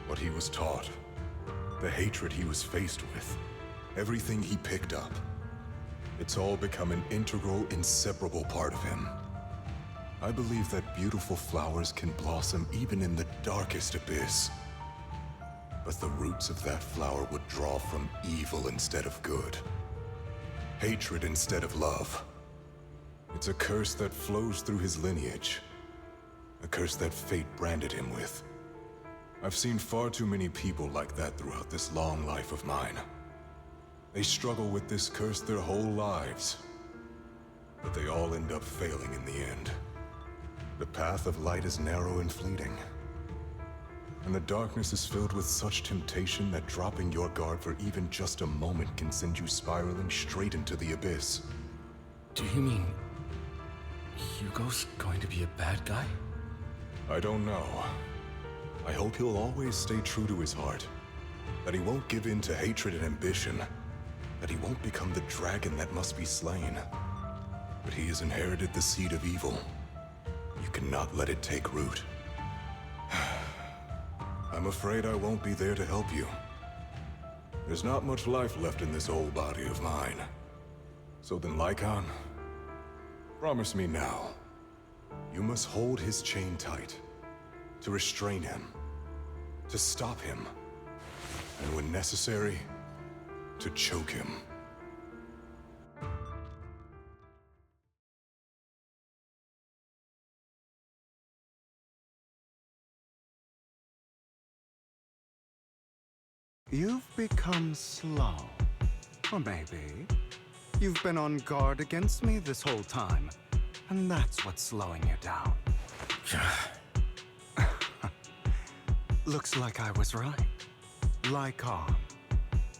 What he was taught, the hatred he was faced with, everything he picked up. It's all become an integral, inseparable part of him. I believe that beautiful flowers can blossom even in the darkest abyss. But the roots of that flower would draw from evil instead of good. Hatred instead of love. It's a curse that flows through his lineage. A curse that fate branded him with. I've seen far too many people like that throughout this long life of mine. They struggle with this curse their whole lives. But they all end up failing in the end. The path of light is narrow and fleeting. And the darkness is filled with such temptation that dropping your guard for even just a moment can send you spiraling straight into the abyss. Do you mean Hugo's going to be a bad guy? I don't know. I hope he'll always stay true to his heart. That he won't give in to hatred and ambition. That he won't become the dragon that must be slain. But he has inherited the seed of evil. You cannot let it take root. I'm afraid I won't be there to help you. There's not much life left in this old body of mine. So then, Lycon, promise me now. You must hold his chain tight. To restrain him. To stop him. And when necessary, to choke him. You've become slow. Or maybe you've been on guard against me this whole time, and that's what's slowing you down. Looks like I was right. Lycon,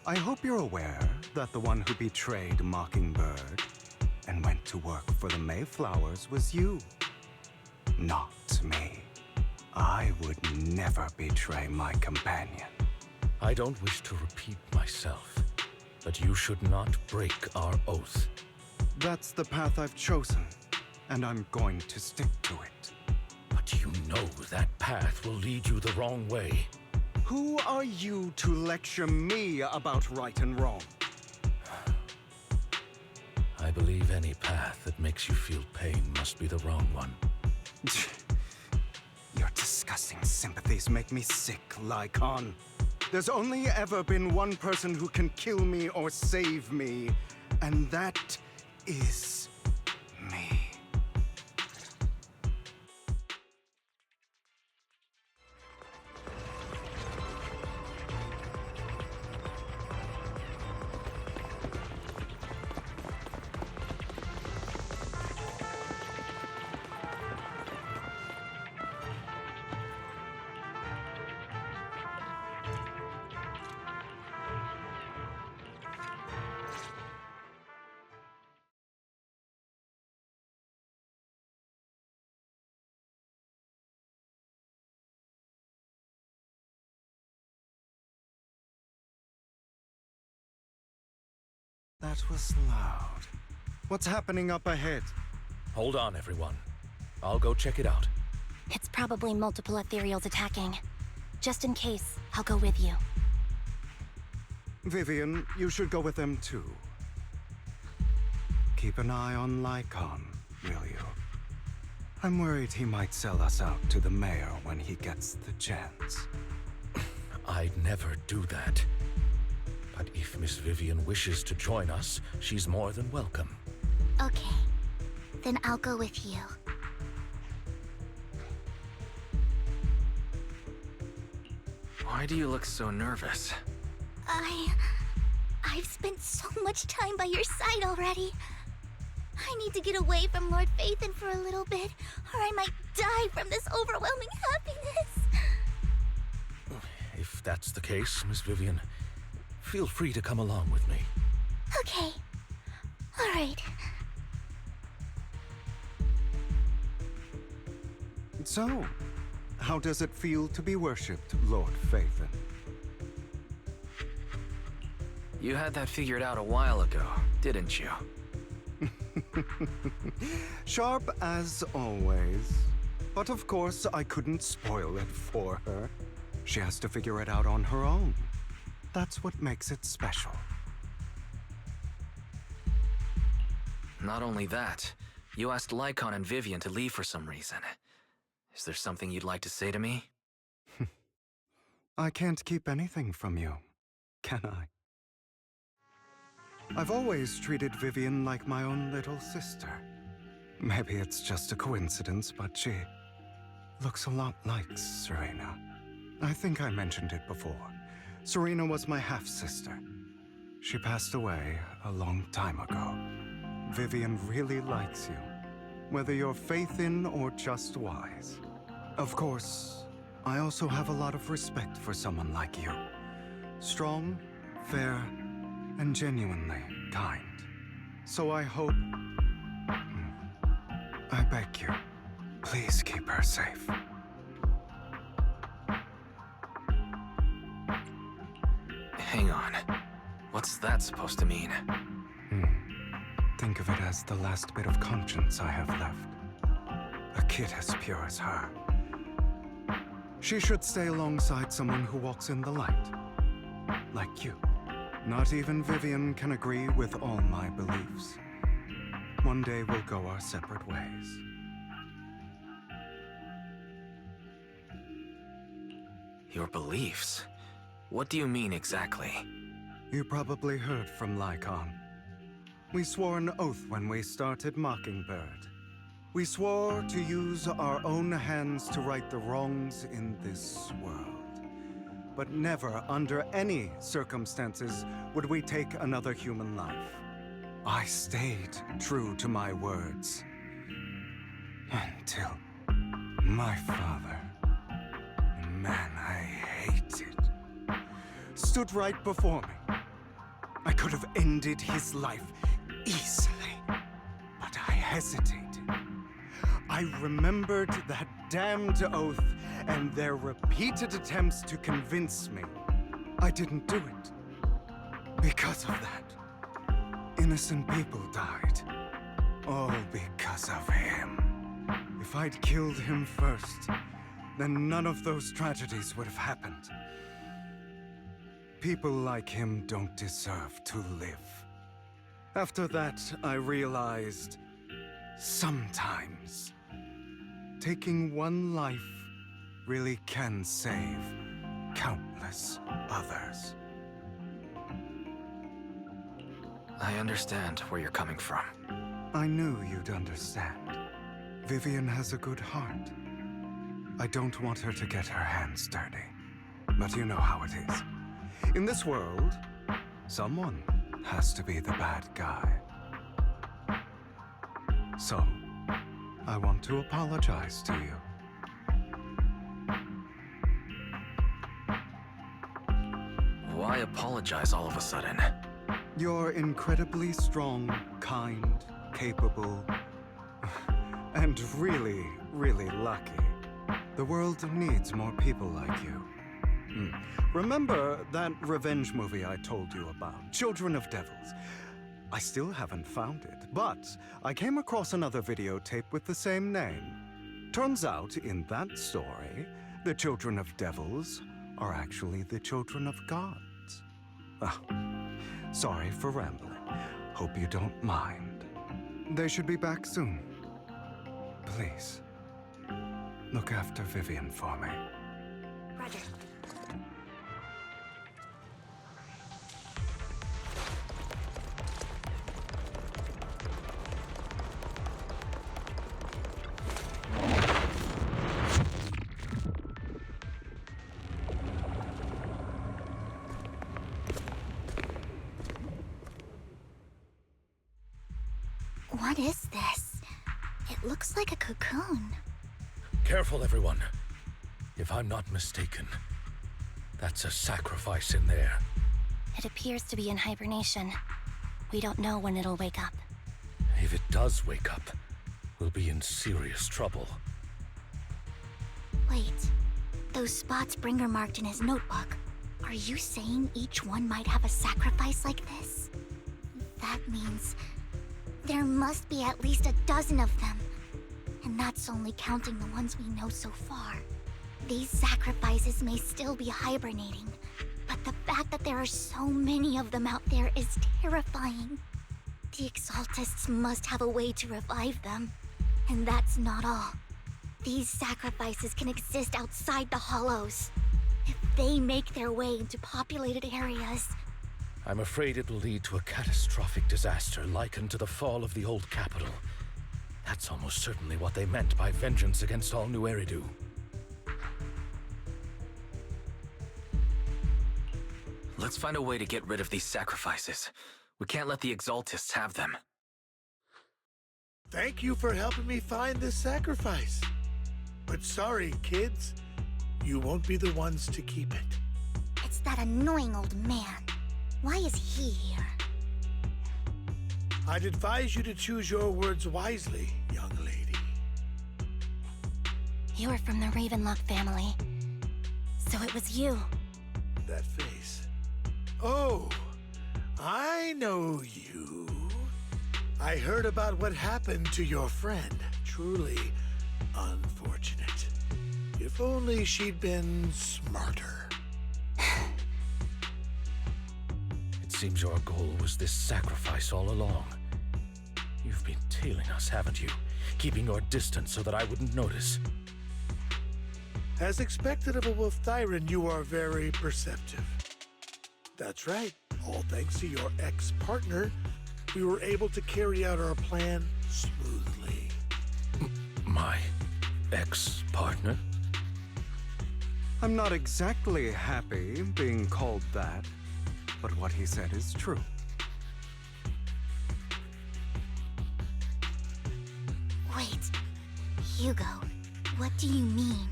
I hope you're aware that the one who betrayed Mockingbird and went to work for the Mayflowers was you. Not me. I would never betray my companion. I don't wish to repeat myself, but you should not break our oath. That's the path I've chosen, and I'm going to stick to it. But you know that path will lead you the wrong way. Who are you to lecture me about right and wrong? I believe any path that makes you feel pain must be the wrong one. Your disgusting sympathies make me sick, Lycon. There's only ever been one person who can kill me or save me, and that is That was loud. What's happening up ahead? Hold on, everyone. I'll go check it out. It's probably multiple ethereals attacking. Just in case, I'll go with you. Vivian, you should go with them too. Keep an eye on Lycon, will you? I'm worried he might sell us out to the mayor when he gets the chance. I'd never do that. But if Miss Vivian wishes to join us, she's more than welcome. Okay. Then I'll go with you. Why do you look so nervous? I've spent so much time by your side already. I need to get away from Lord Phaethon for a little bit, or I might die from this overwhelming happiness. If that's the case, Miss Vivian, feel free to come along with me. Okay. All right. So, how does it feel to be worshipped, Lord Phaethon? You had that figured out a while ago, didn't you? Sharp as always. But of course, I couldn't spoil it for her. She has to figure it out on her own. That's what makes it special. Not only that, you asked Lycon and Vivian to leave for some reason. Is there something you'd like to say to me? I can't keep anything from you, can I? I've always treated Vivian like my own little sister. Maybe it's just a coincidence, but she looks a lot like Serena. I think I mentioned it before. Serena was my half-sister. She passed away a long time ago. Vivian really likes you, whether you're Phaethon or just wise. Of course, I also have a lot of respect for someone like you. Strong, fair, and genuinely kind. So I hope... I beg you, please keep her safe. Hang on. What's that supposed to mean? Think of it as the last bit of conscience I have left. A kid as pure as her. She should stay alongside someone who walks in the light. Like you. Not even Vivian can agree with all my beliefs. One day we'll go our separate ways. Your beliefs? What do you mean exactly? You probably heard from Lycon. We swore an oath when we started Mockingbird. We swore to use our own hands to right the wrongs in this world. But never, under any circumstances, would we take another human life. I stayed true to my words. Until my father, a man I hated, stood right before me. I could have ended his life easily, but I hesitated. I remembered that damned oath and their repeated attempts to convince me. I didn't do it. Because of that, innocent people died. All because of him. If I'd killed him first, then none of those tragedies would have happened. People like him don't deserve to live. After that, I realized, sometimes, taking one life really can save countless others. I understand where you're coming from. I knew you'd understand. Vivian has a good heart. I don't want her to get her hands dirty. But you know how it is. In this world, someone has to be the bad guy. So, I want to apologize to you. Why apologize all of a sudden? You're incredibly strong, kind, capable, and really, really lucky. The world needs more people like you. Remember that revenge movie I told you about, Children of Devils? I still haven't found it, but I came across another videotape with the same name. Turns out, in that story, the children of devils are actually the children of gods. Ah, sorry for rambling. Hope you don't mind. They should be back soon. Please, look after Vivian for me. Roger. What is this? It looks like a cocoon. Careful, everyone. If I'm not mistaken, that's a sacrifice in there. It appears to be in hibernation. We don't know when it'll wake up. If it does wake up, we'll be in serious trouble. Wait, those spots Bringer marked in his notebook. Are you saying each one might have a sacrifice like this? That means there must be at least a dozen of them. And that's only counting the ones we know so far. These sacrifices may still be hibernating, but the fact that there are so many of them out there is terrifying. The Exaltists must have a way to revive them. And that's not all. These sacrifices can exist outside the Hollows. If they make their way into populated areas, I'm afraid it will lead to a catastrophic disaster likened to the fall of the old capital. That's almost certainly what they meant by vengeance against all New Eridu. Let's find a way to get rid of these sacrifices. We can't let the Exaltists have them. Thank you for helping me find this sacrifice. But sorry, kids. You won't be the ones to keep it. it's that annoying old man. Why is he here? I'd advise you to choose your words wisely, young lady. You're from the Ravenlock family. So it was you. That face. Oh, I know you. I heard about what happened to your friend. Truly unfortunate. If only she'd been smarter. It seems your goal was this sacrifice all along. You've been tailing us, haven't you? Keeping your distance so that I wouldn't notice. As expected of a Wolf-Thyran, you are very perceptive. That's right. All thanks to your ex-partner, we were able to carry out our plan smoothly. My ex-partner? I'm not exactly happy being called that, but what he said is true. Wait, Hugo, what do you mean?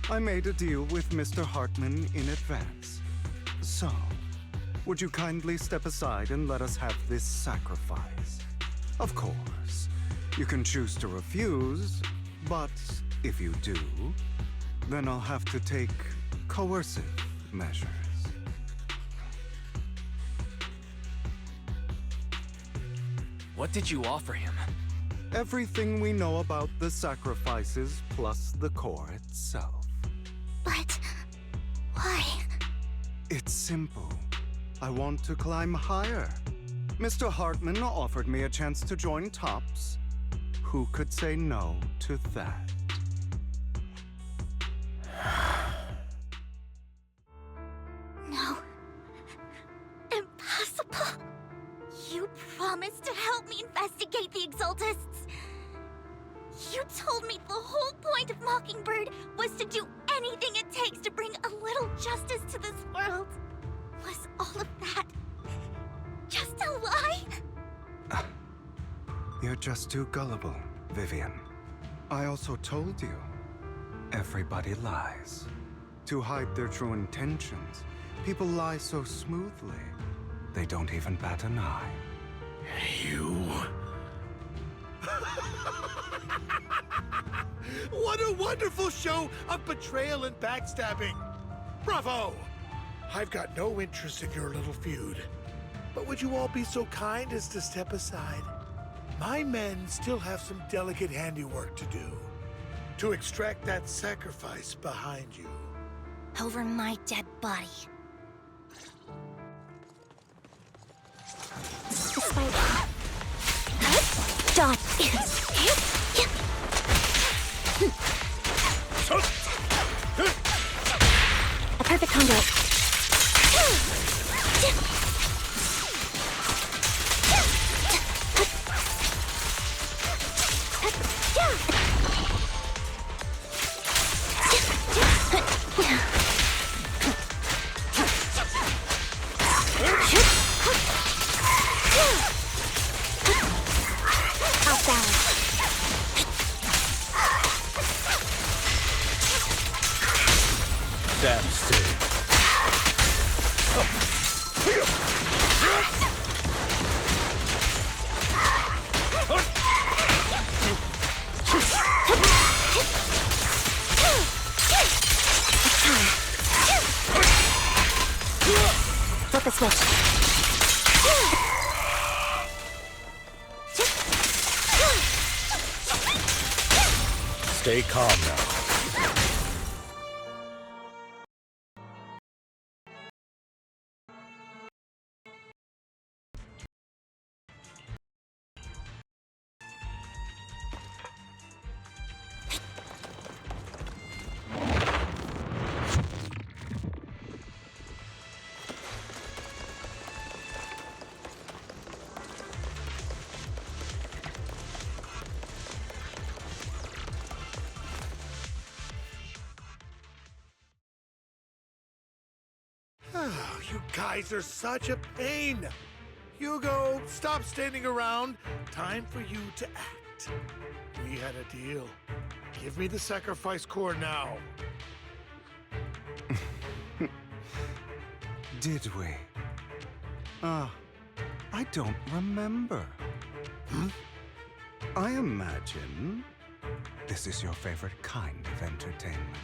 I made a deal with Mr. Hartman in advance. So, would you kindly step aside and let us have this sacrifice? Of course, you can choose to refuse, but if you do, then I'll have to take coercive measures. What did you offer him? Everything we know about the sacrifices plus the core itself. But why? It's simple. I want to climb higher. Mr. Hartman offered me a chance to join Tops. Who could say no to that? No. Impossible. You promised to help me investigate the Exaltists. You told me the whole point of Mockingbird was to do anything it takes to bring a little justice to this world. Was all of that just a lie? You're just too gullible, Vivian. I also told you, everybody lies. To hide their true intentions, people lie so smoothly, they don't even bat an eye. You... What a wonderful show of betrayal and backstabbing! Bravo! I've got no interest in your little feud. But would you all be so kind as to step aside? My men still have some delicate handiwork to do. To extract that sacrifice behind you. Over my dead body. Stop. A perfect conduit. Stand still. Flip the switch. Stay calm now. Oh, you guys are such a pain. Hugo, stop standing around. Time for you to act. We had a deal. Give me the sacrifice core now. Did we? I don't remember. I imagine this is your favorite kind of entertainment.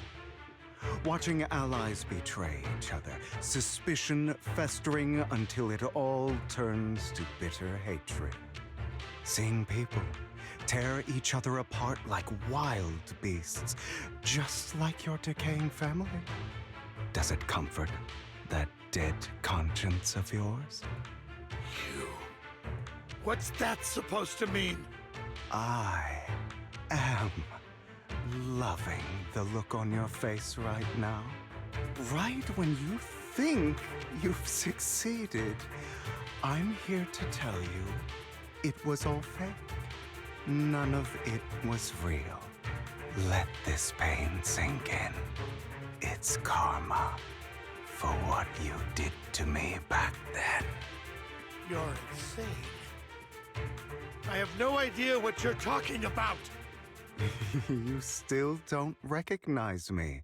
Watching allies betray each other, suspicion festering until it all turns to bitter hatred. Seeing people tear each other apart like wild beasts, just like your decaying family. Does it comfort that dead conscience of yours? You. What's that supposed to mean? I am loving the look on your face right now. Right when you think you've succeeded, I'm here to tell you it was all fake. None of it was real. Let this pain sink in. It's karma for what you did to me back then. You're insane. I have no idea what you're talking about. You still don't recognize me,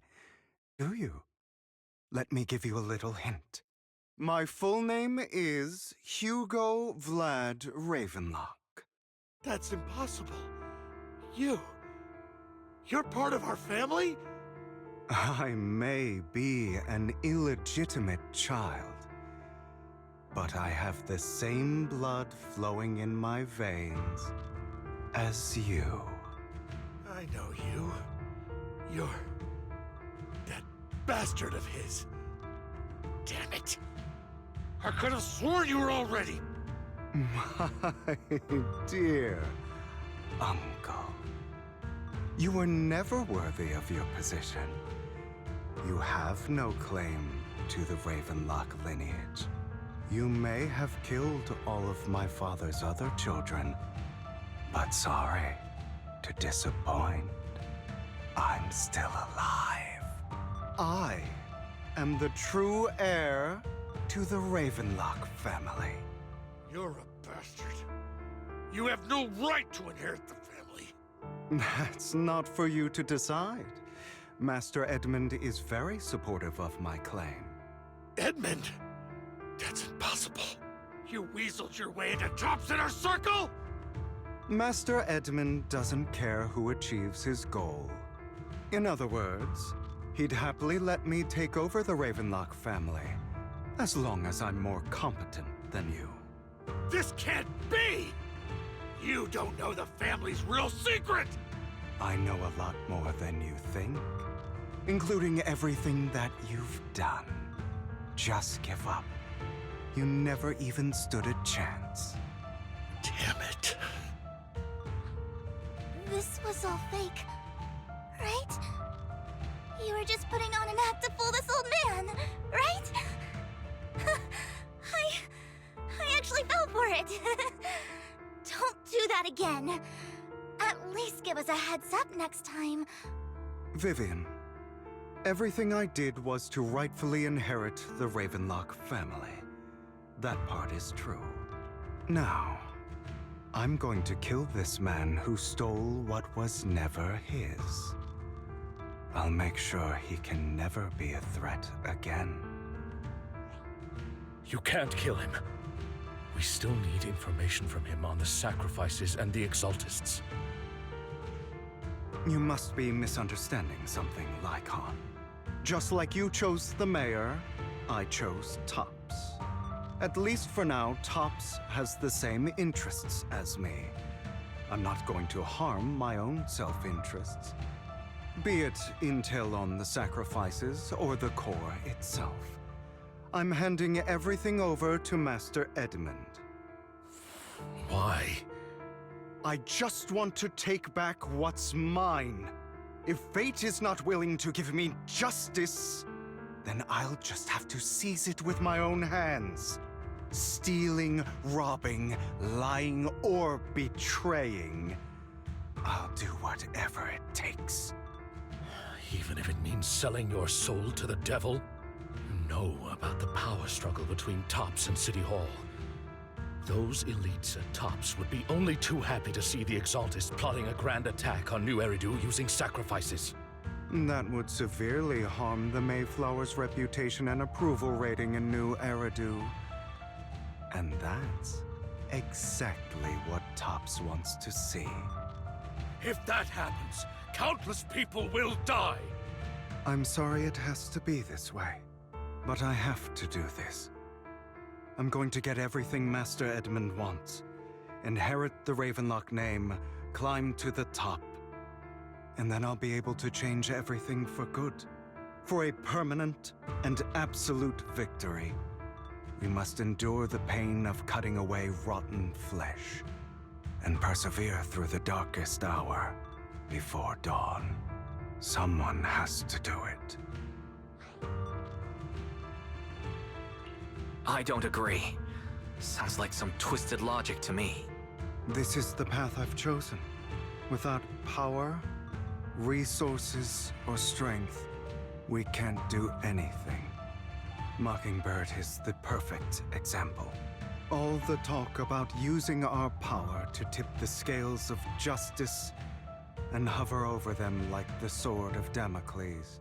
do you? Let me give you a little hint. My full name is Hugo Vlad Ravenlock. That's impossible. You're part of our family? I may be an illegitimate child, but I have the same blood flowing in my veins as you. I know you. You're that bastard of his. Damn it. I could have sworn you were already. My dear uncle, you were never worthy of your position. You have no claim to the Ravenlock lineage. You may have killed all of my father's other children, but sorry to disappoint. I'm still alive. I am the true heir to the Ravenlock family. You're a bastard. You have no right to inherit the family. That's not for you to decide. Master Edmund is very supportive of my claim. Edmund? That's impossible. You weaseled your way into Top Inner Circle? Master Edmund doesn't care who achieves his goal. In other words, he'd happily let me take over the Ravenlock family, as long as I'm more competent than you. This can't be! You don't know the family's real secret! I know a lot more than you think, including everything that you've done. Just give up. You never even stood a chance. Damn it. This was all fake, right? You were just putting on an act to fool this old man, right? I actually fell for it. Don't do that again. At least give us a heads up next time. Vivian, everything I did was to rightfully inherit the Ravenlock family. That part is true. Now, I'm going to kill this man who stole what was never his. I'll make sure he can never be a threat again. You can't kill him. We still need information from him on the sacrifices and the Exaltists. You must be misunderstanding something, Lycon. Just like you chose the mayor, I chose Tops. At least for now, Tops has the same interests as me. I'm not going to harm my own self-interests. Be it intel on the sacrifices or the core itself. I'm handing everything over to Master Edmund. Why? I just want to take back what's mine. If fate is not willing to give me justice, then I'll just have to seize it with my own hands. Stealing, robbing, lying, or betraying. I'll do whatever it takes. Even if it means selling your soul to the devil? You know about the power struggle between Tops and City Hall. Those elites at Tops would be only too happy to see the Exaltists plotting a grand attack on New Eridu using sacrifices. That would severely harm the Mayflower's reputation and approval rating in New Eridu. And that's exactly what Tops wants to see. If that happens, countless people will die! I'm sorry it has to be this way, but I have to do this. I'm going to get everything Master Edmund wants. Inherit the Ravenlock name, climb to the top. And then I'll be able to change everything for good. For a permanent and absolute victory. We must endure the pain of cutting away rotten flesh. And persevere through the darkest hour before dawn. Someone has to do it. I don't agree. Sounds like some twisted logic to me. This is the path I've chosen. Without power, resources, or strength, we can't do anything. Mockingbird is the perfect example. All the talk about using our power to tip the scales of justice and hover over them like the sword of Damocles.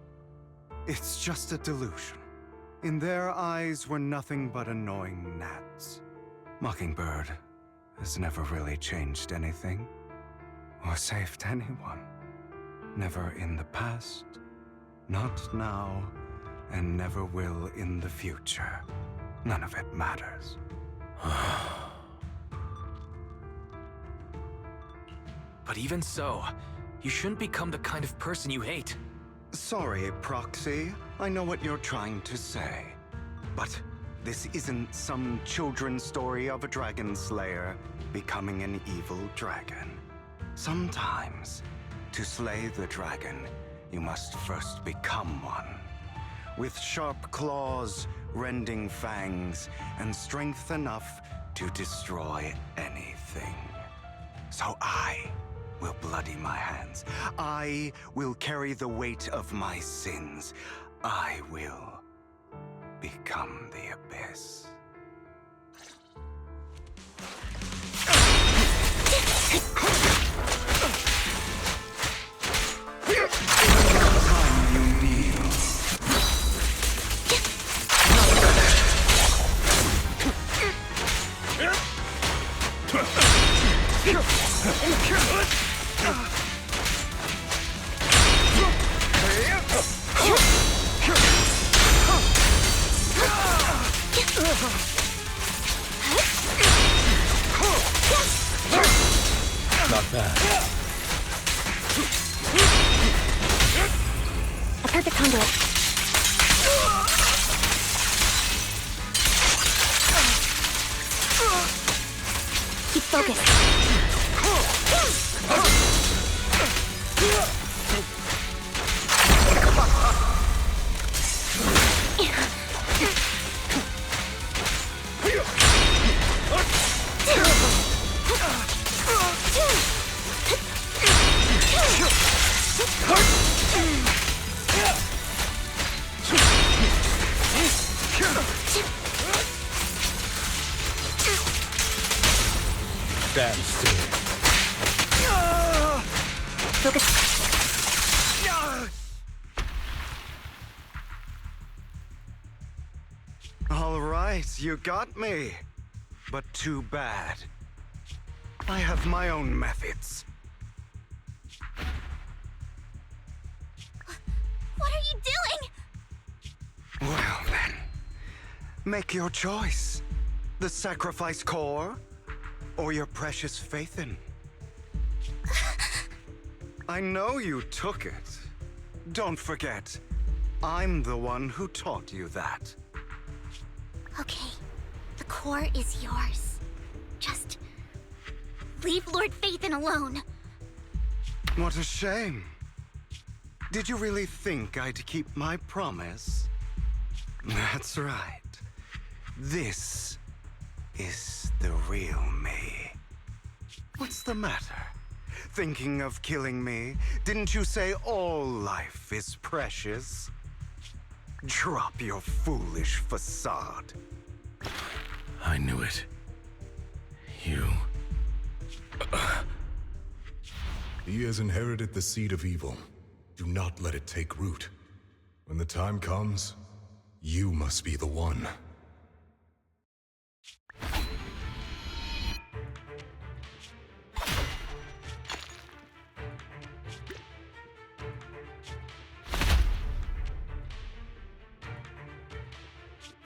It's just a delusion. In their eyes, we're nothing but annoying gnats. Mockingbird has never really changed anything, or saved anyone. Never in the past, not now, and never will in the future. None of it matters. But even so, you shouldn't become the kind of person you hate. Sorry, Proxy. I know what you're trying to say. But this isn't some children's story of a dragon slayer becoming an evil dragon. Sometimes, to slay the dragon, you must first become one. With sharp claws, rending fangs, and strength enough to destroy anything. So I will bloody my hands. I will carry the weight of my sins. I will become the Abyss. Time you kneel. Not bad. A perfect conduit. Keep focused. Stand still. Focus. All right, you got me. But too bad. I have my own methods. What are you doing? Well then, make your choice. The sacrifice core, or your precious Faithin. I know you took it. Don't forget, I'm the one who taught you that. Okay, the core is yours. Just leave Lord Faithin alone. What a shame. Did you really think I'd keep my promise? That's right. This is the real me. What's the matter? Thinking of killing me? Didn't you say all life is precious? Drop your foolish facade. I knew it. You... He has inherited the seed of evil. Do not let it take root. When the time comes, you must be the one.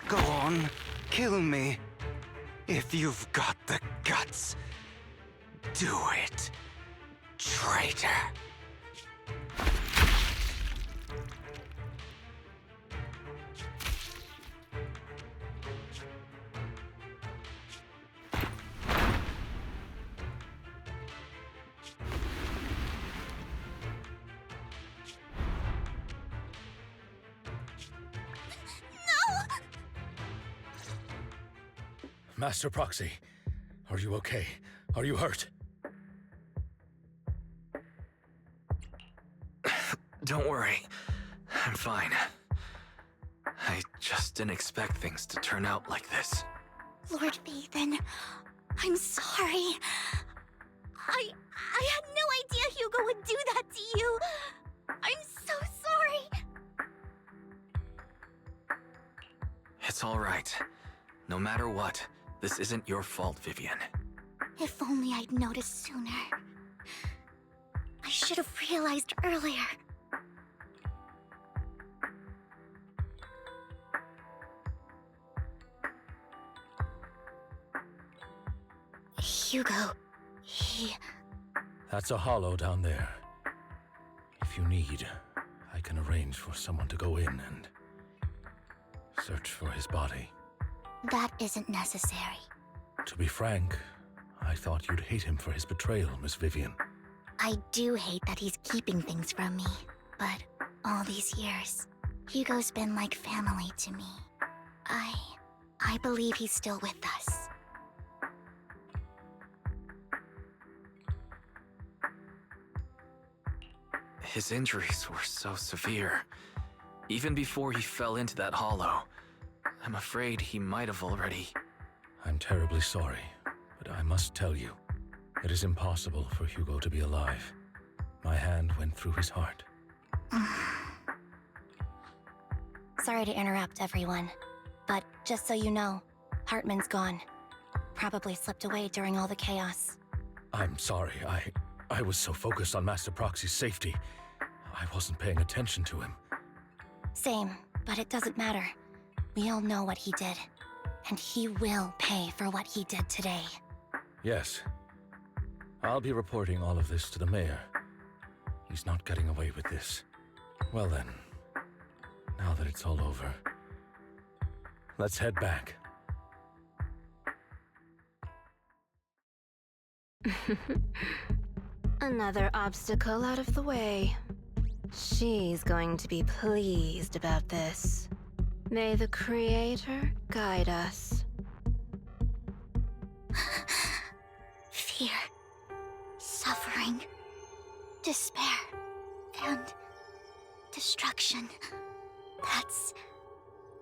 Go on, kill me. If you've got the guts, do it, traitor. Master Proxy, are you okay? Are you hurt? Don't worry. I'm fine. I just didn't expect things to turn out like this. Lord Faithin, I'm sorry. I had no idea Hugo would do that to you. I'm so sorry. It's all right. No matter what, this isn't your fault, Vivian. If only I'd noticed sooner. I should have realized earlier. Hugo, he... That's a hollow down there. If you need, I can arrange for someone to go in and search for his body. That isn't necessary. To be frank, I thought you'd hate him for his betrayal, Miss Vivian. I do hate that he's keeping things from me, but all these years, Hugo's been like family to me. I believe he's still with us. His injuries were so severe. Even before he fell into that hollow, I'm afraid he might have already... I'm terribly sorry, but I must tell you, it is impossible for Hugo to be alive. My hand went through his heart. Sorry to interrupt, everyone. But just so you know, Hartman's gone. Probably slipped away during all the chaos. I'm sorry, I was so focused on Master Proxy's safety, I wasn't paying attention to him. Same, but it doesn't matter. We all know what he did. And he will pay for what he did today. Yes, I'll be reporting all of this to the mayor. He's not getting away with this. Well then, now that it's all over, let's head back. Another obstacle out of the way. She's going to be pleased about this. May the Creator guide us. Fear, suffering, despair, and destruction.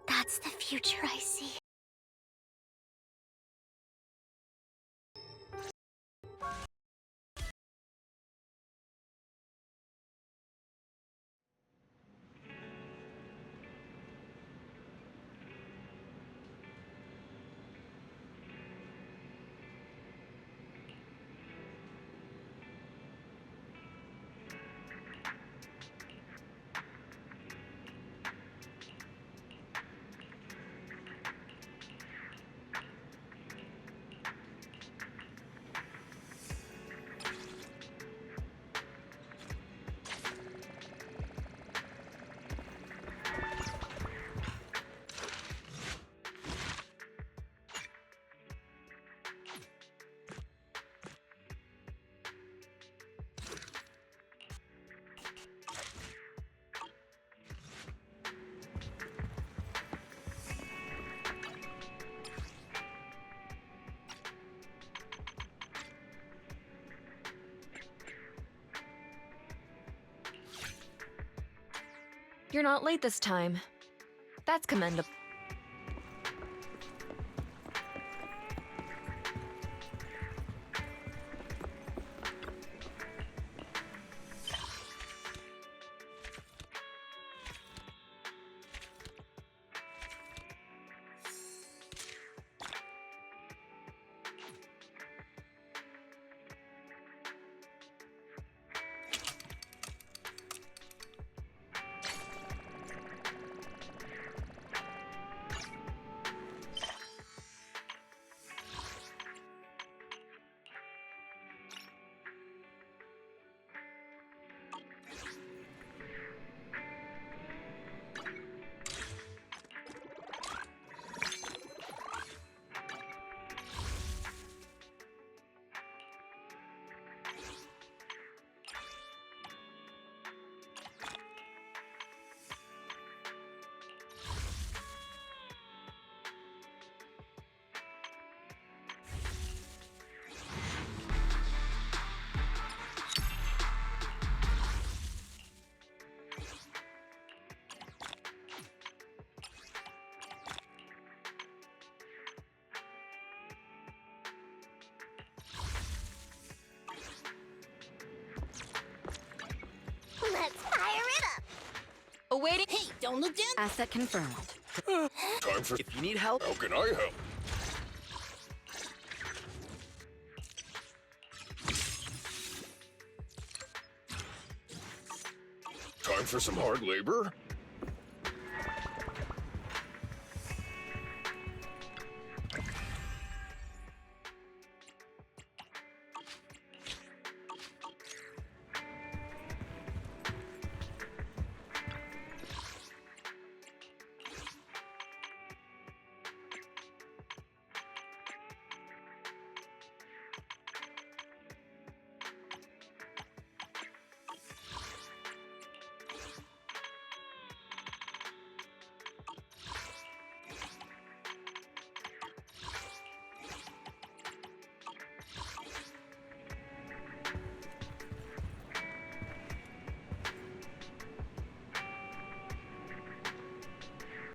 That's the future I see. You're not late this time. That's commendable. Let's fire it up! Awaiting. Hey, don't look down! Asset confirmed. Time for... If you need help, How can I help? Time for some hard labor?